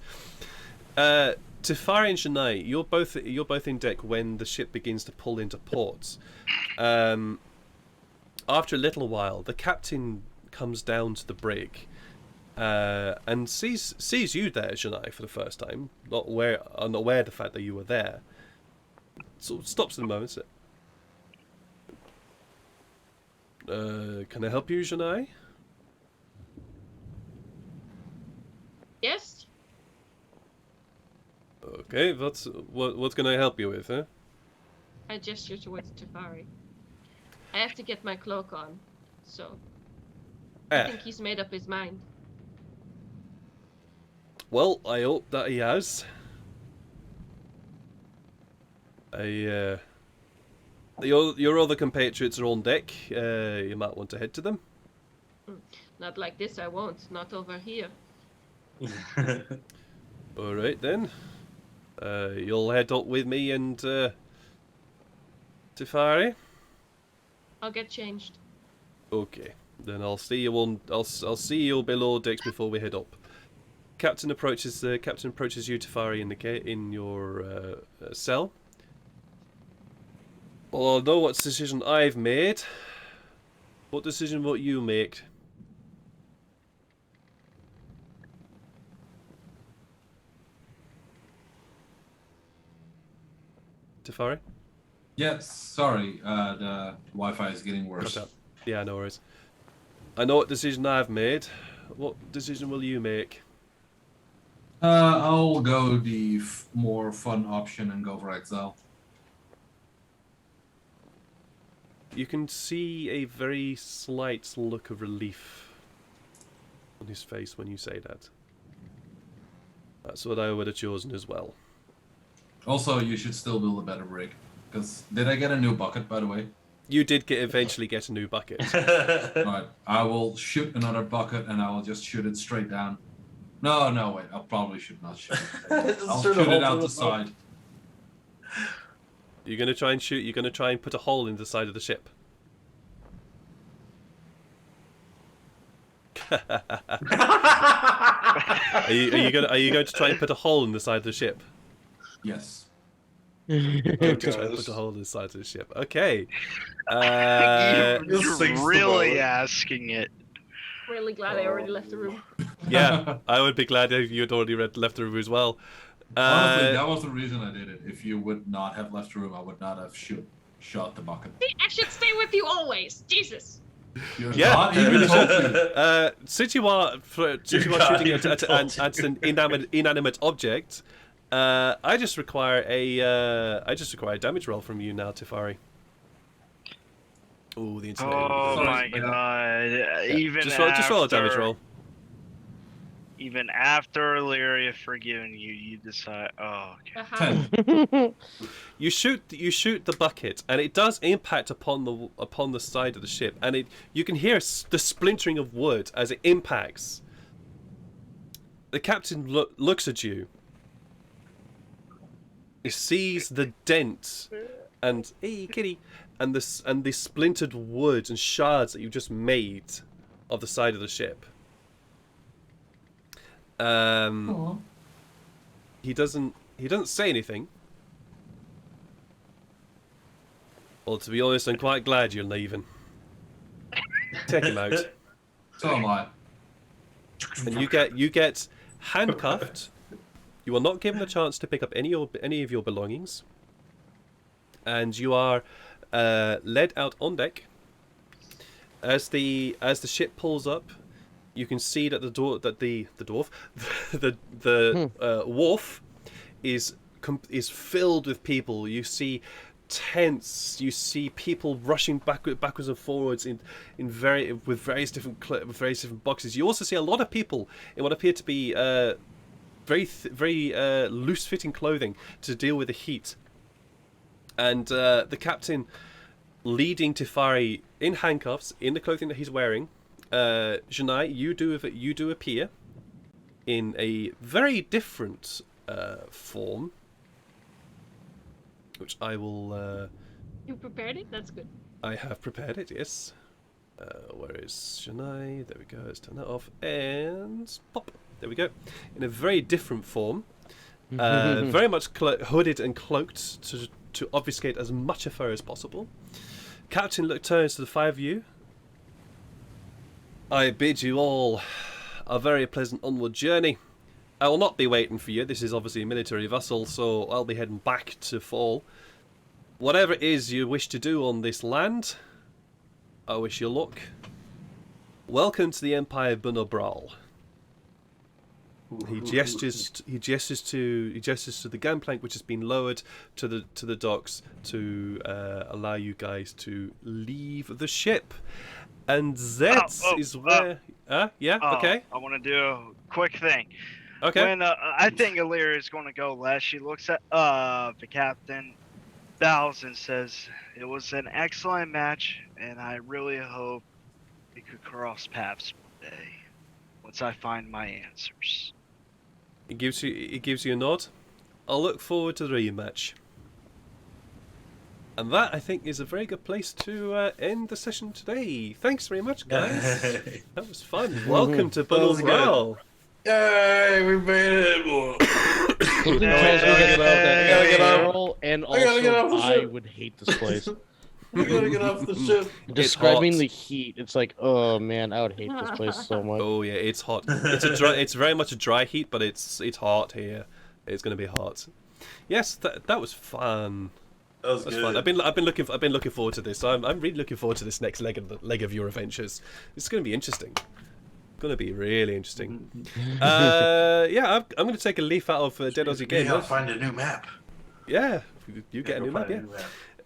Tyfari and Shania, you're both in deck when the ship begins to pull into port. After a little while, the captain comes down to the brig and sees you there, Shania, for the first time, unaware of the fact that you were there. So stops in a moment. Can I help you, Shania? Yes? Okay, what can I help you with, huh? I gesture towards Tyfari. I have to get my cloak on, so I think he's made up his mind. Well, I hope that he has. Your other compatriots are on deck. You might want to head to them. Not like this, I won't. Not over here. All right then. You'll head up with me and Tyfari. I'll get changed. Okay, then I'll see you on. I'll see you below decks before we head up. Captain approaches you, Tyfari, in your cell. Well, I know what decision I've made. What decision will you make? Tyfari? Yes, sorry. The Wi-Fi is getting worse. Yeah, no worries. I know what decision I've made. What decision will you make? I'll go the more fun option and go for exile. You can see a very slight look of relief on his face when you say that. That's what I would have chosen as well. Also, you should still build a better brig. Because did I get a new bucket, by the way? You did eventually get a new bucket. Right. I will shoot another bucket and I will just shoot it straight down. No, wait. I probably should not shoot it. I'll shoot it out the side. You're gonna try and shoot. You're gonna try and put a hole in the side of the ship. Are you going to try and put a hole in the side of the ship? Yes. Try and put a hole in the side of the ship. Okay. You're really asking it. Really glad I already left the room. Yeah, I would be glad if you had already left the room as well. Honestly, that was the reason I did it. If you would not have left the room, I would not have shot the bucket. See, I should stay with you always. Jesus. You're Yeah, not you even really should. talking. Since you are shooting at an inanimate object, I just require a damage roll from you now, Tyfari. Oh, the internet. Oh my god! Even just roll a damage roll. Even after Illyria forgiving you, you decide. Oh, okay. 10. You shoot the bucket, and it does impact upon the side of the ship, and you can hear the splintering of wood as it impacts. The captain looks at you. He sees the dent, and hey kitty, and the splintered wood and shards that you just made of the side of the ship. Aw. He doesn't say anything. Well, to be honest, I'm quite glad you're leaving. Take him out. So am I. And you get handcuffed. You are not given a chance to pick up any of your belongings, and you are led out on deck. As the ship pulls up, you can see that the wharf is filled with people. You see tents. You see people rushing backwards and forwards with various different boxes. You also see a lot of people in what appear to be very loose-fitting clothing to deal with the heat. And the captain, leading Tyfari in handcuffs, in the clothing that he's wearing. Janai, you do appear in a very different form, which I will. You prepared it? That's good. I have prepared it. Yes. Where is Janai? There we go. Let's turn that off and pop. There we go. In a very different form, very much hooded and cloaked to obfuscate as much of her as possible. Captain turns to the five of you. I bid you all a very pleasant onward journey. I will not be waiting for you. This is obviously a military vessel, so I'll be heading back to Fall. Whatever it is you wish to do on this land, I wish you luck. Welcome to the Empire of Bunalbral. He gestures to the gangplank, which has been lowered to the docks to allow you guys to leave the ship. And that is where. Okay. I want to do a quick thing. Okay. When I think Illyria is going to go last, she looks at the captain, bows, and says, "It was an excellent match, and I really hope we could cross paths one day once I find my answers." It gives you a nod. I'll look forward to the rematch. And that, I think, is a very good place to end the session today. Thanks very much, guys. That was fun. Welcome to Bunalbral. Yay, we made it. And also, I would hate this place. We gotta get off the ship. Describing the heat, it's like, oh man, I would hate this place so much. Oh yeah, it's hot. It's very much a dry heat, but it's hot here. It's going to be hot. Yes, that was fun. That was good. Fun. I've been looking forward to this. I'm really looking forward to this next leg of your adventures. It's going to be interesting. Going to be really interesting. Yeah, I'm going to take a leaf out of Dead Aussie Gamer. Yeah, find a new map. Yeah, you get a new map. Yeah.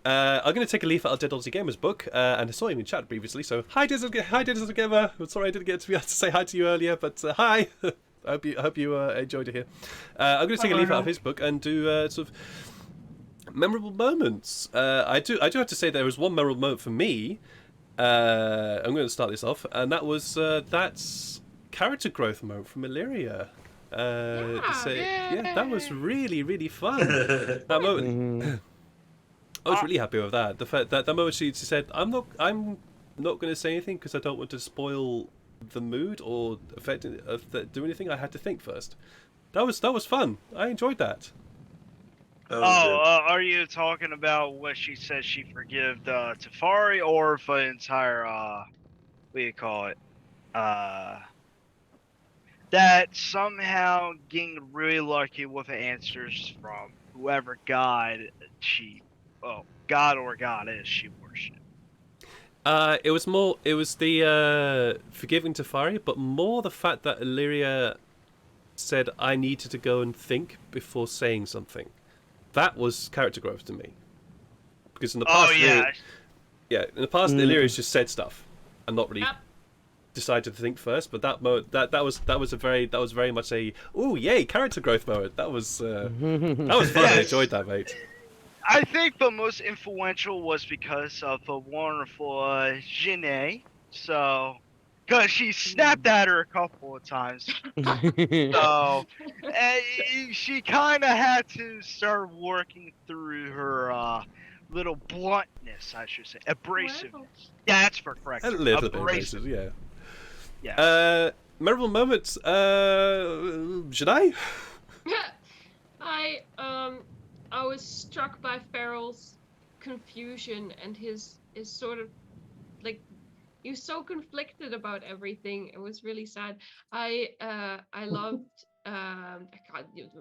I'm going to take a leaf out of Dead Aussie Gamer's book, and I saw him in chat previously. So hi, Dead Aussie Gamer. I'm sorry I didn't get to be able to say hi to you earlier, but hi. I hope you enjoyed it here. I'm going to take a leaf out of his book and do sort of memorable moments. I do have to say there was one memorable moment for me. I'm going to start this off, and that was that's character growth moment from Illyria. That was really fun. That moment. I was really happy with that. The fact that moment she said, "I'm not going to say anything because I don't want to spoil the mood or do anything. I had to think first." That was fun. I enjoyed that. Are you talking about what she said she forgave Tyfari, or for the entire what do you call it? That somehow getting really lucky with the answers from whoever God or goddess she worshipped. It was the forgiving Tyfari, but more the fact that Illyria said I needed to go and think before saying something. That was character growth to me. Because in the past, Illyria's just said stuff and not really decided to think first. But that was very much a yay character growth moment. That was fun. I enjoyed that, mate. I think the most influential was because of the wonderful Janae. So, because she snapped at her a couple of times. So, she kind of had to start working through her little bluntness, I should say. Abrasiveness. Wow. Yeah, that's for correct. A little bit abrasive, yeah. memorable moments. Should I? I was struck by Farrell's confusion and his sort of like he was so conflicted about everything. It was really sad. I loved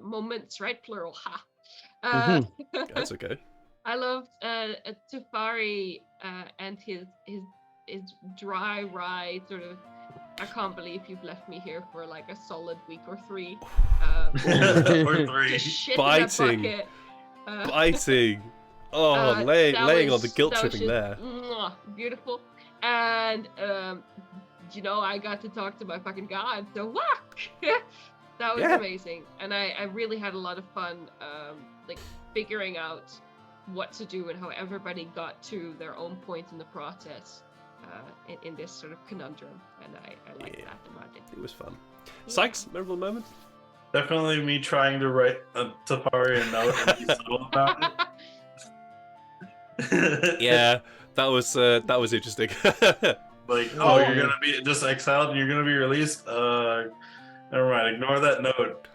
moments, right? Plural. Ha. That's okay. I loved Tyfari and his dry ride sort of. I can't believe you've left me here for like a solid week or 3. Or 3. Just shit Biting. in a bucket. Biting. Oh, laying on the guilt tripping there. Beautiful. And I got to talk to my fucking god. So that was amazing. And I really had a lot of fun, like figuring out what to do and how everybody got to their own point in the process. In this sort of conundrum, and I like that about it. It was fun. Sykes, memorable moment? Definitely me trying to write a Tyfari a note and be subtle about it. Yeah, that was interesting. Like, you're gonna be just exiled and you're gonna be released. Never mind, ignore that note.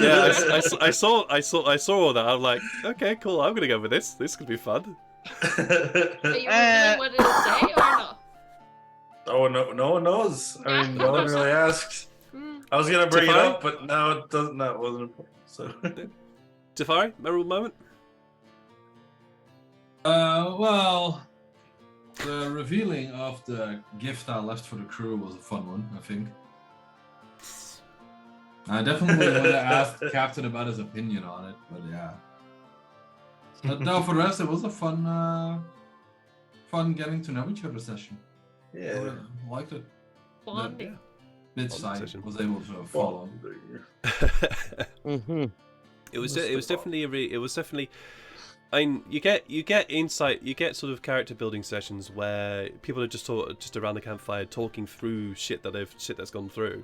Yeah, I saw all that. I'm like, okay, cool. I'm gonna go with this. This could be fun. Are you revealing what it'll say or not? Oh no one knows. I mean, no one really asked. I was gonna bring it up, but now it doesn't. That wasn't important. So, Tyfari, memorable moment? Well, the revealing of the gift I left for the crew was a fun one, I think. I definitely would have asked Captain about his opinion on it, but yeah. But no, for the rest, it was a fun getting to know each other session. yeah. I liked it. Bonding. Bits I was able to follow. It was definitely. I mean, you get insight, you get sort of character building sessions where people are just around the campfire talking through shit that's gone through.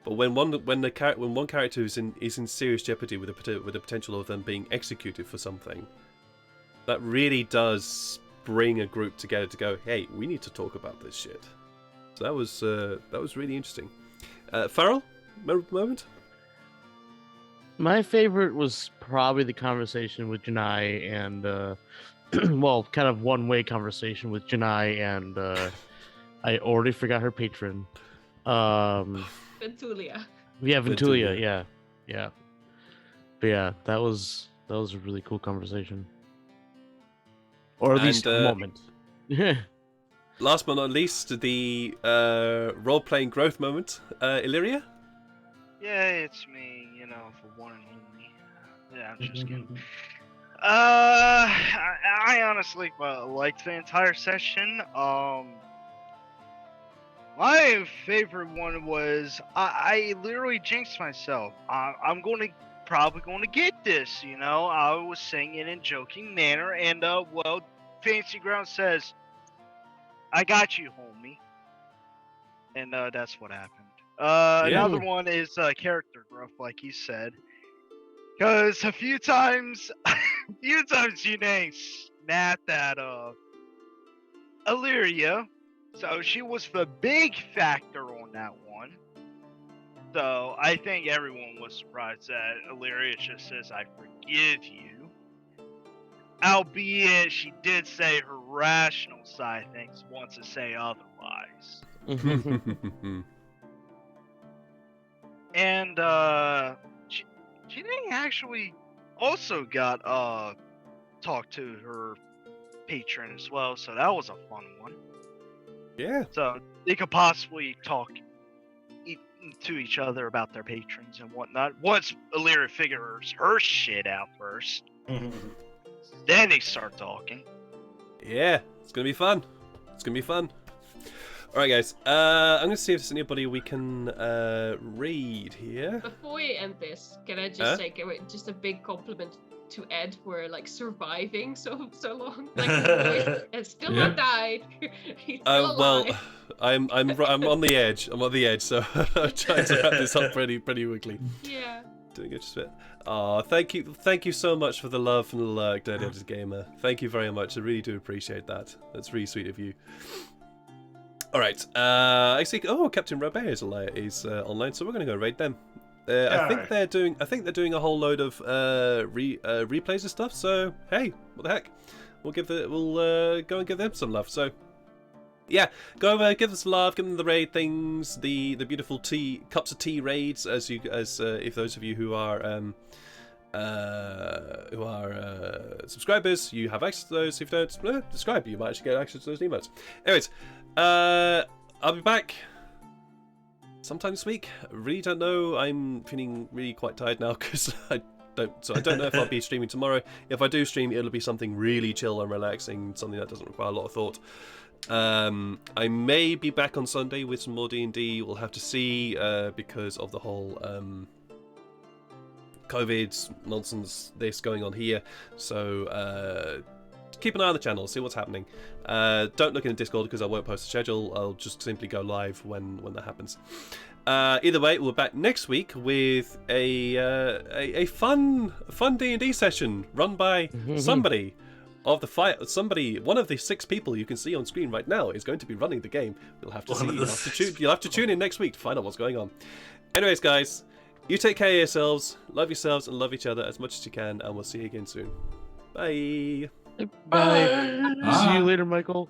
But when one character is in serious jeopardy with the potential of them being executed for something, that really does bring a group together to go, hey, we need to talk about this shit. So that was really interesting. Farrell, moment? My favorite was probably the conversation with Janai and, well, kind of one-way conversation with Janai and, I already forgot her patron. Ventulia. Yeah, Ventulia, yeah. But yeah, that was a really cool conversation. Or at least a moment. Last but not least, the role-playing growth moment. Illyria? Yeah, it's me, for one and only. Yeah, I'm just kidding. I honestly liked the entire session. My favorite one was I literally jinxed myself. I'm probably going to get this, I was saying it in joking manner, and Fancy Ground says, "I got you, homie," and that's what happened. Another one is character growth, like he said, because a few times Janae snapped at Illyria. So she was the big factor on that one. So I think everyone was surprised that Illyria just says, "I forgive you." Albeit she did say her rational side things wants to say otherwise. And she actually also got talked to her patron as well, so that was a fun one. Yeah. So they could possibly talk to each other about their patrons and whatnot. Once Illyria figures her shit out first, then they start talking. Yeah, it's gonna be fun. All right, guys. I'm gonna see if there's anybody we can read here. Before we end this, can I just say just a big compliment to Ed for like surviving so long. Like and still not died. He's still alive. Well, I'm on the edge. So I'm trying to wrap this up pretty quickly. Yeah. Doing it just a bit. Thank you so much for the love from the lurk, Dirty Edges Gamer. Thank you very much. I really do appreciate that. That's really sweet of you. All right. I see. Oh, Captain Robert is online, so we're going to go raid them. I think they're doing a whole load of replays and stuff. So hey, what the heck? We'll go and give them some love. So yeah, go over, give them some love, give them the raid things, the beautiful cups of tea raids, as if those of you who are subscribers, you have access to those. If you don't subscribe, you might actually get access to those emotes. Anyways, I'll be back sometime this week. I really don't know. I'm feeling really quite tired now because I don't know if I'll be streaming tomorrow. If I do stream, it'll be something really chill and relaxing, something that doesn't require a lot of thought. I may be back on Sunday with some more D&D. We'll have to see because of the whole COVID nonsense going on here. So keep an eye on the channel, see what's happening. Don't look in the Discord because I won't post a schedule. I'll just simply go live when that happens. Either way, we're back next week with a fun D&D session run by somebody. One of the 6 people you can see on screen right now is going to be running the game. You'll have to see. You'll have to tune in next week to find out what's going on. Anyways, guys, you take care of yourselves, love yourselves, and love each other as much as you can, and we'll see you again soon. Bye. Bye. See you later, Michael.